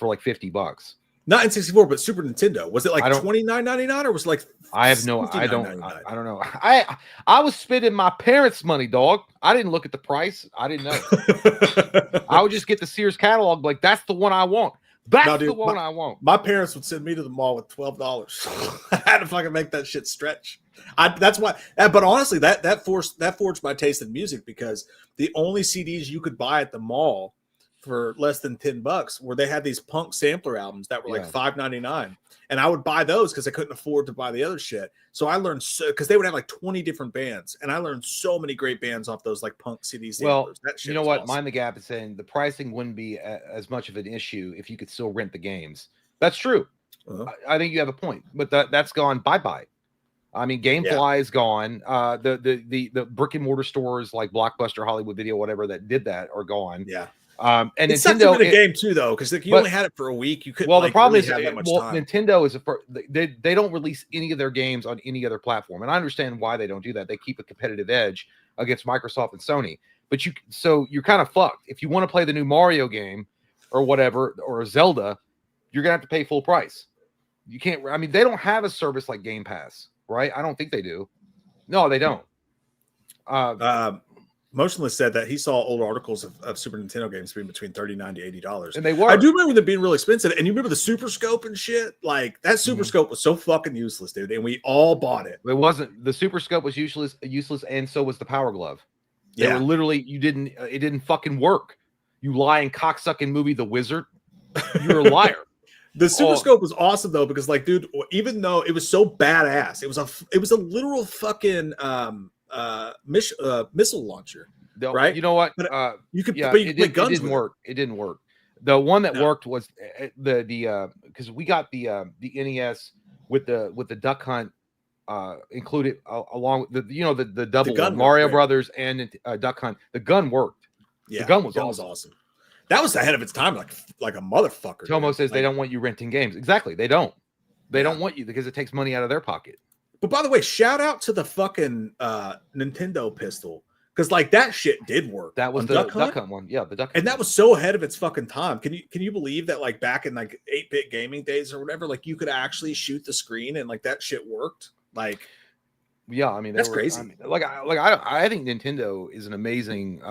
like $50. Not N64, but Super Nintendo. Was it like $29.99 or was it like? I have no. I don't know. I was spending my parents' money, dog. I didn't look at the price. I didn't know. I would just get the Sears catalog. Like, that's the one I want. That's the one I want. My parents would send me to the mall with $12. I had to fucking make that shit stretch. That's why. But honestly, that forged my taste in music, because the only CDs you could buy at the mall for less than $10 where they had these punk sampler albums that were like $5.99, and I would buy those because I couldn't afford to buy the other shit. So I learned, because they would have like 20 different bands, and I learned so many great bands off those like punk CD samplers. Well, you know what, awesome. Mind the Gap is saying the pricing wouldn't be as much of an issue if you could still rent the games. That's true. I think you have a point, but that's gone bye. I mean, GameFly is gone. The brick and mortar stores like Blockbuster, Hollywood Video, whatever that did that are gone. Yeah. And it's Nintendo such a game too, though, because you only had it for a week. You couldn't. Well, the problem really is, have that much time. Nintendo is they don't release any of their games on any other platform, and I understand why they don't do that. They keep a competitive edge against Microsoft and Sony. But you're kind of fucked if you want to play the new Mario game or whatever, or a Zelda. You're gonna have to pay full price. You can't. I mean, they don't have a service like Game Pass, right? I don't think they do. No, they don't. Motionless said that he saw old articles of Super Nintendo games being between $39 to $80. And they were. I do remember them being really expensive. And you remember the Super Scope and shit? Like, that Super Scope was so fucking useless, dude. And we all bought it. It wasn't. The Super Scope was useless, and so was the Power Glove. They were literally, it didn't fucking work. You lying cocksucking movie, The Wizard. You're a liar. The Super Scope was awesome though, because like, dude, even though it was so badass, it was a literal fucking missile launcher, right? You know what? But you could, yeah, but you could play guns. It didn't work. It didn't work. The one that worked was the because we got the NES with the Duck Hunt included along with the double gun, Mario Brothers and Duck Hunt. The gun worked. Yeah, the gun was awesome. That was ahead of its time, like a motherfucker. Tomo says they don't want you renting games. Exactly, they don't. They don't want you because it takes money out of their pocket. But by the way, shout out to the fucking Nintendo pistol, because like that shit did work. That was the Duck Hunt one. Yeah, the Duck Hunt. And that was so ahead of its fucking time. Can you believe that, like, back in like 8-bit gaming days or whatever, like you could actually shoot the screen and like that shit worked? Like, yeah, I mean that's crazy. I mean, I think Nintendo is an amazing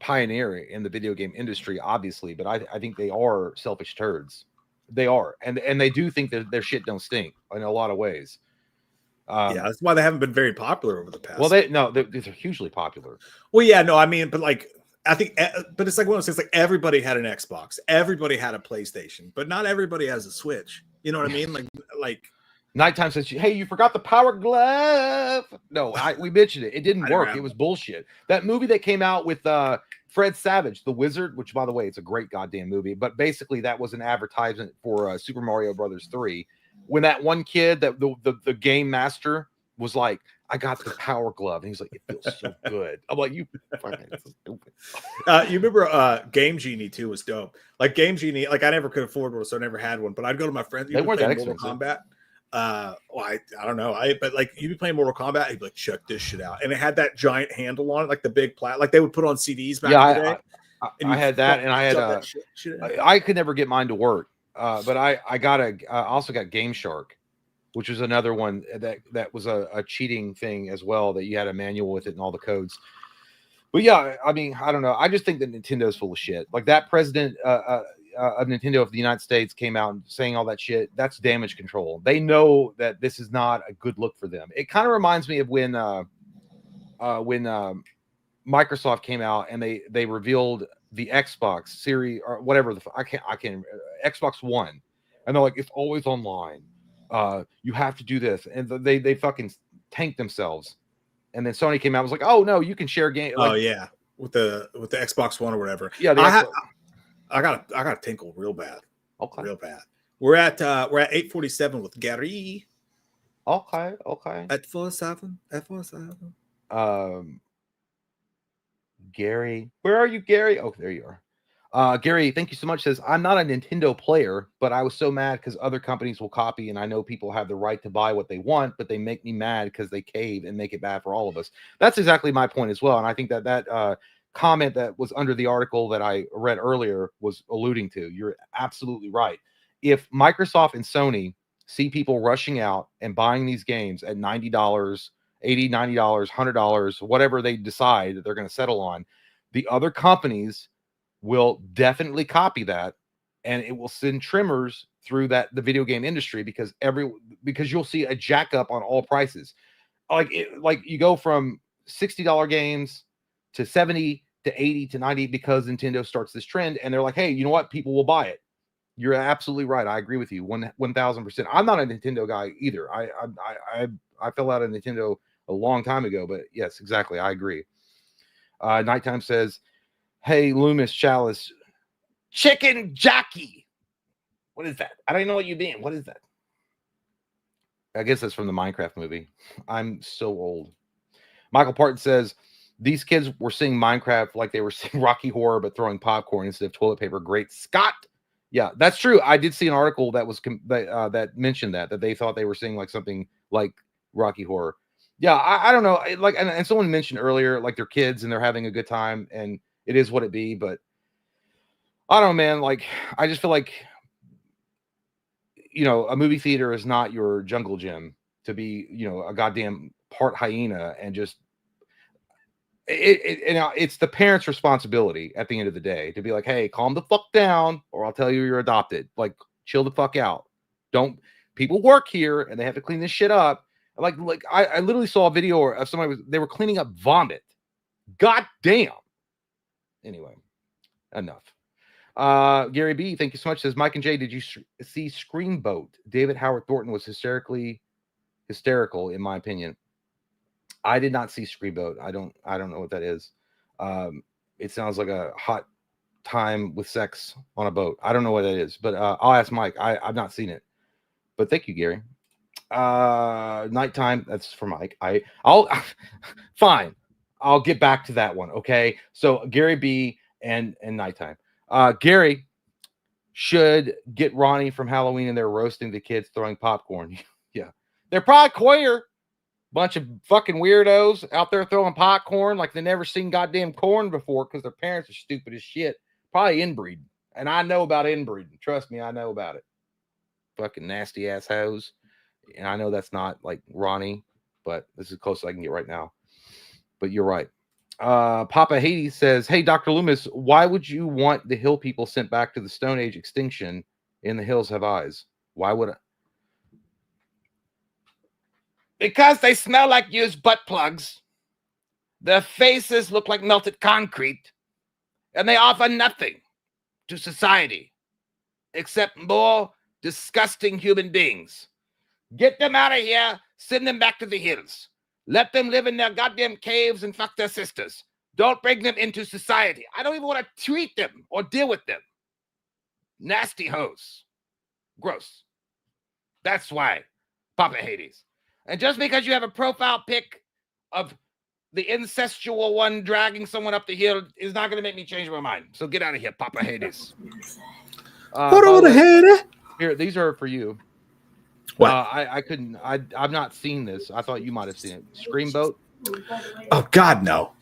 pioneer in the video game industry, obviously, but I think they are selfish turds. They are, and they do think that their shit don't stink in a lot of ways. Yeah, that's why they haven't been very popular over the past. Well, they're hugely popular. Well, yeah, no, I mean, but like, I think, but it's like one of those things. Like, everybody had an Xbox, everybody had a PlayStation, but not everybody has a Switch. You know what I mean? Like. Nighttime says, "Hey, you forgot the Power Glove." No, we mentioned it. It didn't work. It was bullshit. That movie that came out with Fred Savage, The Wizard, which, by the way, it's a great goddamn movie. But basically, that was an advertisement for Super Mario Brothers 3. When that one kid, that the game master, was like, "I got the Power Glove," and he's like, "It feels so good." I'm like, "You fucking stupid." You remember Game Genie too was dope. Like Game Genie, like I never could afford one, so I never had one. But I'd go to my friends. They weren't that Mortal Kombat. I don't know. But like you'd be playing Mortal Kombat, he'd be like, check this shit out. And it had that giant handle on it, like the big like they would put on CDs back in the day. I had that, and I had I could never get mine to work. But I also got Game Shark, which was another one that was a cheating thing as well, that you had a manual with it and all the codes. But yeah, I mean, I don't know. I just think that Nintendo's full of shit. Like that president of Nintendo of the United States came out and saying all that shit. That's damage control. They know that this is not a good look for them. It kind of reminds me of when Microsoft came out and they revealed the Xbox series or whatever I can't Xbox One, and they're like, it's always online. You have to do this, and they fucking tanked themselves. And then Sony came out and was like, oh no, you can share game. Like, oh yeah, with the Xbox One or whatever. Yeah, I got tinkle real bad. Okay. Real bad. We're at 8:47 with Gary. Okay. At 47. Gary, where are you, Gary? Oh, there you are. Gary, thank you so much. Says, I'm not a Nintendo player, but I was so mad because other companies will copy, and I know people have the right to buy what they want, but they make me mad because they cave and make it bad for all of us. That's exactly my point as well. And I think that comment that was under the article that I read earlier was alluding to. You're absolutely right. If Microsoft and Sony see people rushing out and buying these games at $90, $80, $90, $100, whatever they decide that they're going to settle on, the other companies will definitely copy that, and it will send trimmers through the video game industry because you'll see a jack up on all prices. Like you go from $60 games to 70 to 80 to 90 because Nintendo starts this trend, and they're like, hey, you know what? People will buy it. You're absolutely right. I agree with you 1,000%. I'm not a Nintendo guy either. I fell out of Nintendo a long time ago, but yes, exactly. I agree. Nighttime says, hey, Loomis Chalice, chicken jockey. What is that? I don't know what you mean. What is that? I guess that's from the Minecraft movie. I'm so old. Michael Parton says, these kids were seeing Minecraft like they were seeing Rocky Horror, but throwing popcorn instead of toilet paper. Great Scott. Yeah, that's true. I did see an article that was that mentioned that they thought they were seeing like something like Rocky Horror. Yeah, I don't know. Like, and someone mentioned earlier, like they're kids and they're having a good time, and it is what it be. But I don't know, man. Like, I just feel like, a movie theater is not your jungle gym to be, a goddamn part hyena and just. It's the parents' responsibility at the end of the day to be like, hey, calm the fuck down, or I'll tell you you're adopted. Like, chill the fuck out. People work here and they have to clean this shit up. Like I literally saw a video of somebody they were cleaning up vomit. God damn. Anyway, enough. Gary B, thank you so much. Says, Mike and Jay, did you see Screamboat? David Howard Thornton was hysterical in my opinion. I did not see Screamboat. I don't know what that is. It sounds like a hot time with sex on a boat. I don't know what that is, but I'll ask Mike. I've not seen it, but thank you, Gary. Nighttime. That's for Mike. I'll fine. I'll get back to that one. Okay. So Gary B and Nighttime. Gary should get Ronnie from Halloween and they're roasting the kids throwing popcorn. Yeah. They're probably queer. Bunch of fucking weirdos out there throwing popcorn like they never seen goddamn corn before because their parents are stupid as shit. Probably inbreeding. And I know about inbreeding. Trust me, I know about it. Fucking nasty ass hoes. And I know that's not like Ronnie, but this is as close as I can get right now. But you're right. Papa Hades says, hey, Dr. Loomis, why would you want the hill people sent back to the Stone Age extinction in The Hills Have Eyes? Why would I? Because they smell like used butt plugs. Their faces look like melted concrete. And they offer nothing to society except more disgusting human beings. Get them out of here. Send them back to the hills. Let them live in their goddamn caves and fuck their sisters. Don't bring them into society. I don't even want to treat them or deal with them. Nasty hoes. Gross. That's why. Papa Hades. And just because you have a profile pic of the incestual one dragging someone up the hill is not going to make me change my mind. So get out of here, Papa Hades. Here, these are for you. What? I couldn't. I've not seen this. I thought you might have seen it. Screamboat. Oh God, no.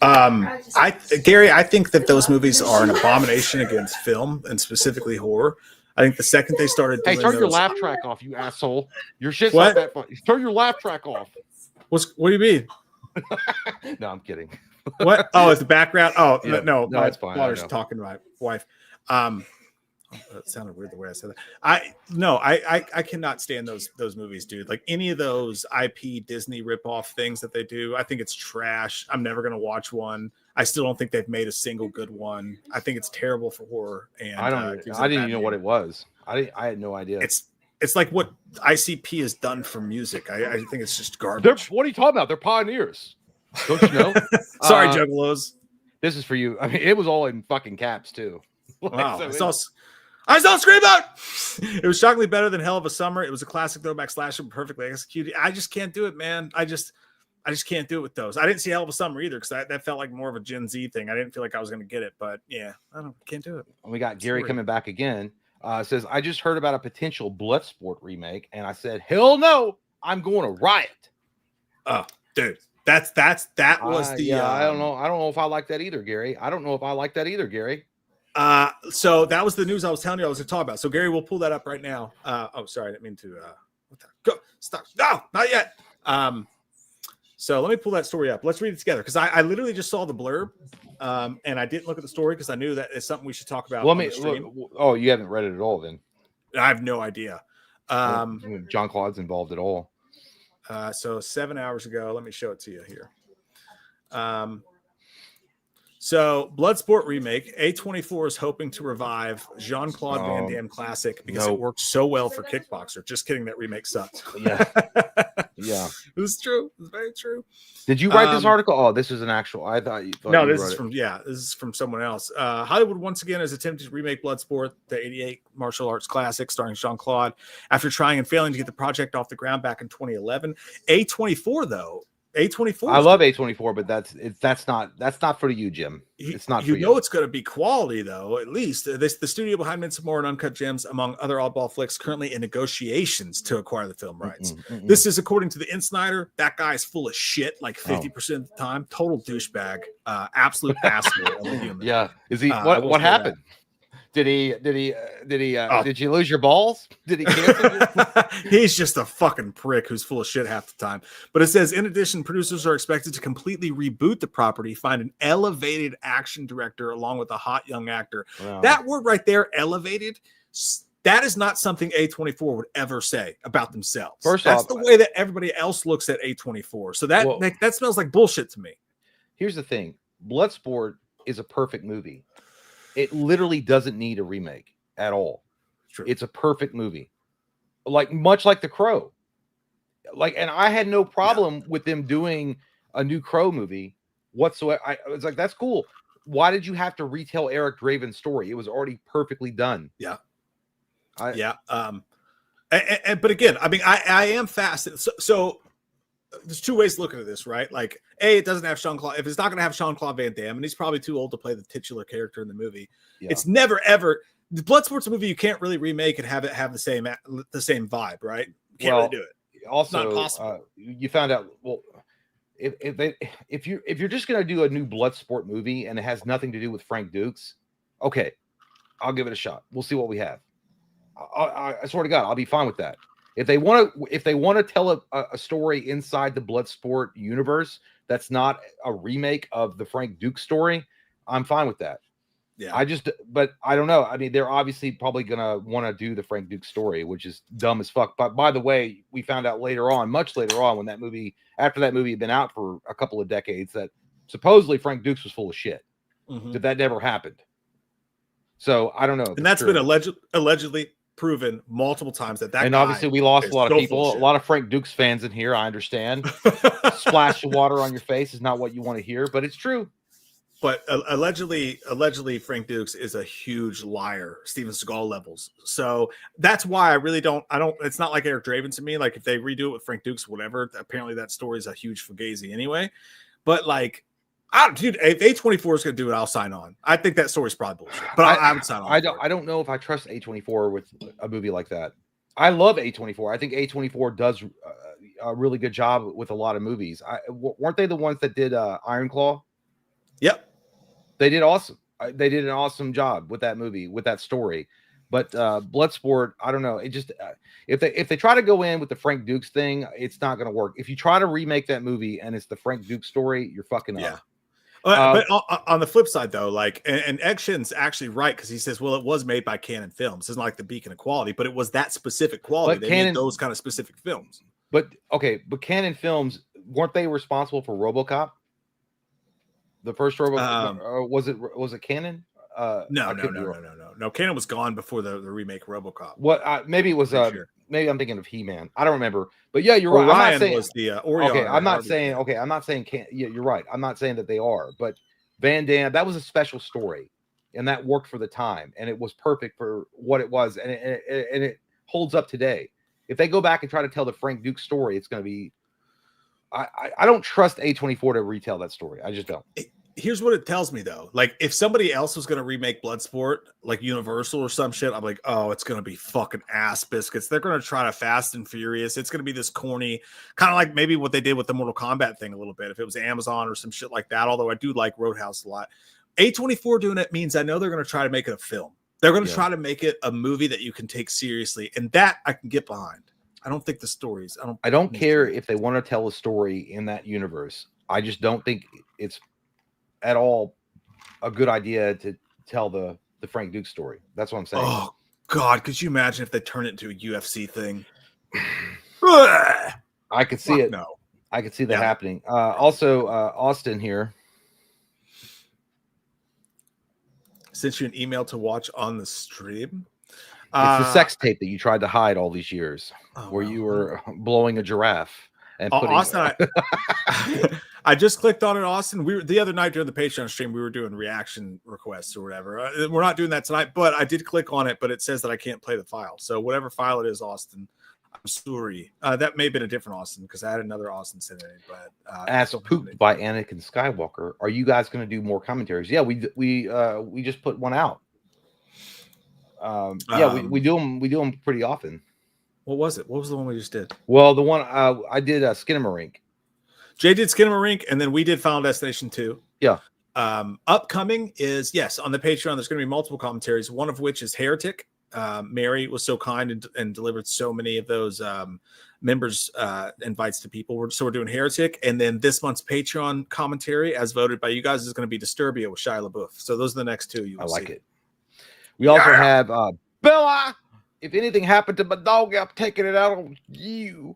Gary, I think that those movies are an abomination against film and specifically horror. I think the second they started doing turn your laugh track off, you asshole. Your shit's what? Not that funny. Turn your laugh track off. What do you mean? No, I'm kidding. What? Oh, it's the background. Oh, yeah. No, my it's fine. daughter's talking to my wife. That sounded weird the way I said that. I cannot stand those movies, dude. Like any of those IP Disney ripoff things that they do, I think it's trash. I'm never gonna watch one. I still don't think they've made a single good one. I think it's terrible for horror. And I didn't even know what it was. I had no idea. It's like what ICP has done for music. I think it's just garbage. What are you talking about? They're pioneers. Don't you know? Sorry, Juggalos. This is for you. I mean, it was all in fucking caps too. Wow. I saw Screamboat. It was shockingly better than Hell of a Summer. It was a classic throwback slasher, perfectly executed. I just can't do it, man. I I just can't do it with those. I didn't see Hell of a Summer either because that felt like more of a Gen Z thing. I didn't feel like I was going to get it, but yeah, can't do it. We got Gary coming back again. Says, I just heard about a potential Bloodsport remake, and I said, hell no, I'm going to riot. Oh, dude, that was the. Yeah, I don't know. I don't know if I like that either, Gary. So that was the news I was telling you I was going to talk about. So Gary, we'll pull that up right now. Oh, sorry, I didn't mean to. Go stop. No, not yet. So let me pull that story up. Let's read it together because I literally just saw the blurb, and I didn't look at the story because I knew that it's something we should talk about. Oh, you haven't read it at all, then? I have no idea. John Claude's involved at all. So 7 hours ago, let me show it to you here. So Bloodsport remake, A24 is hoping to revive Jean-Claude Van Damme classic because it worked so well for Kickboxer. Just kidding, that remake sucked. Yeah. Yeah. It was true. It was very true. Did you write this article? Oh, this is an actual. I thought you no, this is from this is from someone else. Hollywood once again has attempted to remake Bloodsport, the 88 martial arts classic starring Jean-Claude, after trying and failing to get the project off the ground back in 2011. A24 though. A24. I love A24, but that's not for you, Jim. It's not. You know it's going to be quality though. At least the studio behind Midsommar and Uncut Gems, among other oddball flicks, currently in negotiations to acquire the film rights. This is according to the Insider. That guy is full of shit, like 50% of the time. Total douchebag, absolute asshole. Yeah. Is he? What happened? Did you lose your balls? Did he cancel you? He's just a fucking prick who's full of shit half the time. But it says, in addition, producers are expected to completely reboot the property, find an elevated action director along with a hot young actor. Wow. That word right there, elevated, that is not something A24 would ever say about themselves. That's the way that everybody else looks at A24. So that smells like bullshit to me. Here's the thing. Bloodsport is a perfect movie. It literally doesn't need a remake at all. True. It's a perfect movie. Much like The Crow. And I had no problem with them doing a new Crow movie whatsoever. I was like, that's cool. Why did you have to retell Eric Draven's story? It was already perfectly done. Yeah. But again, I mean, I am fascinated. So there's two ways to look at this, right? Like, it doesn't have Jean-Claude. If it's not going to have Jean-Claude Van Damme, and he's probably too old to play the titular character in the movie, it's never ever. The Bloodsport's a movie you can't really remake and have it have the same vibe, right? Can't really do it. Also, it's not possible. You found out. Well, if you're just going to do a new Bloodsport movie and it has nothing to do with Frank Dukes, okay, I'll give it a shot. We'll see what we have. I swear to God, I'll be fine with that. If they want to tell a story inside the Bloodsport universe that's not a remake of the Frank Dukes story, I'm fine with that. Yeah. But I don't know. I mean, they're obviously probably gonna want to do the Frank Dukes story, which is dumb as fuck. But by the way, we found out much later on, when after that movie had been out for a couple of decades, that supposedly Frank Dukes was full of shit. That never happened. So I don't know. And that's been allegedly proven multiple times that and obviously we lost a lot of people, a lot of Frank Dukes fans in here. I understand. Splash of water on your face is not what you want to hear, but it's true. But allegedly Frank Dukes is a huge liar, Steven Seagal levels. So that's why I really don't. It's not like Eric Draven to me. Like, if they redo it with Frank Dukes, whatever. Apparently that story is a huge fugazi anyway. But dude, if A24 is going to do it, I'll sign on. I think that story's probably bullshit, but I would sign on. I don't know if I trust A24 with a movie like that. I love A24. I think A24 does a really good job with a lot of movies. Weren't they the ones that did Iron Claw? Yep, they did awesome. They did an awesome job with that movie, with that story. But Bloodsport, I don't know. It just if they try to go in with the Frank Dukes thing, it's not going to work. If you try to remake that movie and it's the Frank Dukes story, you're fucking up. But on the flip side, though, and Egg Shin's actually right, because he says, well, it was made by Canon Films. It's not like the beacon of quality, but it was that specific quality. They made those kind of specific films. But Canon Films, weren't they responsible for RoboCop? The first RoboCop, was it Canon? No. Canon was gone before the remake RoboCop. What? Maybe it was. Maybe I'm thinking of He-Man. I don't remember. But yeah, you're right. Orion was the Orion. Okay, I'm not saying. Okay, I'm not saying. Yeah, you're right. I'm not saying that they are. But Van Damme, that was a special story, and that worked for the time, and it was perfect for what it was, and it holds up today. If they go back and try to tell the Frank Dukes story, it's going to be I don't trust A24 to retell that story. I just don't. Here's what it tells me though. Like if somebody else was going to remake Bloodsport, like Universal or some shit, I'm like, oh, it's going to be fucking ass biscuits. They're going to try to Fast and Furious. It's going to be this corny, kind of like maybe what they did with the Mortal Kombat thing a little bit. If it was Amazon or some shit like that, although I do like Roadhouse a lot. A24 doing it means I know they're going to try to make it a film. They're going to try to make it a movie that you can take seriously. And that I can get behind. I don't think the stories. I don't care if they want to tell a story in that universe. I just don't think it's at all a good idea to tell the Frank Duke story. That's what I'm saying. Oh God, could you imagine if they turn it into a UFC thing? I could see it. No, I could see that happening. Also, Austin here sent you an email to watch on the stream. It's the sex tape that you tried to hide all these years, where you were blowing a giraffe and putting. Austin, I just clicked on it, Austin. The other night during the Patreon stream, we were doing reaction requests or whatever. We're not doing that tonight, but I did click on it, but it says that I can't play the file. So whatever file it is, Austin, I'm sorry. That may have been a different Austin because I had another Austin sent in. But as pooped by Anakin Skywalker, are you guys going to do more commentaries? Yeah, we just put one out. We do them pretty often. What was it? What was the one we just did? Well, the one I did Skinamarink. Jay did Skinamarink, and then we did Final Destination 2. Yeah. Upcoming is, yes, on the Patreon, there's going to be multiple commentaries, one of which is Heretic. Mary was so kind and delivered so many of those members invites to people. So we're doing Heretic, and then this month's Patreon commentary, as voted by you guys, is going to be Disturbia with Shia LaBeouf. So those are the next two you will see. It. We also have Bella. If anything happened to my dog, I'm taking it out on you.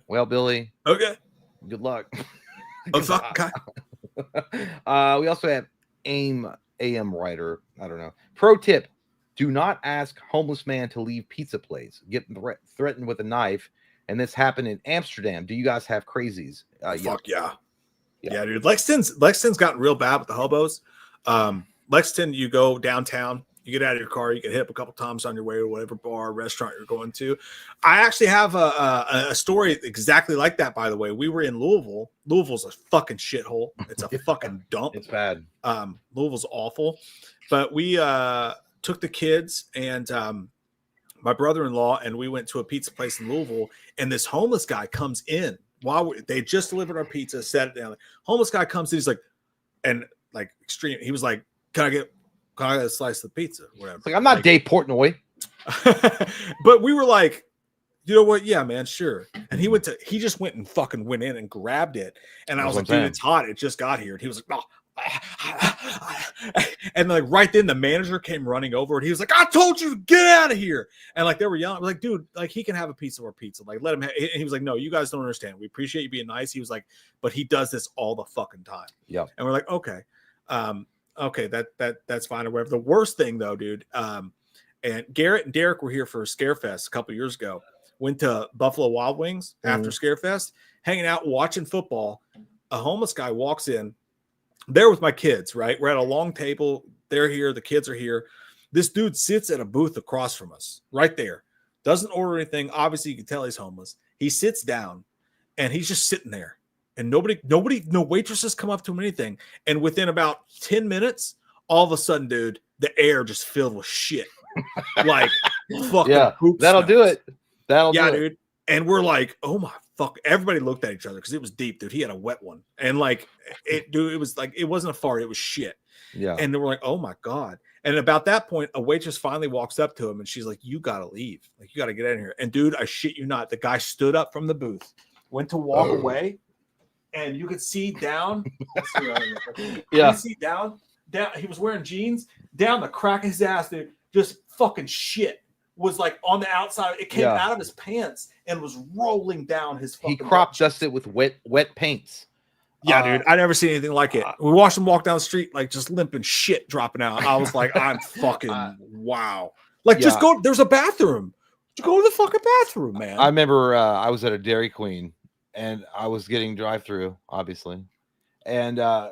Well, Billy. Okay. Good luck. Oh, fuck. We also have AM writer. I don't know. Pro tip: do not ask homeless man to leave pizza place. Get threatened with a knife, and this happened in Amsterdam. Do you guys have crazies? Fuck yeah, dude. Lexington's gotten real bad with the hobos. Lexington, you go downtown, you get out of your car, you get hit up a couple times on your way to whatever bar, restaurant you're going to. I actually have a story exactly like that, by the way. We were in Louisville. Louisville's a fucking shithole. It's a fucking dump. It's bad. Louisville's awful. But we took the kids and my brother-in-law, and we went to a pizza place in Louisville, and this homeless guy comes in while they just delivered our pizza, set it down. Homeless guy comes in, he's like, and like extreme, he was like, can I get a slice of the pizza? Whatever. Like, I'm not Dave Portnoy. But we were like, you know what? Yeah, man, sure. And he just went in and grabbed it. And I was like, dude, it's hot. It just got here. And he was like, no. And like right then the manager came running over and he was like, I told you to get out of here. And like they were yelling, like, dude, like he can have a piece of our pizza. Like, let him have. And he was like, no, you guys don't understand. We appreciate you being nice. He was like, but he does this all the fucking time. Yeah. And we're like, okay. Okay, that's fine or whatever. The worst thing though, dude, and Garrett and Derek were here for Scarefest a couple years ago. Went to Buffalo Wild Wings after Scarefest, hanging out, watching football. A homeless guy walks in. There with my kids, right? We're at a long table. They're here. The kids are here. This dude sits at a booth across from us, right there. Doesn't order anything. Obviously, you can tell he's homeless. He sits down, and he's just sitting there. And no waitresses come up to him or anything. And within about 10 minutes, all of a sudden, dude, the air just filled with shit. Like, fucking poop that'll smells. do it. That'll do it. Dude. And we're like, oh my fuck. Everybody looked at each other because it was deep, dude. He had a wet one. And like, it was like, it wasn't a fart, it was shit. Yeah. And then we're like, oh my God. And about that point, a waitress finally walks up to him and she's like, you got to leave. Like, you got to get out of here. And dude, I shit you not. The guy stood up from the booth, went to walk away. And you could see down. You could see down. He was wearing jeans. Down the crack of his ass, dude, just fucking shit was like on the outside. It came out of his pants and was rolling down his fucking. He crop dusted with wet paints. Yeah, dude, I never seen anything like it. We watched him walk down the street, like just limping shit dropping out. I was like, I'm fucking wow. Like, just go. There's a bathroom. Just go to the fucking bathroom, man. I remember I was at a Dairy Queen. And I was getting drive-through, obviously. And I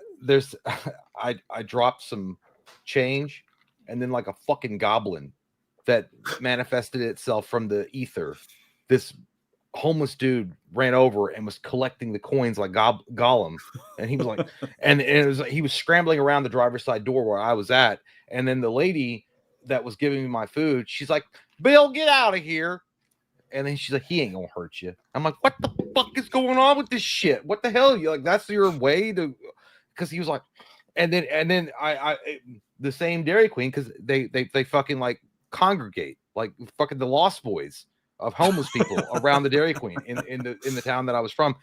dropped some change, and then like a fucking goblin that manifested itself from the ether. This homeless dude ran over and was collecting the coins like Gollum, and he was like, and it was he was scrambling around the driver's side door where I was at, and then the lady that was giving me my food, she's like, Bill, get out of here. And then she's like, he ain't gonna hurt you. I'm like, what the fuck is going on with this shit? What the hell? You like, that's your way to, because he was like, and then I the same Dairy Queen, because they fucking like congregate like fucking the Lost Boys of homeless people around the Dairy Queen in the town that I was from.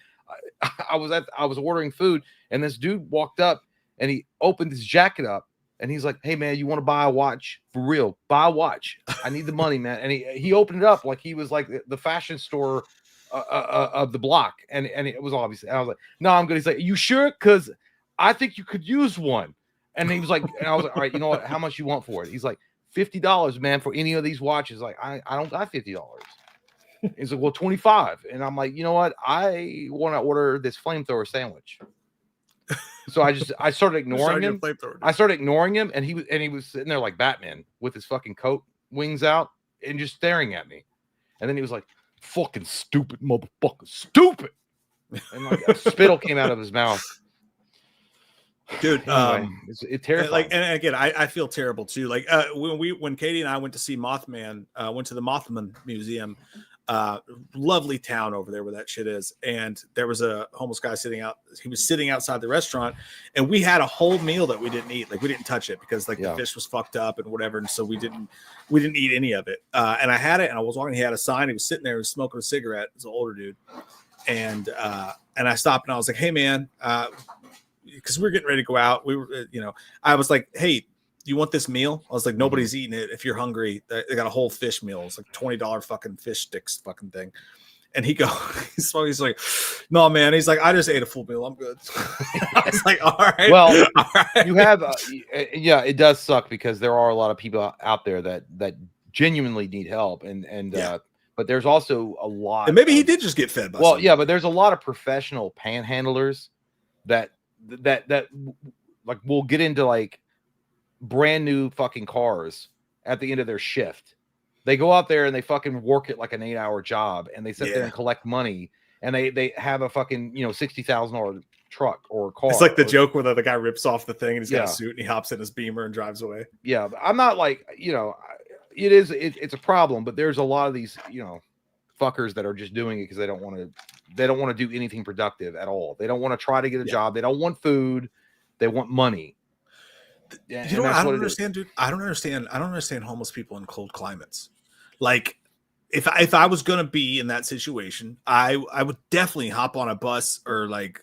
I was ordering food, and this dude walked up and he opened his jacket up. And he's like, hey, man, you want to buy a watch? For real, buy a watch. I need the money, man. And he opened it up like he was like the fashion store of the block. And it was obvious. I was like, no, I'm good. He's like, you sure? Because I think you could use one. And he was like, and I was like, all right, you know what? How much you want for it? He's like, $50, man, for any of these watches. Like, I don't got $50. He's like, well, 25. And I'm like, you know what? I want to order this flamethrower sandwich. So I started ignoring him. I started ignoring him, and he was sitting there like Batman with his fucking coat wings out and just staring at me. And then he was like, "Fucking stupid motherfucker, stupid!" And like a spittle came out of his mouth. Dude, anyway, it terrifying. Like, and again, I feel terrible too. Like when Katie and I went to see Mothman, went to the Mothman Museum. Lovely town over there where that shit is, and there was a homeless guy he was sitting outside the restaurant, and we had a whole meal that we didn't eat. Like, we didn't touch it because like the fish was fucked up and whatever, and so we didn't eat any of it. And I had it, and I was walking, he had a sign, he was sitting there, he was smoking a cigarette. It's an older dude, and I stopped and I was like, hey man, because we were getting ready to go out, we were I was like, hey, you want this meal? I was like, nobody's eating it. If you're hungry, they got a whole fish meal. It's like $20 fucking fish sticks fucking thing. And he's like, no, man. He's like, I just ate a full meal. I'm good. I was like, all right. Well, all right. You have, yeah, it does suck because there are a lot of people out there that genuinely need help. But there's also a lot. And maybe he did just get fed by somebody. Yeah, but there's a lot of professional panhandlers that like will get into like brand new fucking cars at the end of their shift. They go out there and they fucking work it like an 8-hour job, and they sit there and collect money, and they have a fucking $60,000 truck or car. It's like the joke where the guy rips off the thing and he's got a suit and he hops in his Beamer and drives away. Yeah, I'm not like it's a problem, but there's a lot of these fuckers that are just doing it because they don't want to do anything productive at all. They don't want to try to get a job. They don't want food. They want money. You know what I don't understand, dude? I don't understand homeless people in cold climates. Like, if I was gonna be in that situation, I would definitely hop on a bus or like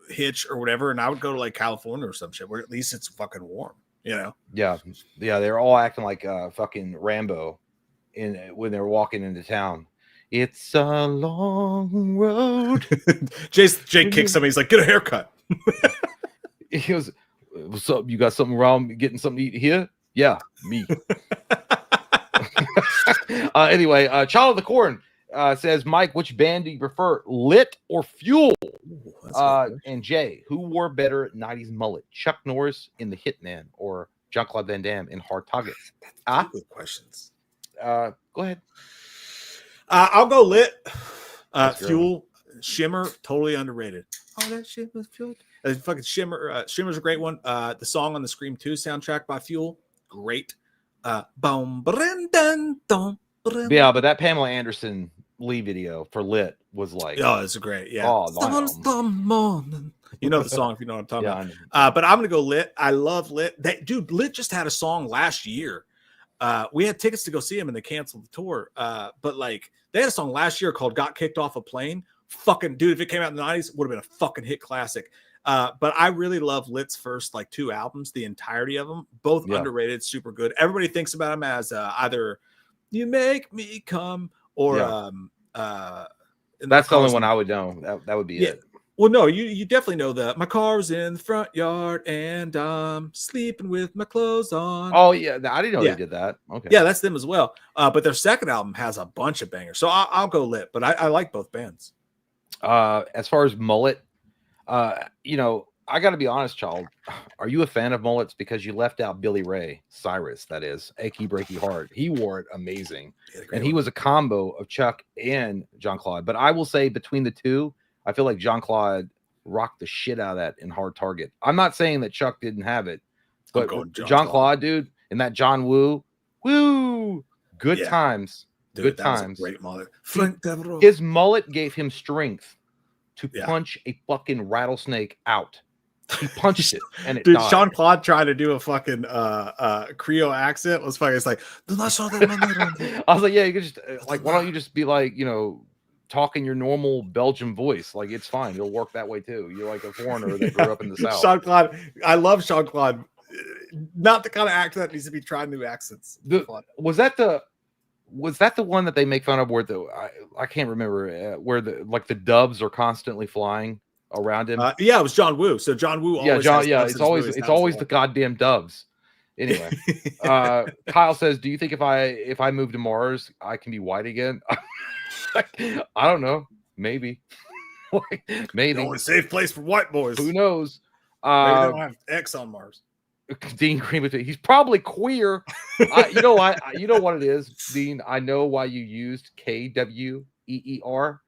hitch or whatever, and I would go to like California or some shit where at least it's fucking warm, Yeah, they're all acting like fucking Rambo when they're walking into town. It's a long road. Jake kicks him. He's like, get a haircut. He goes, what's up? You got something wrong? Getting something to eat here? Yeah, me. Anyway, Child of the Corn says, Mike, which band do you prefer, Lit or Fuel? And Jay, who wore better 90s mullet, Chuck Norris in The Hitman or Jean-Claude Van Damme in Hard Target? Good questions. Go ahead. I'll go Lit. Fuel, Shimmer, totally underrated. Oh, that shit was Fuel. Fucking Shimmer. Shimmer's a great one. The song on the Scream 2 soundtrack by Fuel, great. Yeah, but that Pamela Anderson Lee video for Lit was like, oh, it's great. Yeah. Oh, you know the song if you know what I'm talking about. But I'm gonna go Lit. I love Lit. Dude, Lit just had a song last year. We had tickets to go see him and they canceled the tour. But like they had a song last year called Got Kicked Off a Plane. Fucking dude, if it came out in the 90s, it would have been a fucking hit classic. But I really love Lit's first like 2 albums, the entirety of them, both underrated, super good. Everybody thinks about him as either You Make Me Come or that's the only one I would know. That would be it. Well, no, you definitely know that my car's in the front yard and I'm sleeping with my clothes on. Oh yeah, I didn't know they did that. Okay, yeah, that's them as well. But their second album has a bunch of bangers, so I'll go Lit. But I like both bands. As far as mullet, I got to be honest, child. Are you a fan of mullets because you left out Billy Ray Cyrus? That is Achy Breaky Heart. He wore it amazing, and he was a combo of Chuck and Jean Claude. But I will say between the two, I feel like Jean Claude rocked the shit out of that in Hard Target. I'm not saying that Chuck didn't have it, but Jean Claude, dude, and that John Woo, good times, dude, good times. Great mullet. His mullet gave him strength to punch a fucking rattlesnake out. He punched it and it died. Jean Claude tried to do a fucking Creole accent. It was fucking. It's like I was like, yeah, you could just like, why don't you just be like, you know, talking your normal Belgian voice? Like, it's fine. You'll work that way too. You're like a foreigner that grew up in the South. Jean Claude, I love Jean Claude. Not the kind of actor that needs to be trying new accents. Was that the one that they make fun of where I can't remember where the doves are constantly flying around him? Yeah, it was John Woo. So John Woo. It's always the goddamn doves. Anyway, Kyle says, "Do you think if I move to Mars, I can be white again?" I don't know. Maybe. Maybe. A safe place for white boys. Who knows? Maybe they don't have X on Mars. Dean Green, he's probably queer. You know what it is, Dean. I know why you used KWEER,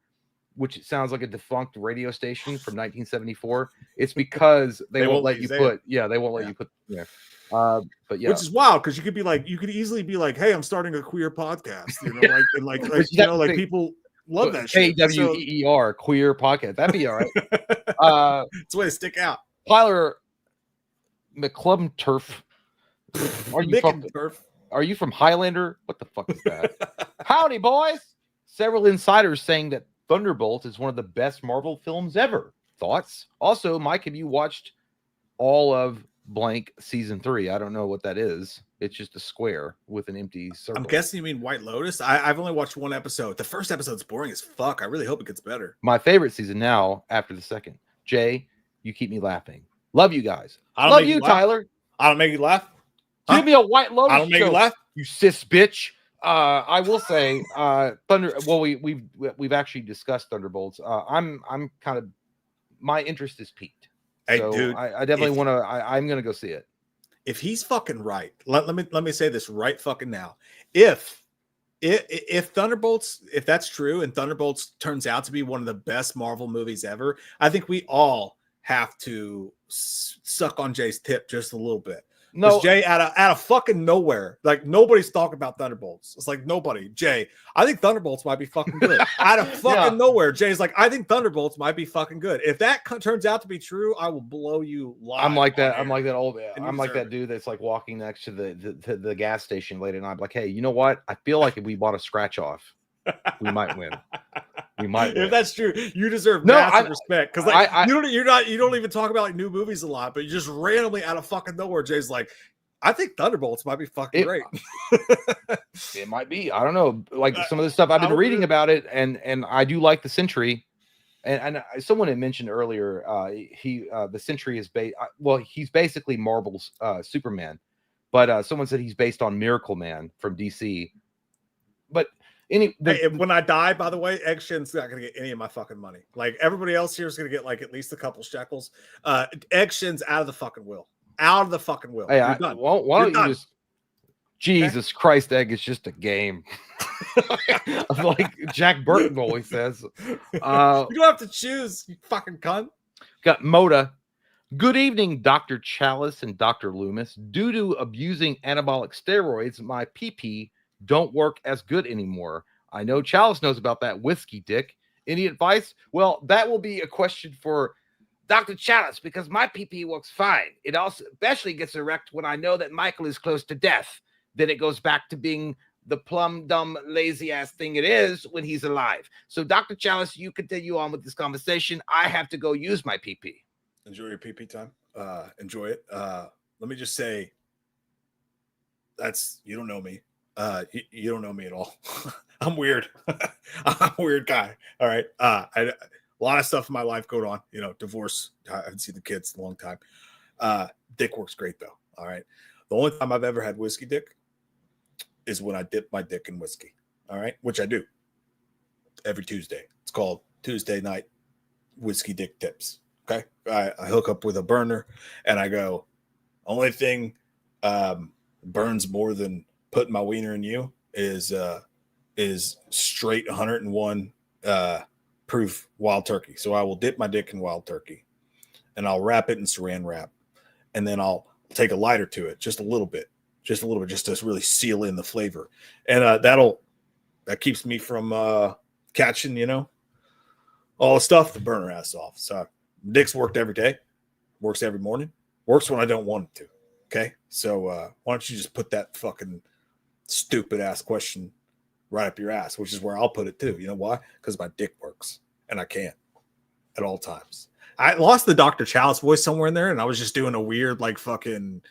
which sounds like a defunct radio station from 1974. It's because they won't let you put. Yeah, they won't let you put. Yeah. But yeah, which is wild because you could easily be like, "Hey, I'm starting a queer podcast," you know, like you know, like people love that shit. KWEER, queer podcast. That'd be all right. It's a way to stick out. Tyler McClum Turf. Are you from Highlander? What the fuck is that? Howdy, boys. Several insiders saying that Thunderbolts is one of the best Marvel films ever. Thoughts? Also, Mike, have you watched all of blank season 3? I don't know what that is. It's just a square with an empty circle. I'm guessing you mean White Lotus. I've only watched one episode. The first episode's boring as fuck. I really hope it gets better. My favorite season now after the second. Jay, you keep me laughing. Love you guys. Love you, Tyler. I don't make you laugh. Give me a White Lotus. I don't make you laugh. You cis bitch. I will say, Well, we've actually discussed Thunderbolts. I'm kind of, my interest is peaked. Hey, so dude, I definitely want to. I'm gonna go see it. If he's fucking right, let me say this right fucking now. If Thunderbolts, if that's true, and Thunderbolts turns out to be one of the best Marvel movies ever, I think we all have to suck on Jay's tip just a little bit. No, Jay, out of fucking nowhere, like nobody's talking about Thunderbolts. It's like nobody. Jay, I think Thunderbolts might be fucking good. Out of fucking nowhere, Jay's like, I think Thunderbolts might be fucking good. If that turns out to be true, I will blow you live. I'm like that. I'm like that old. I'm like that dude that's like walking next to the gas station late at night. I'm like, hey, you know what? I feel like if we bought a scratch off, we might win. We might win. If that's true, you deserve massive respect because like you don't even talk about like new movies a lot, but you just randomly out of fucking nowhere, Jay's like, I think Thunderbolts might be fucking great. It might be. I don't know. Like some of the stuff I've been reading about it, and I do like the Sentry. And someone had mentioned earlier, the Sentry is based. Well, he's basically Marvel's Superman, but someone said he's based on Miracle Man from DC. But when I die, by the way, Egg Shin's not gonna get any of my fucking money. Like everybody else here is gonna get like at least a couple shekels. Egg Shin's out of the fucking will. Out of the fucking will. Hey, why don't you just? Jesus Christ, Egg, it's just a game. Like Jack Burton always says. You don't have to choose, you fucking cunt. Got Moda. Good evening, Dr. Chalice and Dr. Loomis. Due to abusing anabolic steroids, my PP don't work as good anymore. I know Chalice knows about that whiskey dick. Any advice? Well, that will be a question for Dr. Chalice because my PP works fine. It also especially gets erect when I know that Michael is close to death. Then it goes back to being the plum, dumb, lazy ass thing it is when he's alive. So, Dr. Chalice, you continue on with this conversation. I have to go use my PP. Enjoy your PP time. Enjoy it. Let me just say, you don't know me. You don't know me at all. I'm weird. I'm a weird guy. All right. A lot of stuff in my life going on. You know, divorce. I haven't seen the kids in a long time. Dick works great though. All right. The only time I've ever had whiskey dick is when I dip my dick in whiskey. All right, which I do every Tuesday. It's called Tuesday night whiskey dick tips. Okay. I hook up with a burner and I go, only thing burns more than putting my wiener in you is straight 101 proof wild turkey. So I will dip my dick in wild turkey and I'll wrap it in saran wrap. And then I'll take a lighter to it, just a little bit, just to really seal in the flavor. And that keeps me from catching, all the stuff the burner ass off. So dick's worked every day, works every morning, works when I don't want it to. Okay. So why don't you just put that fucking stupid ass question right up your ass, which is where I'll put it too. You know why? Because my dick works and I can at all times. I lost the Dr. Chalice voice somewhere in there, and I was just doing a weird, like, fucking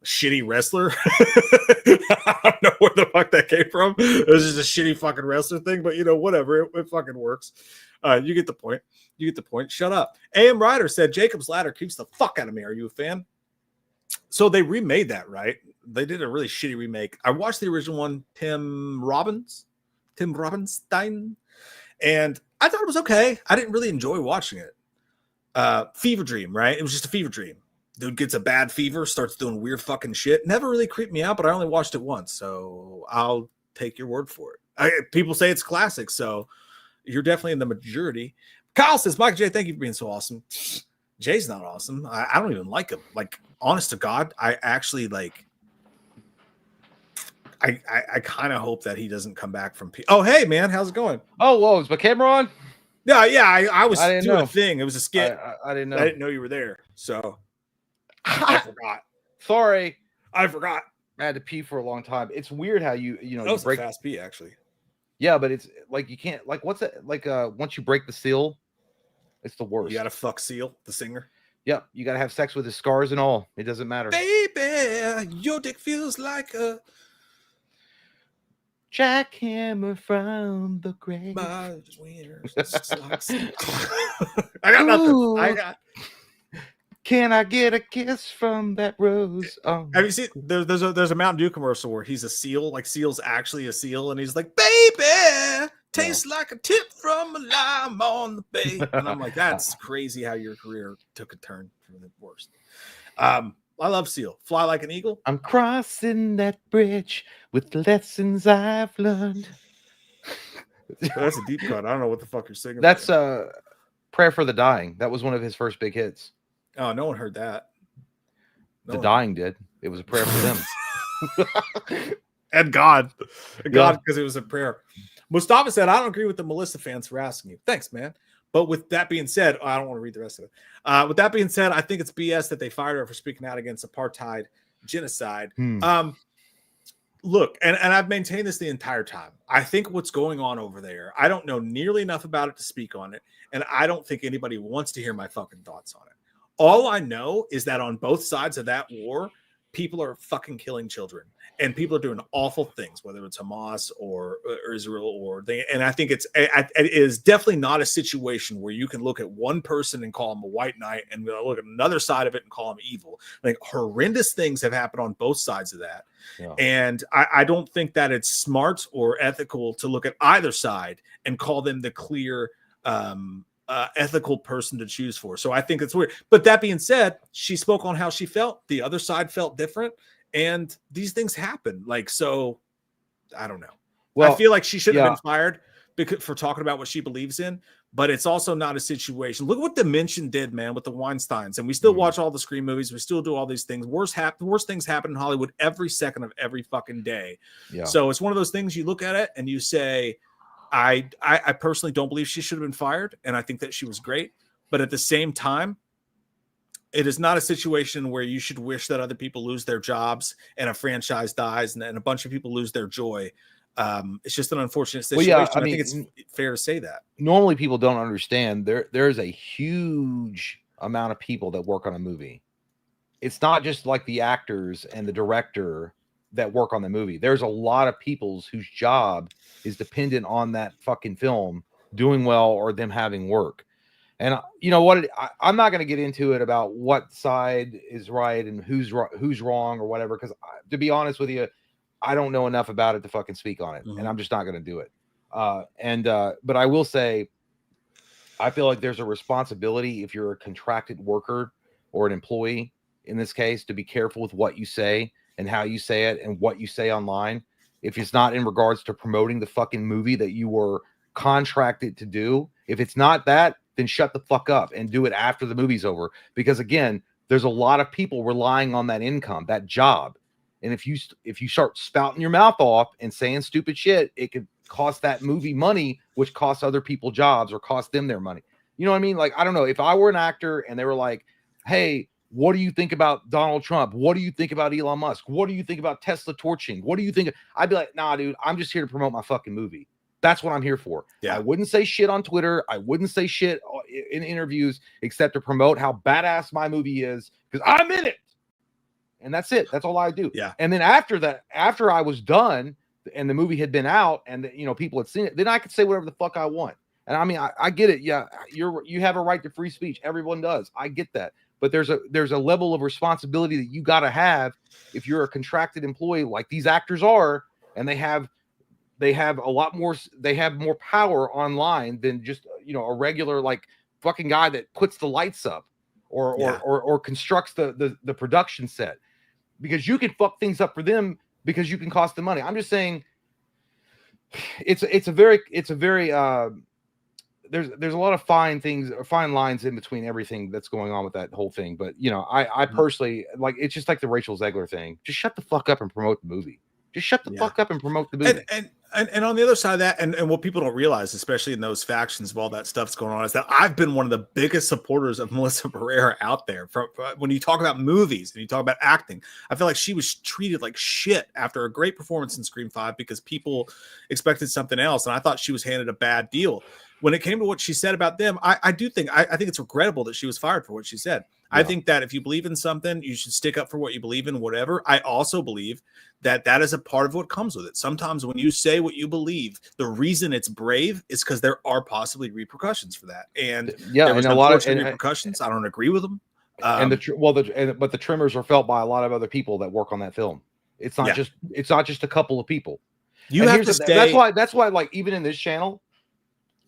shitty wrestler. I don't know where the fuck that came from. It was just a shitty fucking wrestler thing, but whatever. It fucking works. You get the point. Shut up. AM Ryder said Jacob's Ladder keeps the fuck out of me. Are you a fan? So they remade that, right? They did a really shitty remake. I watched the original one, Tim Robinstein, and I thought it was okay. I didn't really enjoy watching it. Fever dream, right? It was just a fever dream. Dude gets a bad fever, starts doing weird fucking shit. Never really creeped me out, but I only watched it once, so I'll take your word for it. People say it's classic, so you're definitely in the majority. Kyle says, Mike J, thank you for being so awesome. Jay's not awesome. I don't even like him. Like, honest to God, I actually I kind of hope that he doesn't come back from. Oh, hey man, how's it going? Oh, whoa, is my camera on? Yeah. I was doing a thing. It was a skit. I didn't know. I didn't know you were there, so I forgot. Sorry, I forgot. I had to pee for a long time. It's weird how you that was a fast pee, actually. Yeah, but it's like you can't what's it like? Once you break the seal, it's the worst. You gotta fuck Seal, the singer. Yep, you gotta have sex with his scars and all. It doesn't matter. Baby, your dick feels like a jackhammer from the grave. My wiener sucks. I got nothing. Can I get a kiss from that rose? Have you seen there's a Mountain Dew commercial where he's a seal, like Seal's actually a seal, and he's like, baby, tastes like a tip from a lime on the bay. And I'm like, that's crazy how your career took a turn for the worst. I love Seal. Fly like an eagle. I'm crossing that bridge with lessons I've learned. That's a deep cut. I don't know what the fuck you're singing. That's Prayer for the Dying. That was one of his first big hits. Oh, no one heard that. The Dying did. It was a prayer for them. And God, because it was a prayer. Mustafa said, I don't agree with the Melissa fans for asking you. Thanks, man. But with that being said, I don't want to read the rest of it. With that being said, I think it's BS that they fired her for speaking out against apartheid genocide. Look, and I've maintained this the entire time. I think what's going on over there, I don't know nearly enough about it to speak on it. And I don't think anybody wants to hear my fucking thoughts on it. All I know is that on both sides of that war, people are fucking killing children. And people are doing awful things, whether it's Hamas or Israel and I think it is definitely not a situation where you can look at one person and call him a white knight and look at another side of it and call him evil. Like, horrendous things have happened on both sides of that. Yeah. And I don't think that it's smart or ethical to look at either side and call them the clear ethical person to choose for. So I think it's weird. But that being said, she spoke on how she felt. The other side felt different. And these things happen. Like, so I don't know. Well, I feel like she should have been fired for talking about what she believes in, but it's also not a situation. Look what Dimension did, man, with the Weinsteins. And we still watch all the Scream movies. We still do all these things. Worst things happen in Hollywood every second of every fucking day. Yeah. So it's one of those things you look at it and you say, I personally don't believe she should have been fired. And I think that she was great. But at the same time, it is not a situation where you should wish that other people lose their jobs and a franchise dies and a bunch of people lose their joy. It's just an unfortunate situation. Well, yeah, I think it's fair to say that. Normally people don't understand there's a huge amount of people that work on a movie. It's not just like the actors and the director that work on the movie. There's a lot of people whose job is dependent on that fucking film doing well or them having work. And you know what? I'm not going to get into it about what side is right and who's wrong or whatever. Because to be honest with you, I don't know enough about it to fucking speak on it, and I'm just not going to do it. But I will say, I feel like there's a responsibility if you're a contracted worker or an employee in this case to be careful with what you say and how you say it and what you say online. If it's not in regards to promoting the fucking movie that you were contracted to do, if it's not that, then shut the fuck up and do it after the movie's over. Because again, there's a lot of people relying on that income, that job. And if you start spouting your mouth off and saying stupid shit, it could cost that movie money, which costs other people jobs or cost them their money. You know what I mean? Like, I don't know, if I were an actor and they were like, hey, what do you think about Donald Trump? What do you think about Elon Musk? What do you think about Tesla torching? What do you think? I'd be like, nah, dude, I'm just here to promote my fucking movie. That's what I'm here for. Yeah. I wouldn't say shit on Twitter. I wouldn't say shit in interviews except to promote how badass my movie is because I'm in it. And that's it. That's all I do. Yeah. And then after that, after I was done and the movie had been out and people had seen it, then I could say whatever the fuck I want. And I mean, I get it. Yeah, you have a right to free speech. Everyone does. I get that. But there's a level of responsibility that you got to have if you're a contracted employee like these actors are, and they have a lot more. They have more power online than just a regular like fucking guy that puts the lights up or constructs the production set, because you can fuck things up for them because you can cost them money. I'm just saying it's a very there's a lot of fine lines in between everything that's going on with that whole thing. But I personally like, it's just like the Rachel Zegler thing. Just shut the fuck up and promote the movie. Just shut the fuck up and promote the movie. And on the other side of that, and what people don't realize, especially in those factions of all that stuff's going on, is that I've been one of the biggest supporters of Melissa Barrera out there. From when you talk about movies and you talk about acting, I feel like she was treated like shit after a great performance in Scream 5 because people expected something else, and I thought she was handed a bad deal. When it came to what she said about them, I think it's regrettable that she was fired for what she said. Yeah. I think that if you believe in something, you should stick up for what you believe in, whatever. I also believe that is a part of what comes with it. Sometimes when you say what you believe, the reason it's brave is because there are possibly repercussions for that. And there was a lot of repercussions. I don't agree with them. But the tremors are felt by a lot of other people that work on that film. It's not just a couple of people. You have to stay. That's why like even in this channel,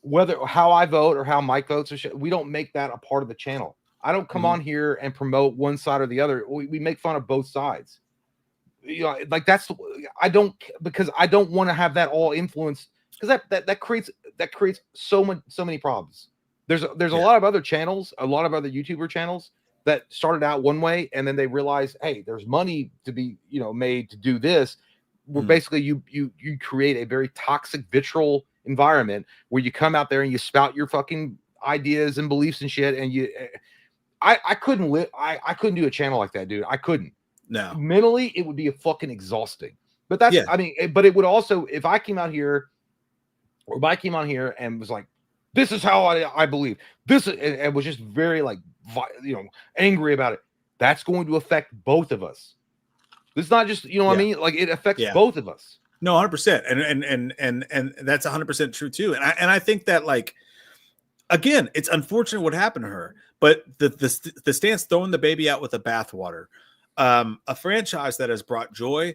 whether how I vote or how Mike votes, we don't make that a part of the channel. I don't come on here and promote one side or the other. We make fun of both sides. Like I don't want to have that all influence, because that creates so many problems. There's a lot of other channels, a lot of other YouTuber channels that started out one way and then they realized, hey, there's money to be made to do this. Where basically you create a very toxic, vitriol environment where you come out there and you spout your fucking ideas and beliefs and shit, and I couldn't do a channel like that, dude. I couldn't. No, mentally it would be fucking exhausting. But that's I mean, but it would also, if I came out here or Mike came on here and was like, this is how I believe this, and was just very like angry about it, that's going to affect both of us. It's not just what I mean, like it affects both of us. No, 100%, and that's 100% true too. And I think that, like, again, it's unfortunate what happened to her, but the stance throwing the baby out with the bathwater, a franchise that has brought joy,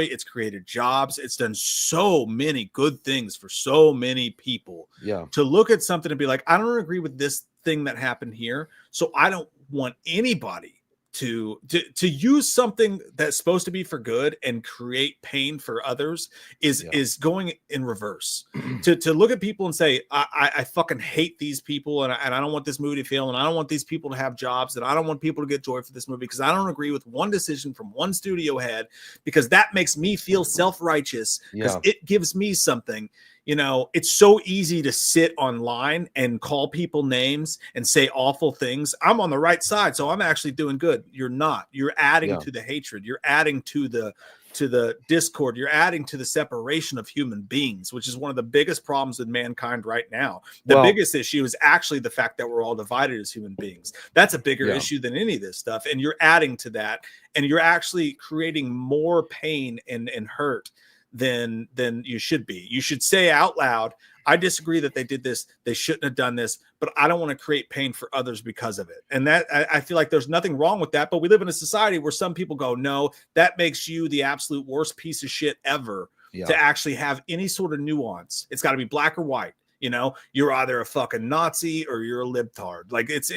it's created jobs, it's done so many good things for so many people. Yeah, to look at something and be like, I don't agree with this thing that happened here, so I don't want anybody to use something that's supposed to be for good and create pain for others is going in reverse. to look at people and say, I fucking hate these people, and I don't want this movie to fail, and I don't want these people to have jobs, and I don't want people to get joy for this movie because I don't agree with one decision from one studio head, because that makes me feel self-righteous because it gives me something. It's so easy to sit online and call people names and say awful things. I'm on the right side, so I'm actually doing good. You're not. You're adding to the hatred. You're adding to the discord. You're adding to the separation of human beings, which is one of the biggest problems with mankind right now. The biggest issue is actually the fact that we're all divided as human beings. That's a bigger issue than any of this stuff. And you're adding to that, and you're actually creating more pain and hurt than you should be. You should say out loud, I disagree that they did this. They shouldn't have done this, but I don't want to create pain for others because of it. And that I feel like there's nothing wrong with that. But we live in a society where some people go, no, that makes you the absolute worst piece of shit ever to actually have any sort of nuance. It's got to be black or white. You know, you're either a fucking Nazi or you're a libtard. Like it's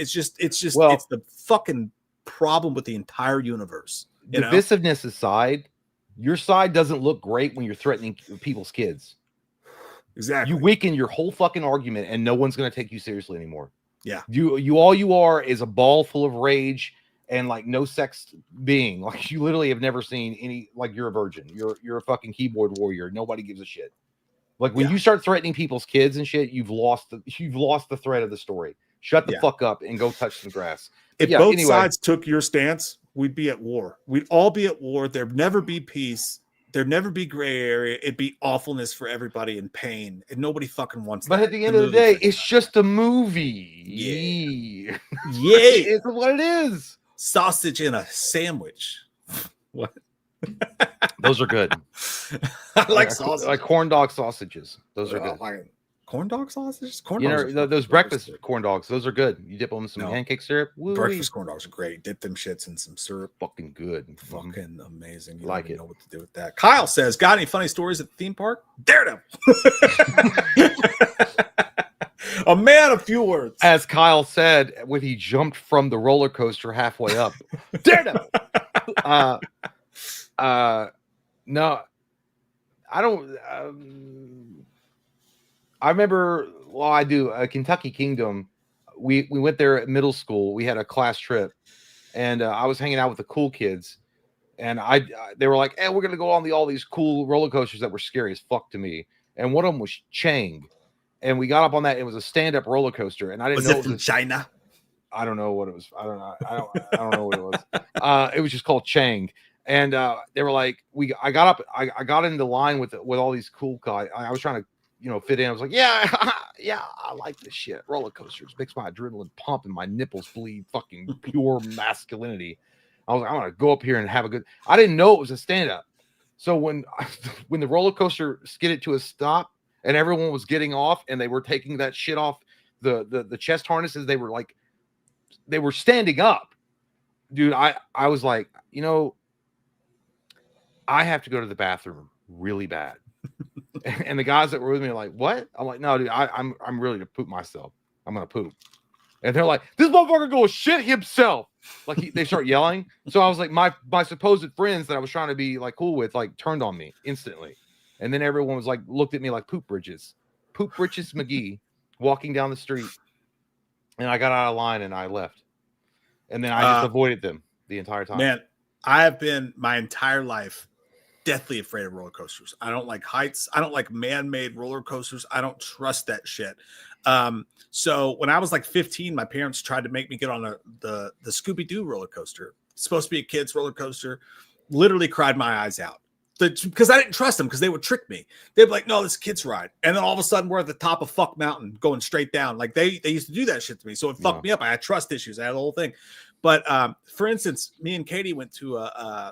Well, it's the fucking problem with the entire universe. You know? Divisiveness aside, your side doesn't look great when you're threatening people's kids. Exactly. You weaken your whole fucking argument, and no one's going to take you seriously anymore. Yeah. All you are is a ball full of rage and like no sex being. Like you literally have never seen any. Like you're a virgin. You're a fucking keyboard warrior. Nobody gives a shit. Like when you start threatening people's kids and shit, you've lost the thread of the story. Shut the fuck up and go touch some grass. If both sides took your stance, we'd be at war. We'd all be at war. There'd never be peace. There'd never be gray area. It'd be awfulness for everybody and pain. And nobody fucking wants that. But at the end of the day, it's just a movie. Yeah. It's what it is. Sausage in a sandwich. What? Those are good. I like sausage. Like corn dog sausages. Those are good. Corn dog sausages? Corn dogs those breakfast corn dogs. Those are good. You dip them in some pancake syrup. Woo-wee. Breakfast corn dogs are great. Dip them shits in some syrup. Fucking good. Fucking amazing. You like don't it. know what to do with that. Kyle says, got any funny stories at the theme park? Daredevil. A man of few words. As Kyle said when he jumped from the roller coaster halfway up. Daredevil. No, I don't. I remember. Well, I do. Kentucky Kingdom. We went there at middle school. We had a class trip, and I was hanging out with the cool kids, and they were like, "Hey, we're gonna go on all these cool roller coasters that were scary as fuck to me." And one of them was Chang, and we got up on that. It was a stand-up roller coaster, and I didn't know it was China. I don't know what it was. I don't know what it was. It was just called Chang. And they were like, I got into line with all these cool guys. I was trying to, fit in. I was like, yeah, I like this shit. Roller coasters makes my adrenaline pump and my nipples bleed. Fucking pure masculinity. I was like, I'm gonna go up here and have a good. I didn't know it was a stand up. So when the roller coaster skidded to a stop and everyone was getting off and they were taking that shit off the chest harnesses, they were standing up, dude. I was like, I have to go to the bathroom really bad. And the guys that were with me are like, what? I'm like, no, dude, I'm really to poop myself. I'm going to poop. And they're like, this motherfucker go shit himself. Like they start yelling. So I was like, my supposed friends that I was trying to be like cool with, like turned on me instantly. And then everyone was like, looked at me like Poop Bridges McGee walking down the street. And I got out of line and I left. And then I just avoided them the entire time. Man, I have been my entire life deathly afraid of roller coasters. I don't like heights. I don't like man-made roller coasters. I don't trust that shit. So when I was like 15, my parents tried to make me get on the Scooby-Doo roller coaster. It's supposed to be a kid's roller coaster. Literally cried my eyes out. Because I didn't trust them because they would trick me. They'd be like, no, this kid's ride. And then all of a sudden we're at the top of Fuck Mountain going straight down. Like they used to do that shit to me. So it fucked me up. I had trust issues. I had the whole thing. But for instance, me and Katie went to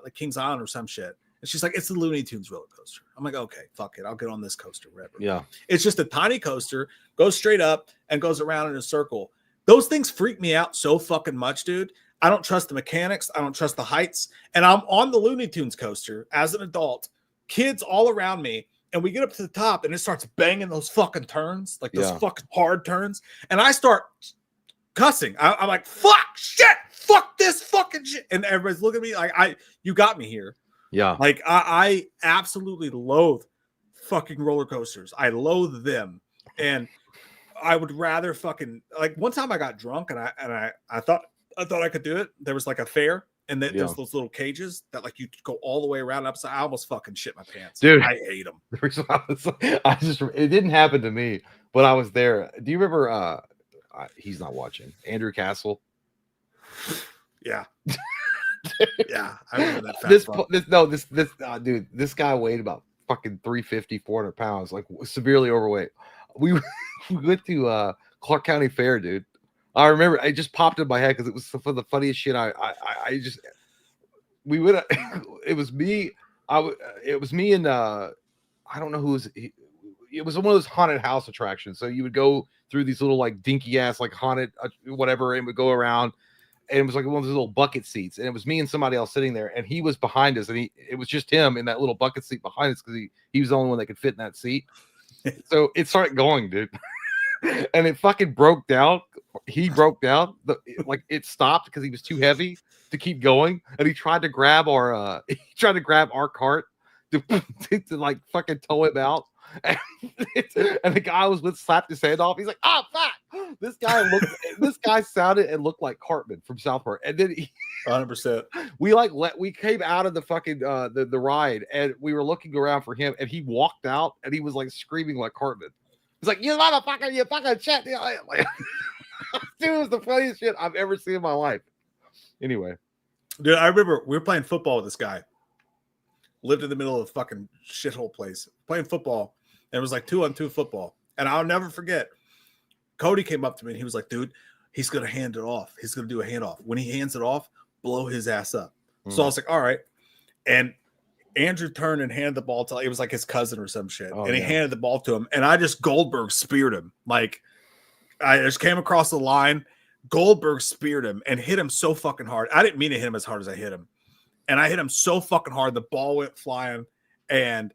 like Kings Island or some shit. And she's like, it's the Looney Tunes roller coaster. I'm like, okay, fuck it. I'll get on this coaster, whatever. Yeah. It's just a tiny coaster, goes straight up and goes around in a circle. Those things freak me out so fucking much, dude. I don't trust the mechanics. I don't trust the heights. And I'm on the Looney Tunes coaster as an adult, kids all around me. And we get up to the top and it starts banging those fucking turns, like those fucking hard turns. And I start cussing. I'm like, fuck, shit, fuck this fucking shit. And everybody's looking at me like, you got me here. Yeah. Like I absolutely loathe fucking roller coasters. I loathe them. And I would rather fucking, like one time I got drunk and I thought I could do it. There was like a fair and then there's those little cages that like you go all the way around upside. I almost fucking shit my pants. Dude, I hate them. It didn't happen to me, but I was there. Do you remember he's not watching Andrew Castle? Yeah. Yeah, I remember that. Dude, this guy weighed about fucking 350, 400 pounds, like severely overweight. We went to Clark County Fair, dude. I remember it just popped in my head because it was some of the funniest shit. We went. It was me. It was me and I don't know who was. It was one of those haunted house attractions. So you would go through these little like dinky ass like haunted whatever, and would go around. And it was like one of those little bucket seats, and it was me and somebody else sitting there, and he was behind us, and it was just him in that little bucket seat behind us because he was the only one that could fit in that seat. So it started going, dude. and it fucking broke down. He broke down. Like it stopped because he was too heavy to keep going, and he tried to grab our cart to like fucking tow him out. And, and the guy I was with slapped his hand off. He's like, "Oh fuck!" This guy sounded and looked like Cartman from South Park. And then 100%. We came out of the fucking the ride, and we were looking around for him, and he walked out, and he was like screaming like Cartman. He's like, "You motherfucker, you fucking shit!" Like, dude, it was the funniest shit I've ever seen in my life. Anyway, dude, I remember we were playing football with this guy. Lived in the middle of the fucking shithole place, playing football, and it was like 2-on-2 football. And I'll never forget, Cody came up to me and he was like, "Dude, he's gonna hand it off. He's gonna do a handoff. When he hands it off, blow his ass up." So I was like, "All right." And Andrew turned and handed the ball to, it was like his cousin or some shit, and he handed the ball to him, and I just Goldberg speared him. Like I just came across the line, Goldberg speared him and hit him so fucking hard. I didn't mean to hit him as hard as I hit him. And I hit him so fucking hard, the ball went flying, and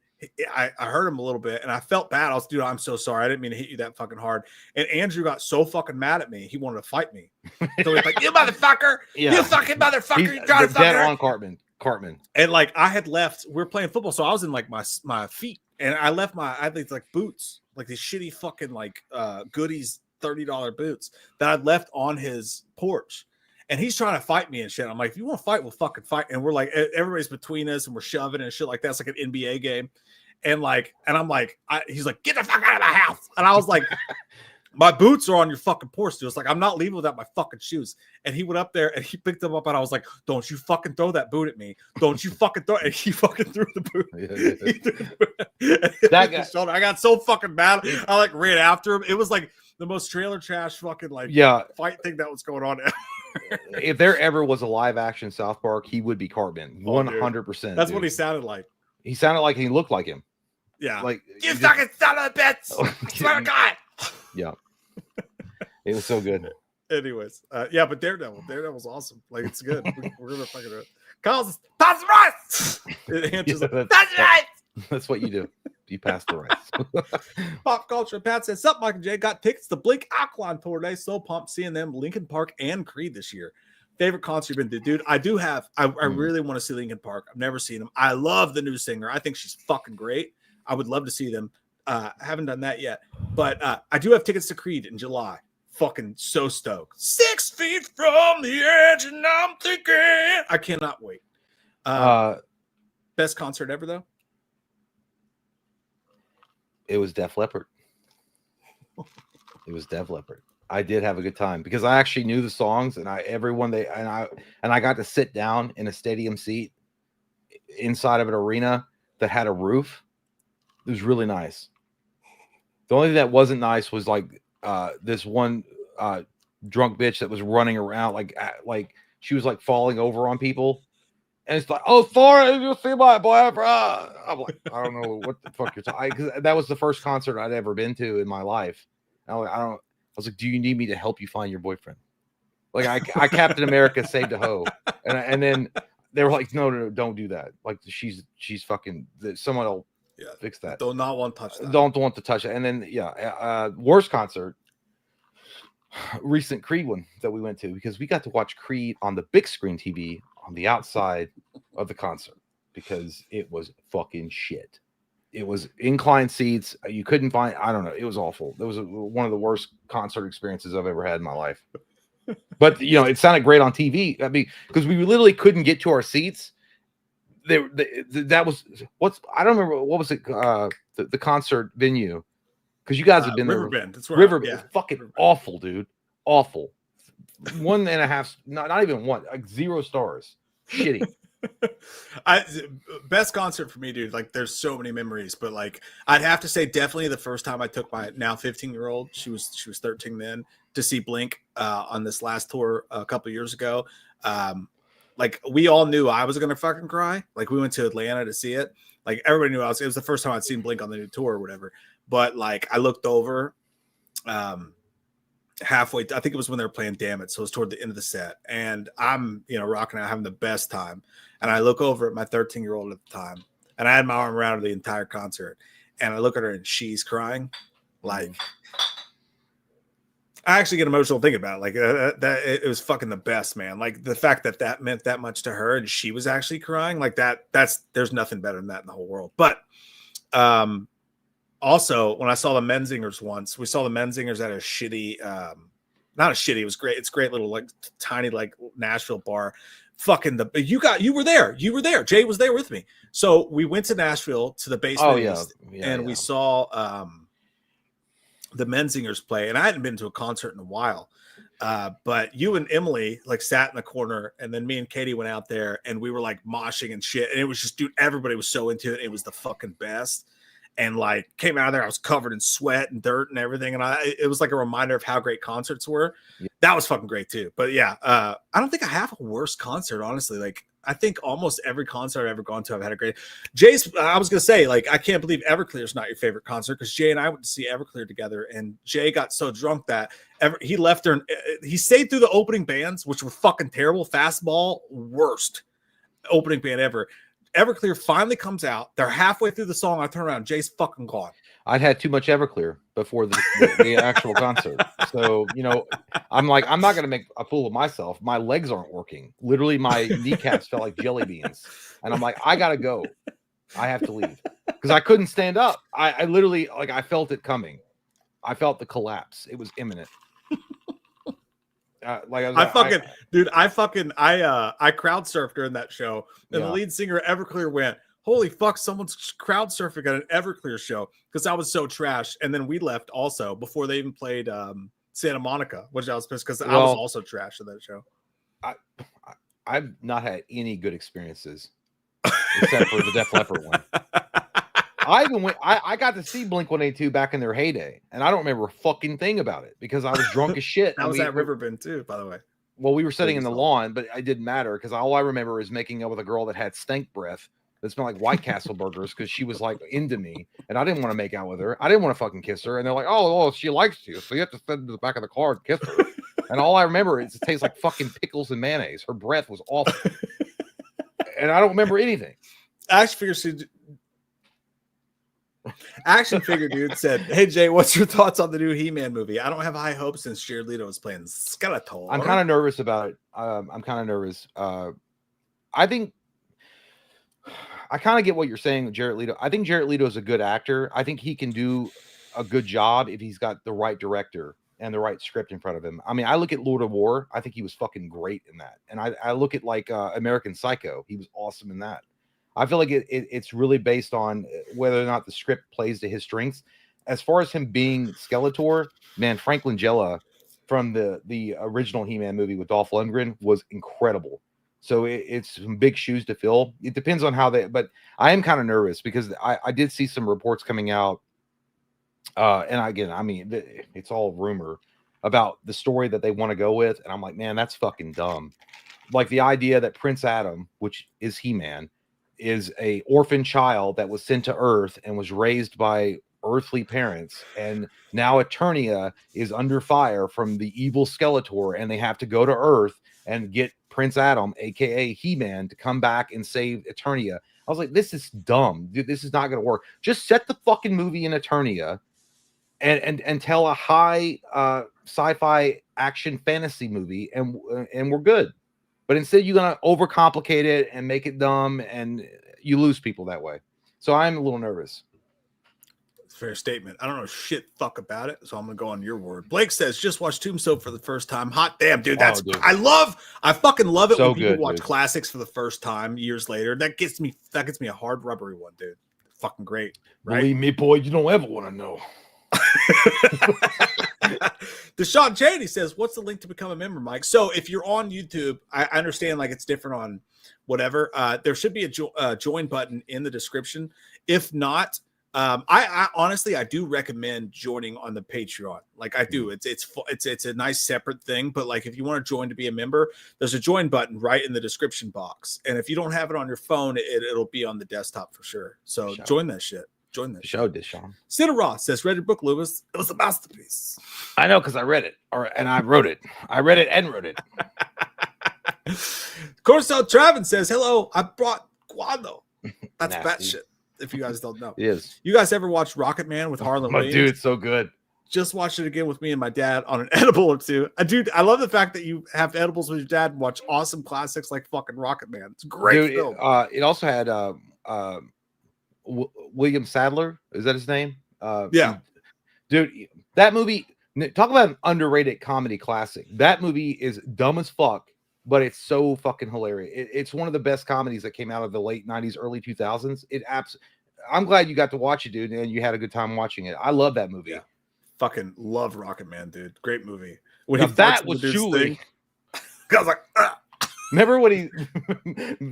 I hurt him a little bit, and I felt bad. I was, dude, I'm so sorry. I didn't mean to hit you that fucking hard. And Andrew got so fucking mad at me, he wanted to fight me. So he's like, "You motherfucker, you fucking motherfucker, you trying to dead on Cartman. And like I had left, we were playing football, so I was in like my feet, and I left I had these like boots, like these shitty fucking like Goodies $30 boots that I'd left on his porch. And he's trying to fight me and shit. I'm like, "If you want to fight, we'll fucking fight." And we're like, everybody's between us and we're shoving and shit like that. It's like an NBA game. And like, and I'm like, he's like, "Get the fuck out of my house." And I was like, "My boots are on your fucking porch, dude." It's like, I'm not leaving without my fucking shoes. And he went up there and he picked them up, and I was like, "Don't you fucking throw that boot at me. Don't you fucking throw it." And he fucking threw the boot. That guy. I got so fucking mad. I like ran after him. It was like the most trailer trash fucking like fight thing that was going on. If there ever was a live action South Park, he would be Cartman. 100%. That's what he sounded like. He sounded like he looked like him. Yeah. Like, "You fucking son of a bitch." Swear to God. Yeah. It was so good. Anyways, yeah, but Daredevil's awesome. Like, it's good. We're gonna fucking do it. Kyle's, "Pass the rice." That's right. That's what you do. You pass the rice. Pop culture. Pat says, "Sup, Mike and Jay, got tickets to Blink Alkaline tour today. So pumped seeing them, Linkin Park and Creed this year. Favorite concert you've been to?" Dude, I do have. I really want to see Linkin Park. I've never seen them. I love the new singer. I think she's fucking great. I would love to see them. Haven't done that yet, but I do have tickets to Creed in July. Fucking so stoked. 6 feet from the edge, and I'm thinking, I cannot wait. Best concert ever, though? It was Def Leppard. It was Def Leppard. I did have a good time because I actually knew the songs, and I got to sit down in a stadium seat inside of an arena that had a roof. It was really nice. The only thing that wasn't nice was like this one drunk bitch that was running around like she was like falling over on people, and it's like, "Oh, sorry, you see my boyfriend." I'm like, I don't know what the fuck you're talking. Because that was the first concert I'd ever been to in my life. I was like, "Do you need me to help you find your boyfriend?" Like I Captain America saved a hoe, and then they were like, no, don't do that. Like she's fucking. Someone will fix that. Do not want to touch that. Don't want to touch it. And then worst concert. Recent Creed one that we went to, because we got to watch Creed on the big screen TV on the outside of the concert because it was fucking shit. It was inclined seats. You couldn't find, I don't know. It was awful. It was one of the worst concert experiences I've ever had in my life. But, it sounded great on TV. I mean, because we literally couldn't get to our seats. That was, I don't remember, what was it, the concert venue? Because you guys have been Riverbend. there. That's where Riverbend. It's fucking awful, dude. Awful. 1.5, not even one, like 0 stars. Shitty. Best concert for me, dude. Like, there's so many memories, but like, I'd have to say definitely the first time I took my now 15-year-old, she was 13 then, to see Blink on this last tour a couple years ago. Like, we all knew I was gonna fucking cry. Like, we went to Atlanta to see it. Like, everybody knew it was the first time I'd seen Blink on the new tour or whatever. But like, I looked over halfway, I think it was when they were playing Damn It, so it was toward the end of the set, and I'm rocking out, having the best time, and I look over at my 13-year-old at the time, and I had my arm around her the entire concert, and I look at her and she's crying, like I actually get emotional thinking about it. Like that it was fucking the best, man. Like the fact that that meant that much to her and she was actually crying like that. There's nothing better than that in the whole world. But also when I saw the Menzingers once, we saw the Menzingers at a shitty, not a shitty. It was great. It's a great little like tiny like Nashville bar. Fucking you were there. You were there. Jay was there with me. So we went to Nashville to the basement and we saw the Menzingers play, and I hadn't been to a concert in a while. But you and Emily like sat in the corner, and then me and Katie went out there, and we were like moshing and shit. And it was just, dude, everybody was so into it. It was the fucking best. And like came out of there, I was covered in sweat and dirt and everything. And it was like a reminder of how great concerts were. Yeah. That was fucking great too. But yeah, I don't think I have a worse concert, honestly. Like I think almost every concert I've ever gone to, I've had a great. Jay's. I was gonna say, like, I can't believe Everclear is not your favorite concert because Jay and I went to see Everclear together, and Jay got so drunk that he left there. And he stayed through the opening bands, which were fucking terrible. Fastball, worst opening band ever. Everclear finally comes out. They're halfway through the song. I turn around. Jay's fucking gone. I'd had too much Everclear before the actual concert. So, you know, I'm like, I'm not going to make a fool of myself. My legs aren't working. Literally, my kneecaps felt like jelly beans. And I'm like, I got to go. I have to leave. Because I couldn't stand up. I literally, like, I felt it coming. I felt the collapse. It was imminent. I crowd surfed during that show, and the lead singer of Everclear went, "Holy fuck, someone's crowd surfing at an Everclear show," because I was so trash. And then we left also before they even played Santa Monica, which I was pissed because I was also trash at that show. I've not had any good experiences except for the Def Leppard one. I got to see Blink-182 back in their heyday, and I don't remember a fucking thing about it because I was drunk as shit. That was at Riverbend too, by the way. Well, we were sitting in the lawn, but it didn't matter because all I remember is making up with a girl that had stank breath that smelled like White Castle burgers because she was like into me, and I didn't want to make out with her. I didn't want to fucking kiss her, and they're like, "Oh, she likes you, so you have to sit in the back of the car and kiss her." And all I remember is it tastes like fucking pickles and mayonnaise. Her breath was awful, and I don't remember anything. Action Figure Dude said, "Hey Jay, what's your thoughts on the new He-Man movie? I don't have high hopes since Jared Leto is playing Skeletor. I'm kind of nervous about it. I'm kind of nervous. I think I kind of get what you're saying with Jared Leto. I think Jared Leto is a good actor. I think he can do a good job if he's got the right director and the right script in front of him. I mean, I look at Lord of War. I think he was fucking great in that. And I look at like American Psycho. He was awesome in that. I feel like it's really based on whether or not the script plays to his strengths. As far as him being Skeletor, man, Frank Langella from the original He-Man movie with Dolph Lundgren was incredible. So it's some big shoes to fill. It depends on how but I am kind of nervous because I did see some reports coming out. And again, I mean, it's all rumor about the story that they want to go with. And I'm like, man, that's fucking dumb. Like the idea that Prince Adam, which is He-Man, is a orphan child that was sent to Earth and was raised by earthly parents, and now Eternia is under fire from the evil Skeletor, and they have to go to Earth and get Prince Adam, aka He-Man, to come back and save Eternia. I was like, this is dumb, dude. This is not going to work. Just set the fucking movie in Eternia and tell a high sci-fi action fantasy movie, and we're good. But instead, you're going to overcomplicate it and make it dumb, and you lose people that way. So I'm a little nervous. Fair statement. I don't know shit fuck about it, so I'm gonna go on your word. Blake says, just watch Tombstone for the first time. Hot damn, dude. That's I fucking love it when people watch classics for the first time years later. That gets me a hard rubbery one, dude. Fucking great. Right? Believe me, boy, you don't ever want to know. Deshaun Cheney says, what's the link to become a member, Mike? So if you're on YouTube, I understand like it's different on whatever. There should be a join button in the description. If not, I honestly, I do recommend joining on the Patreon. Like I do. It's a nice separate thing. But like if you want to join to be a member, there's a join button right in the description box. And if you don't have it on your phone, it'll be on the desktop for sure. So join that shit. Join that show, Deshaun. Sid Ross says, read your book, Lewis. It was a masterpiece. I know because I read it, and I wrote it. I read it and wrote it. Corso Travin says, hello, I brought Guado. That's batshit, if you guys don't know. It is. You guys ever watch Rocket Man with Harlan Williams? Dude, it's so good. just watched it again with me and my dad on an edible or two. Dude, I love the fact that you have edibles with your dad and watch awesome classics like fucking Rocket Man. It's a great film. It also had William Sadler. Is that his name? Yeah. Dude, that movie, talk about an underrated comedy classic. That movie is dumb as fuck, but it's so fucking hilarious. It's one of the best comedies that came out of the late 90s, early 2000s. I'm glad you got to watch it, dude, and you had a good time watching it. I love that movie. Yeah. Fucking love Rocket Man, dude. Great movie. When that was Julie. I was like, ah. Remember when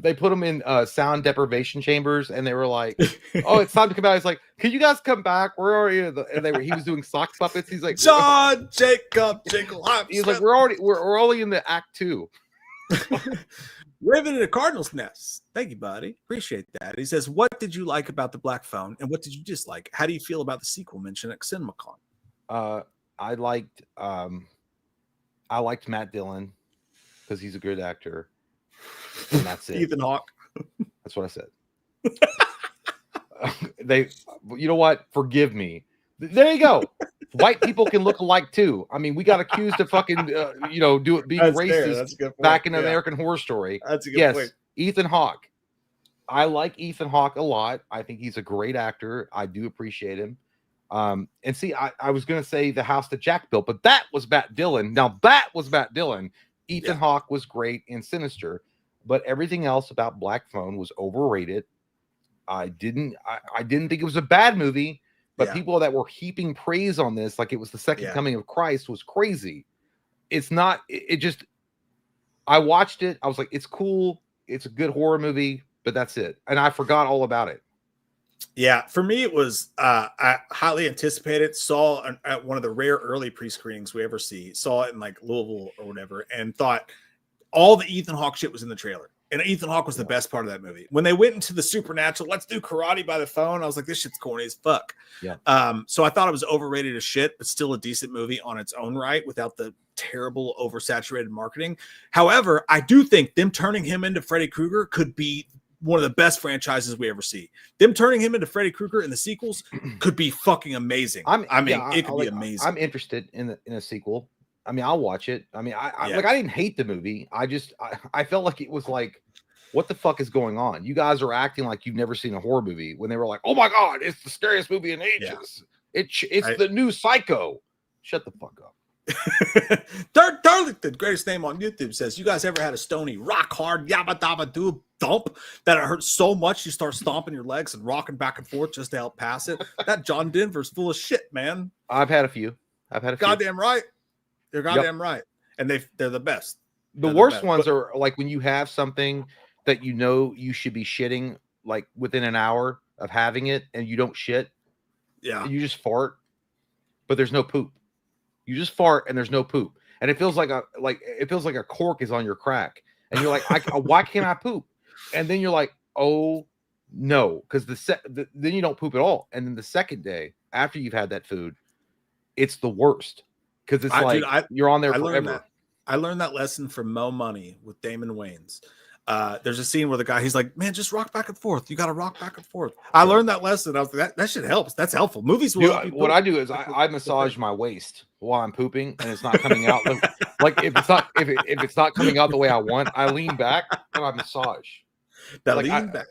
they put him in sound deprivation chambers, and they were like, "Oh, it's time to come out." He's like, "Can you guys come back? Where are you?" And he was doing sock puppets. He's like, John Jacob Jingle. He's like, we're only in the act 2. Living in a cardinal's nest. Thank you, buddy. Appreciate that. He says, "What did you like about the Black Phone, and what did you dislike? How do you feel about the sequel mentioned at CinemaCon?" I liked Matt Dillon because he's a good actor, and that's it. Ethan Hawke. That's what I said. You know what? Forgive me. There you go. White people can look alike too. I mean, we got accused of fucking, being racist back in American Horror Story. That's a good point. Ethan Hawke. I like Ethan Hawke a lot. I think he's a great actor. I do appreciate him. And see, I was going to say The House That Jack Built, but that was Matt Dillon. Now that was Matt Dillon. Ethan Hawke was great in Sinister, but everything else about Black Phone was overrated. I didn't think it was a bad movie, but people that were heaping praise on this, like it was the second coming of Christ, was crazy. It's not, I watched it. I was like, it's cool. It's a good horror movie, but that's it. And I forgot all about it. Yeah, for me, it was I highly anticipated. Saw at one of the rare early pre-screenings we ever see. Saw it in like Louisville or whatever, and thought all the Ethan Hawke shit was in the trailer. And Ethan Hawke was the best part of that movie. When they went into the supernatural, let's do karate by the phone, I was like, this shit's corny as fuck. Yeah. So I thought it was overrated as shit, but still a decent movie on its own right without the terrible oversaturated marketing. However, I do think them turning him into Freddy Krueger could be one of the best franchises we ever see. Them turning him into Freddy Krueger in the sequels could be fucking amazing. It could be amazing. I'm interested in a sequel. I mean, I'll watch it. I mean, I didn't hate the movie. I felt like it was like, what the fuck is going on? You guys are acting like you've never seen a horror movie when they were like, oh my God, it's the scariest movie in ages. Yeah. It's the new Psycho. Shut the fuck up. Darlington, greatest name on YouTube, says, you guys ever had a stony rock hard yabba dabba doo thump that it hurts so much you start stomping your legs and rocking back and forth just to help pass it? That John Denver's full of shit, man. I've had a few. Goddamn right. You're goddamn right. And they're the best. The worst ones are like when you have something that you know you should be shitting like within an hour of having it and you don't shit. Yeah. You just fart, but there's no poop. You just fart and there's no poop. And it feels like a cork is on your crack. And you're like, why can't I poop? And then you're like, oh no, because then you don't poop at all. And then the second day after you've had that food, it's the worst. Because it's you're on there forever. I learned that lesson from Mo Money with Damon Wayans. There's a scene where the guy, he's like, man, just rock back and forth. You got to rock back and forth. I learned that lesson. I was like, that shit helps. That's helpful. Movies will help you. What I do is I massage my waist while I'm pooping, and it's not coming out. Like if it's not coming out the way I want, I lean back and I massage. Lean back.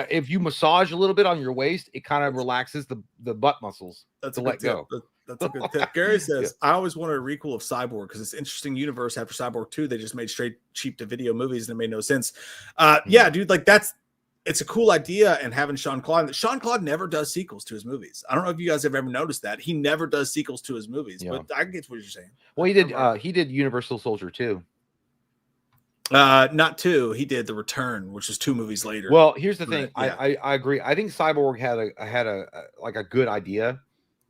If you massage a little bit on your waist, it kind of relaxes the butt muscles. That's to let go. That's a good tip. Gary says, I always wanted a requel of Cyborg because it's an interesting universe. After Cyborg 2, they just made straight cheap to video movies and it made no sense. Yeah, dude, like it's a cool idea. And having Sean Claude never does sequels to his movies. I don't know if you guys have ever noticed that. He never does sequels to his movies, but I get what you're saying. Well, he did Universal Soldier 2. Not 2. He did The Return, which is 2 movies later. Well, here's the thing. I agree. I think Cyborg had a good idea,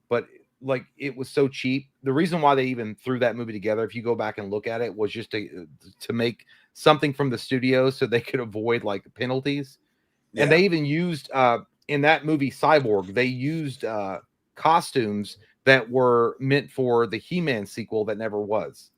but like it was so cheap. The reason why they even threw that movie together, if you go back and look at it, was just to make something from the studio so they could avoid like penalties. Yeah. And they even used in that movie Cyborg, they used costumes that were meant for the He-Man sequel that never was.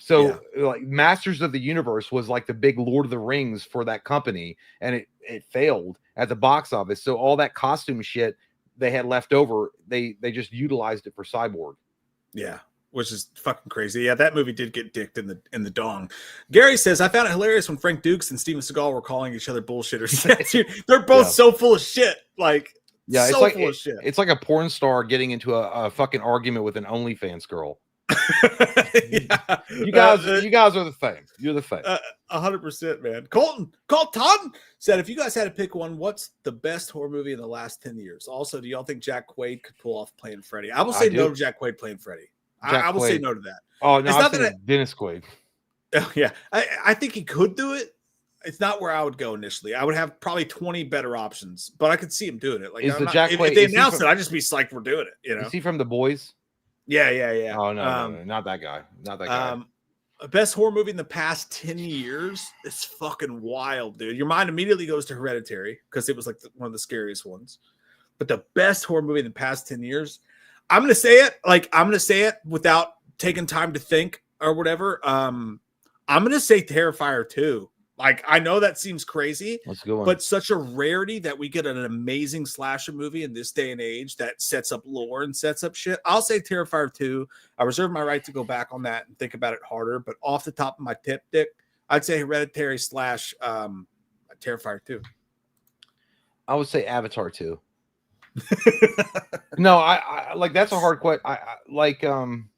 So like Masters of the Universe was like the big Lord of the Rings for that company, and it failed at the box office. So all that costume shit they had left over, they just utilized it for Cyborg. Yeah, which is fucking crazy. Yeah, that movie did get dicked in the dong. Gary says, I found it hilarious when Frank Dukes and Steven Seagal were calling each other bullshitters. Yeah, dude, they're both so full of shit. Like, yeah, so full of shit. It's like a porn star getting into a fucking argument with an OnlyFans girl. Yeah. You guys are the thing. You're the thing. 100%, man. Colton said, if you guys had to pick one, what's the best horror movie in the last 10 years? Also, do y'all think Jack Quaid could pull off playing Freddy? I will say no to Jack Quaid playing Freddy. I will say no to that. Oh, no, it's not that Dennis Quaid. Oh, yeah. I think he could do it. It's not where I would go initially. I would have probably 20 better options, but I could see him doing it. Like, if they announce it, I'd just be psyched we're doing it. You know? Is he from The Boys? Yeah. Oh, no, not that guy. Not that guy. Best horror movie in the past 10 years. It's fucking wild, dude. Your mind immediately goes to Hereditary because it was like one of the scariest ones. But the best horror movie in the past 10 years, I'm going to say it. Like, I'm going to say it without taking time to think or whatever. I'm going to say Terrifier 2. Like, I know that seems crazy, That's a good one. But such a rarity that we get an amazing slasher movie in this day and age that sets up lore and sets up shit. I'll say Terrifier 2. I reserve my right to go back on that and think about it harder. But off the top of my tip, Dick, I'd say Hereditary / Terrifier 2. I would say Avatar 2. No, I like that's a hard question.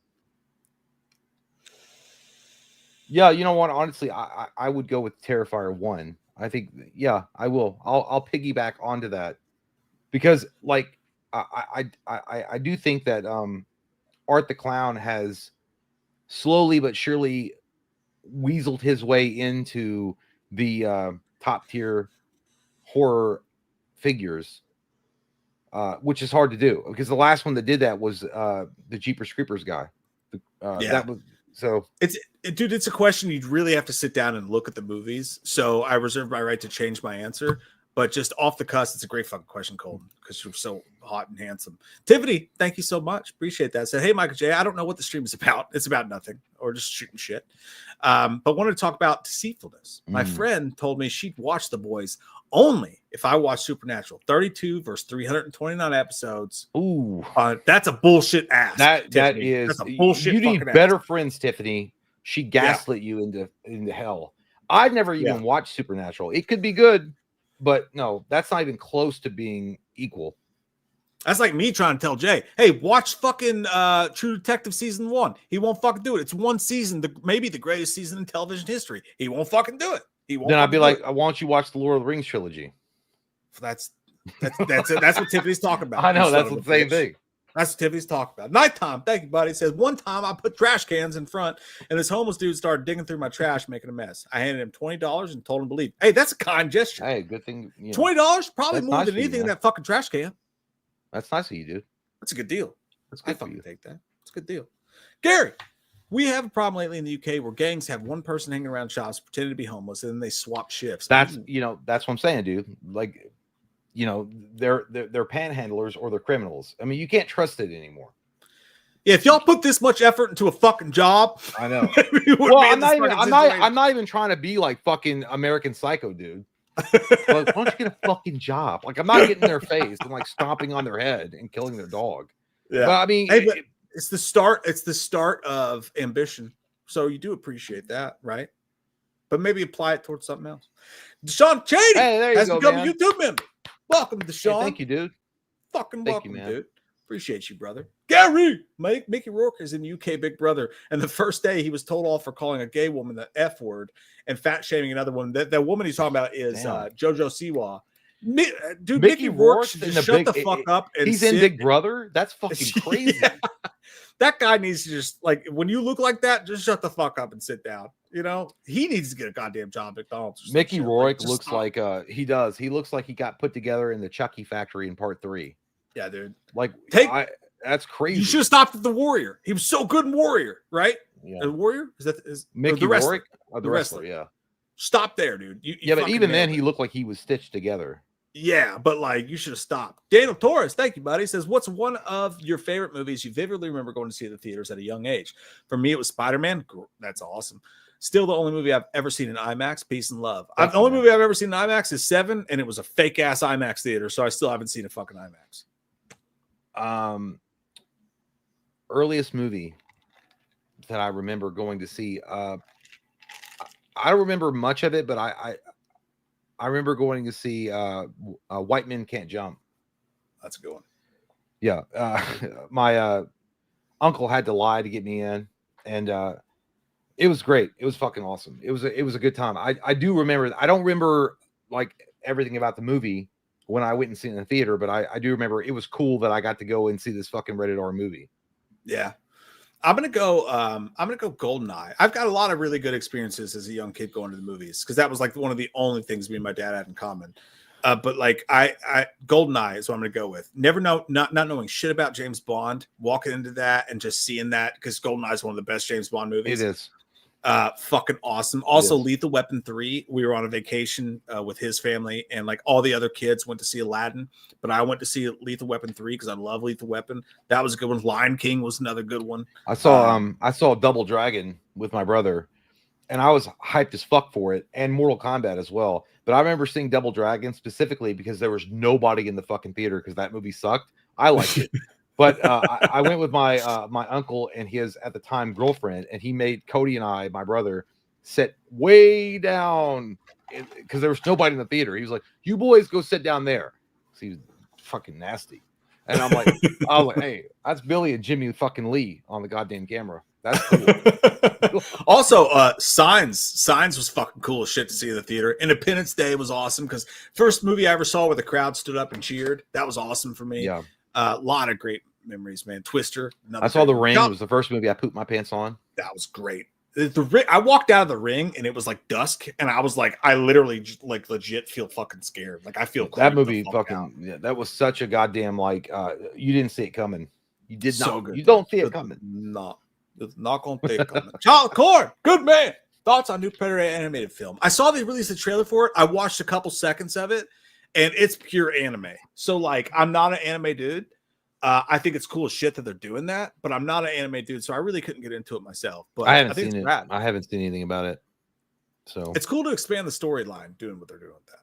Yeah, you know what? Honestly, I would go with Terrifier 1. I think, yeah, I will. I'll piggyback onto that because, like, I do think that Art the Clown has slowly but surely weaseled his way into the top tier horror figures, which is hard to do because the last one that did that was the Jeepers Creepers guy. That was. So it's a question you'd really have to sit down and look at the movies. So I reserve my right to change my answer, but just off the cuss, it's a great fucking question, Colton, because you're so hot and handsome. Tiffany, thank you so much. Appreciate that. Said, hey, Michael J, I don't know what the stream is about. It's about nothing or just shooting shit. But wanted to talk about deceitfulness. My friend told me she'd watch The Boys only if I watch Supernatural 32 versus 329 episodes. Ooh, that's a bullshit ass. That's a bullshit. You need better friends, Tiffany. She gaslit you into hell. I've never even watched Supernatural. It could be good, but no, that's not even close to being equal. That's like me trying to tell Jay, hey, watch fucking True Detective season 1. He won't fucking do it. It's one season, maybe the greatest season in television history. He won't fucking do it. Then I'd be like, why don't you watch the Lord of the Rings trilogy? That's what Tiffany's talking about. I know, that's the same thing. That's what Tiffany's talking about. Nighttime, thank you, buddy. It says, one time I put trash cans in front, and this homeless dude started digging through my trash, making a mess. I handed him $20 and told him to leave. Hey, that's a kind gesture. Hey, good thing. You know, $20, probably more than anything in that fucking trash can. That's nice of you, dude. That's a good deal. I fucking take that. It's a good deal. Gary, we have a problem lately in the UK where gangs have one person hanging around shops pretending to be homeless, and then they swap shifts. That's that's what I'm saying, dude. Like, they're panhandlers or they're criminals. I mean, you can't trust it anymore. Yeah, if y'all put this much effort into a fucking job, I know. Well, I'm not even trying to be like fucking American Psycho, dude. Like, why don't you get a fucking job? Like, I'm not getting in their face and like stomping on their head and killing their dog. Yeah, but I mean, it's the start. It's the start of ambition. So you do appreciate that, right? But maybe apply it towards something else. Deshaun Cheney has become a YouTube member. Welcome, Deshaun. Hey, thank you, dude. Fucking welcome, dude. Appreciate you, brother. Gary, Mickey Rourke is in UK Big Brother, and the first day he was told off for calling a gay woman the F word and fat shaming another woman. That woman he's talking about is JoJo Siwa. Dude, Mickey Rourke should just shut the fuck up. And he's in Big Brother. That's fucking crazy. Yeah. That guy needs to just, like, when you look like that, just shut the fuck up and sit down. He needs to get a goddamn job at McDonald's. Mickey Rourke looks like he does. He looks like he got put together in the Chucky factory in part 3. Yeah, dude. Like, that's crazy. You should have stopped at the Warrior. He was so good in Warrior, right? Yeah. The Warrior? Is Mickey Rourke? The wrestler, yeah. Stop there, dude. But even then, he looked like he was stitched together. Yeah, but like, you should have stopped. Daniel Torres, thank you, buddy. Says, what's one of your favorite movies you vividly remember going to see at the theaters at a young age? For me, it was Spider-Man. That's awesome. Still the only movie I've ever seen in IMAX. Peace and love. The only movie I've ever seen in IMAX is Seven, and it was a fake ass IMAX theater, so I still haven't seen a fucking IMAX. earliest movie that I remember going to see. I don't remember much of it, but I remember going to see White Men Can't Jump. That's a good one. Yeah, my uncle had to lie to get me in, and it was great. It was fucking awesome. It was a good time. I do remember. I don't remember like everything about the movie when I went and seen it in the theater, but I do remember it was cool that I got to go and see this fucking rated R movie. Yeah. I'm gonna go Goldeneye. I've got a lot of really good experiences as a young kid going to the movies because that was like one of the only things me and my dad had in common. But like I Goldeneye is what I'm gonna go with. Not knowing shit about James Bond, walking into that and just seeing that because Goldeneye is one of the best James Bond movies. It is. Fucking awesome. Also, Lethal Weapon 3. We were on a vacation with his family, and like all the other kids went to see Aladdin, but I went to see Lethal Weapon 3 because I love Lethal Weapon. That was a good one. Lion King was another good one. I saw Double Dragon with my brother, and I was hyped as fuck for it, and Mortal Kombat as well. But I remember seeing Double Dragon specifically because there was nobody in the fucking theater because that movie sucked. I liked it. But I went with my my uncle and his at the time girlfriend, and he made Cody and I, my brother, sit way down because there was nobody in the theater. He was like, "You boys go sit down there." So he was fucking nasty, and I was like, "Hey, that's Billy and Jimmy fucking Lee on the goddamn camera. That's cool." Also, Signs was fucking cool as shit to see in the theater. Independence Day was awesome because first movie I ever saw where the crowd stood up and cheered. That was awesome for me. Yeah. A lot of great memories, man. Twister. I saw The Ring. It was the first movie I pooped my pants on. That was great. The Ring. I walked out of the Ring and it was like dusk, and I was like, I literally like legit feel fucking scared. Like I feel that movie fucking. Yeah, that was such a goddamn like. You didn't see it coming. You did not. Good. You don't see it coming. No, it's not gonna take it coming. Charles Cord, good man. Thoughts on new Predator animated film? I saw they released a trailer for it. I watched a couple seconds of it. And it's pure anime. So, like, I'm not an anime dude. I think it's cool as shit that they're doing that, but I'm not an anime dude, so I really couldn't get into it myself. But I haven't seen it. Rad. I haven't seen anything about it. So it's cool to expand the storyline doing what they're doing with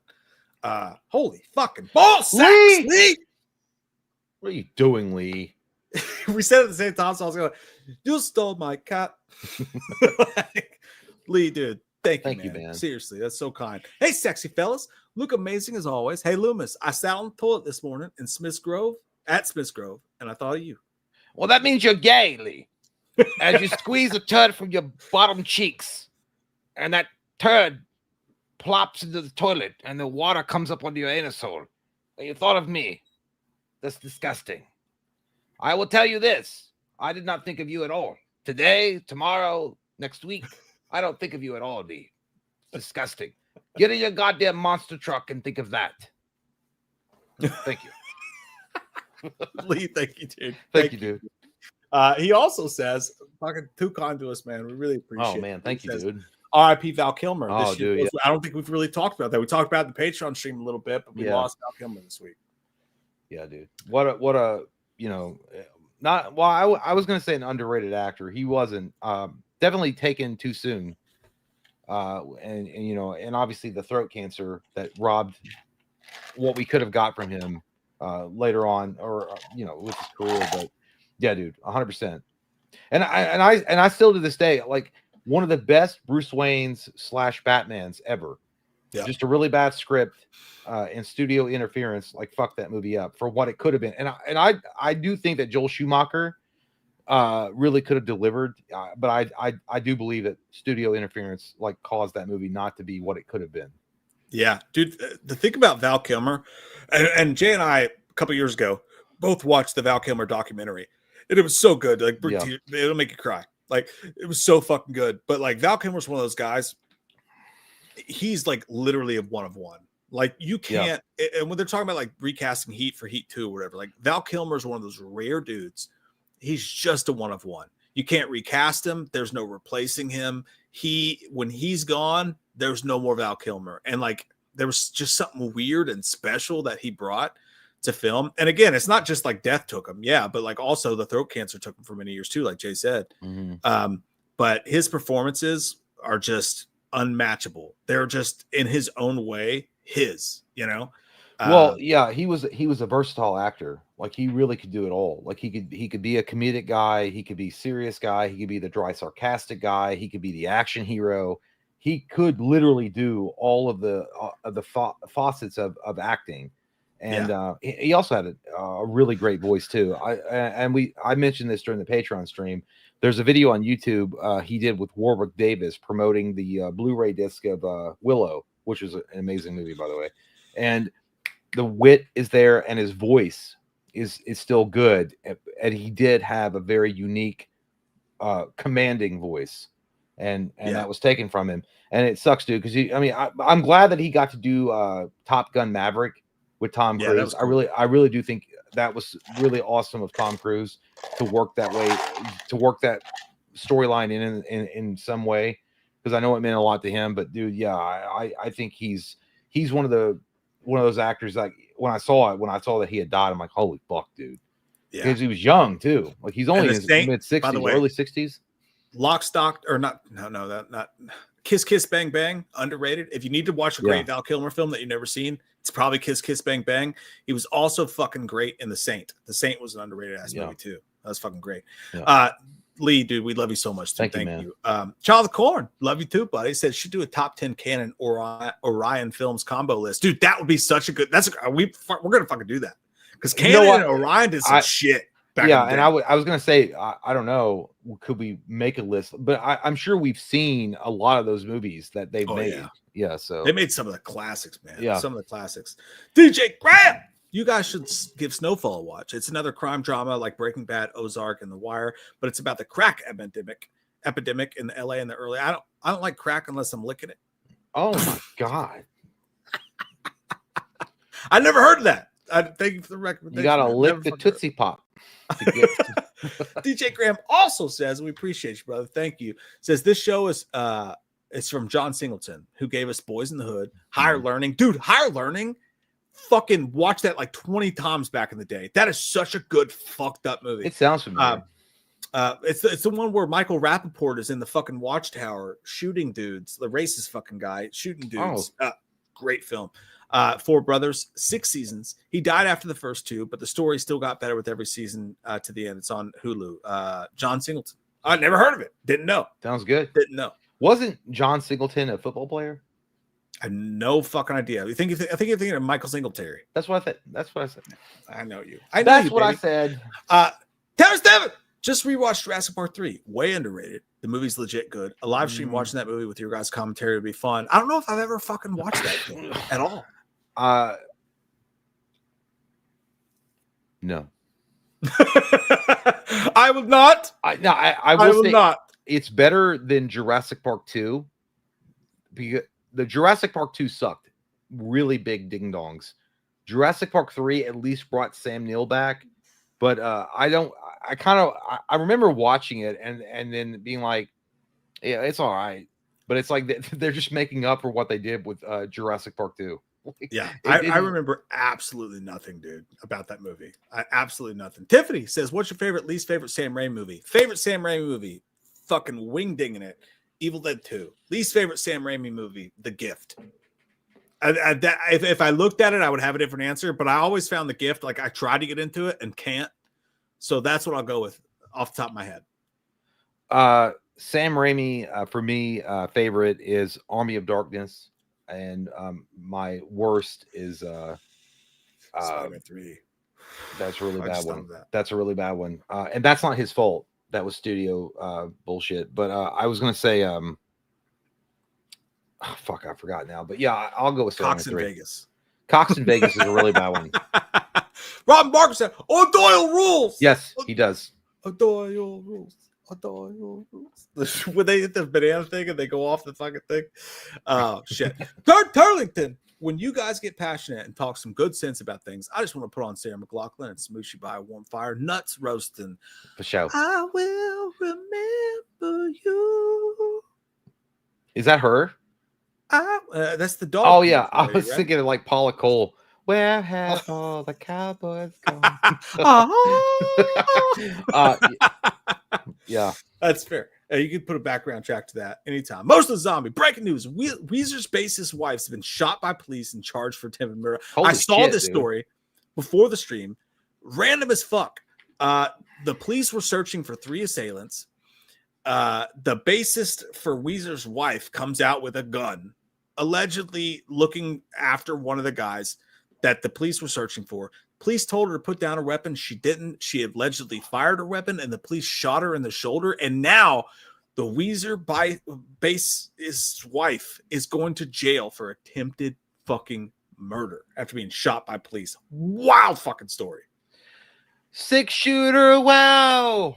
that. Holy fucking balls, Lee! What are you doing, Lee? We said it at the same time, so I was going, "You stole my cat." Like, Lee, dude. Thank you, man. Seriously, that's so kind. Hey, sexy fellas. Look amazing as always. Hey, Loomis, I sat on the toilet this morning in Smith's Grove, and I thought of you. Well, that means you're gay, Lee. As you squeeze a turd from your bottom cheeks, and that turd plops into the toilet, and the water comes up onto your anus hole. And you thought of me. That's disgusting. I will tell you this. I did not think of you at all. Today, tomorrow, next week. I don't think of you at all, Lee. It's disgusting. Get in your goddamn monster truck and think of that. Thank you. Lee, thank you, dude. Thank you, dude. He also says, fucking too kind to us, man. We really appreciate it. Oh, man. Thank you, dude. R.I.P. Val Kilmer. Oh, dude, yeah. I don't think we've really talked about that. We talked about the Patreon stream a little bit, but we lost Val Kilmer this week. Yeah, dude. What a you know, not, well, I was going to say an underrated actor. He wasn't. Definitely taken too soon. And you know, and obviously the throat cancer that robbed what we could have got from him later on, or you know, with his career. But yeah, dude, 100%. And I still to this day like one of the best Bruce Waynes / Batmans ever. Yeah. Just a really bad script and studio interference. Like fuck that movie up for what it could have been. And I do think that Joel Schumacher really could have delivered, but I do believe that studio interference like caused that movie not to be what it could have been. Yeah, dude. The thing about Val Kilmer, and Jay and I a couple years ago both watched the Val Kilmer documentary, and it was so good. Like it'll make you cry. Like it was so fucking good. But like Val Kilmer's one of those guys. He's like literally a one of one. Like you can't. And when they're talking about like recasting Heat for Heat 2 or whatever, like Val Kilmer's one of those rare dudes. He's just a one of one. You can't recast him. There's no replacing him. When he's gone, there's no more Val Kilmer. And like there was just something weird and special that he brought to film. And again, it's not just like death took him, but like also the throat cancer took him for many years too, like Jay said. Mm-hmm. But his performances are just unmatchable. They're just in his own way, you know. Well, yeah, he was a versatile actor. Like he really could do it all. Like he could be a comedic guy, he could be serious guy, he could be the dry sarcastic guy, he could be the action hero. He could literally do all of the faucets of acting. And he also had a really great voice too. I mentioned this during the Patreon stream. There's a video on YouTube he did with Warwick Davis promoting the Blu-ray disc of Willow, which was an amazing movie, by the way. And the wit is there, and his voice is still good. And he did have a very unique, commanding voice, and that was taken from him. And it sucks, dude, because I'm glad that he got to do Top Gun Maverick with Tom Cruise. That was cool. I really do think that was really awesome of Tom Cruise to work that way, to work that storyline in some way, because I know it meant a lot to him. But dude, yeah, I think he's one of those actors. Like when I saw that he had died, I'm like, holy fuck, dude. Yeah, because he was young too. Like he's only in his mid-60s, early 60s. Lock, Stock, or not Kiss Kiss Bang Bang, underrated. If you need to watch a great Val Kilmer film that you've never seen, it's probably Kiss Kiss Bang Bang. He was also fucking great in The Saint. The Saint was an underrated ass movie too. That was fucking great. Yeah. Lee, dude, we love you so much. Too. Thank you. Child of Corn, love you too, buddy. He said should do a top 10 canon Orion films combo list. Dude, that would be such a good. We're gonna fucking do that because canon and Orion did some shit. And I was gonna say I don't know, could we make a list? But I'm sure we've seen a lot of those movies that they've made. Yeah, so they made some of the classics, man. Yeah, some of the classics. DJ Graham, you guys should give Snowfall a watch. It's another crime drama like Breaking Bad, Ozark, and The Wire, but it's about the crack epidemic in the LA in the early. I don't like crack unless I'm licking it. Oh my god, I never heard of that. Thank you for the recommendation. You gotta lick the Tootsie Pop. DJ Graham also says, we appreciate you, brother. Thank you. Says this show is it's from John Singleton, who gave us Boys in the Hood, Higher Learning. Dude, Higher Learning, fucking watch that like 20 times back in the day. That is such a good fucked up movie. It sounds familiar. It's the one where Michael Rappaport is in the fucking watchtower shooting dudes, the racist fucking guy shooting dudes. Great film. 4 brothers, 6 seasons. He died after the first 2, but the story still got better with every season to the end. It's on Hulu. John Singleton. I never heard of it. Didn't know. Sounds good. Didn't know. Wasn't John Singleton a football player? I have no fucking idea. I think you're thinking of Michael Singletary. That's what I said. That's what I said. I know you. That's what I said. Terrence Devin just rewatched Jurassic Park 3. Way underrated. The movie's legit good. A live stream watching that movie with your guys' commentary would be fun. I don't know if I've ever fucking watched that thing at all. No. I will not. I will say not. It's better than Jurassic Park 2 because the Jurassic Park 2 sucked. Really big ding dongs. Jurassic Park 3 at least brought Sam Neill back, but I remember watching it and then being like, yeah, it's all right, but it's like they're just making up for what they did with Jurassic Park 2. Yeah, I remember absolutely nothing, dude, about that movie. Absolutely nothing. Tiffany says, what's your least favorite Sam Raimi movie? Favorite Sam Raimi movie, fucking wing dinging it, Evil Dead 2. Least favorite Sam Raimi movie, The Gift. If I looked at it, I would have a different answer, but I always found The Gift, like I tried to get into it and can't. So that's what I'll go with off the top of my head. Sam Raimi, for me, favorite is Army of Darkness. And my worst is Spider-Man 3. That's a really bad one. That's a really bad one. And that's not his fault. That was studio bullshit. But I was gonna say fuck, I forgot now. But yeah, I'll go with Cox in Vegas. Cox in Vegas is a really bad one. Rob Barker said, O'Doyle rules. Yes, he does. O'Doyle rules. When they hit the banana thing and they go off the fucking thing. Oh shit. Turlington, when you guys get passionate and talk some good sense about things, I just want to put on Sarah McLachlan and smoosh you by a warm fire, nuts roasting. For sure. I will remember you. Is that her? That's the dog. Oh yeah, I was thinking of like Paula Cole. Where have all the cowboys gone? Yeah, that's fair. You can put a background track to that anytime. Most of the zombie. Breaking news. Weezer's bassist wife's been shot by police and charged for attempted murder. Holy I saw shit, this dude. story before the stream. Random as fuck. The police were searching for 3 assailants. The bassist for Weezer's wife comes out with a gun, allegedly looking after one of the guys that the police were searching for. Police told her to put down a weapon. She didn't. She allegedly fired her weapon, and the police shot her in the shoulder. And now the Weezer bassist's wife is going to jail for attempted fucking murder after being shot by police. Wild fucking story. 6-shooter, wow.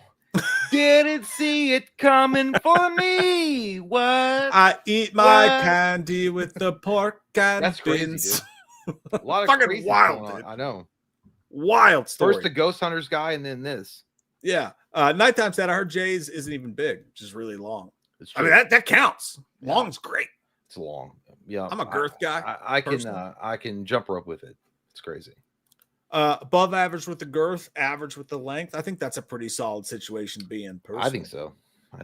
Didn't see it coming for me. What? I eat my candy with the pork and That's crazy, beans. dude. A lot of Fucking crazy wild, going on. I know. Wild story. First the Ghost Hunters guy, and then this. Yeah. Nighttime Stat, I heard Jay's isn't even big, which is really long. It's I true. mean, that counts. Long's great. It's long. Yeah, I'm a girth guy. I can jump rope with it. It's crazy. Above average with the girth, average with the length. I think that's a pretty solid situation to be in. Personally. I think so.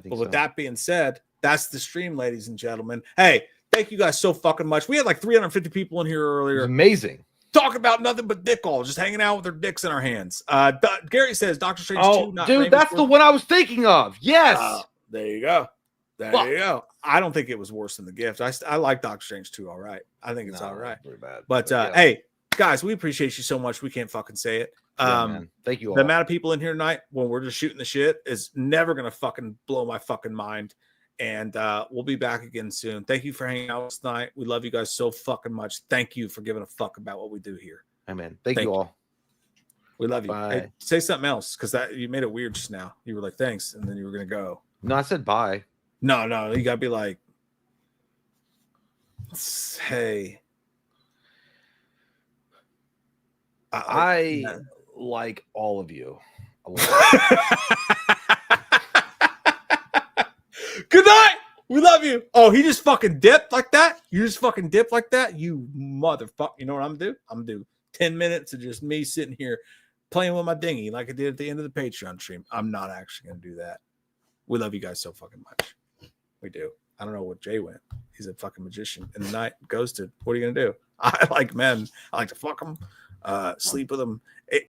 But with that being said, that's the stream, ladies and gentlemen. Hey, thank you guys so fucking much. We had like 350 people in here earlier. It's amazing. Talking about nothing but dick all, just hanging out with their dicks in our hands. Gary says Doctor Strange 2. Not dude, that's the one I was thinking of. Yes. There you go. There you go. I don't think it was worse than The Gift. I like Doctor Strange 2 all right. I think it's all right. Pretty bad. But hey, guys, we appreciate you so much. We can't fucking say it. Man. Thank you all. The amount of people in here tonight when we're just shooting the shit is never gonna fucking blow my fucking mind. And we'll be back again soon. Thank you for hanging out with us tonight. We love you guys so fucking much. Thank you for giving a fuck about what we do here. Amen. Thank you all. We love you. Bye. Hey, say something else, because that you made it weird just now. You were like, thanks, and then you were gonna go. No, I said bye. No, you gotta be like, hey. I like all of you. Good night. We love you. Oh, he just fucking dipped like that? You just fucking dipped like that? You motherfucker. You know what I'm gonna do? I'm gonna do 10 minutes of just me sitting here playing with my dinghy like I did at the end of the Patreon stream. I'm not actually gonna do that. We love you guys so fucking much. We do. I don't know what Jay went. He's a fucking magician. And the night ghosted. What are you gonna do? I like men. I like to fuck them, sleep with them,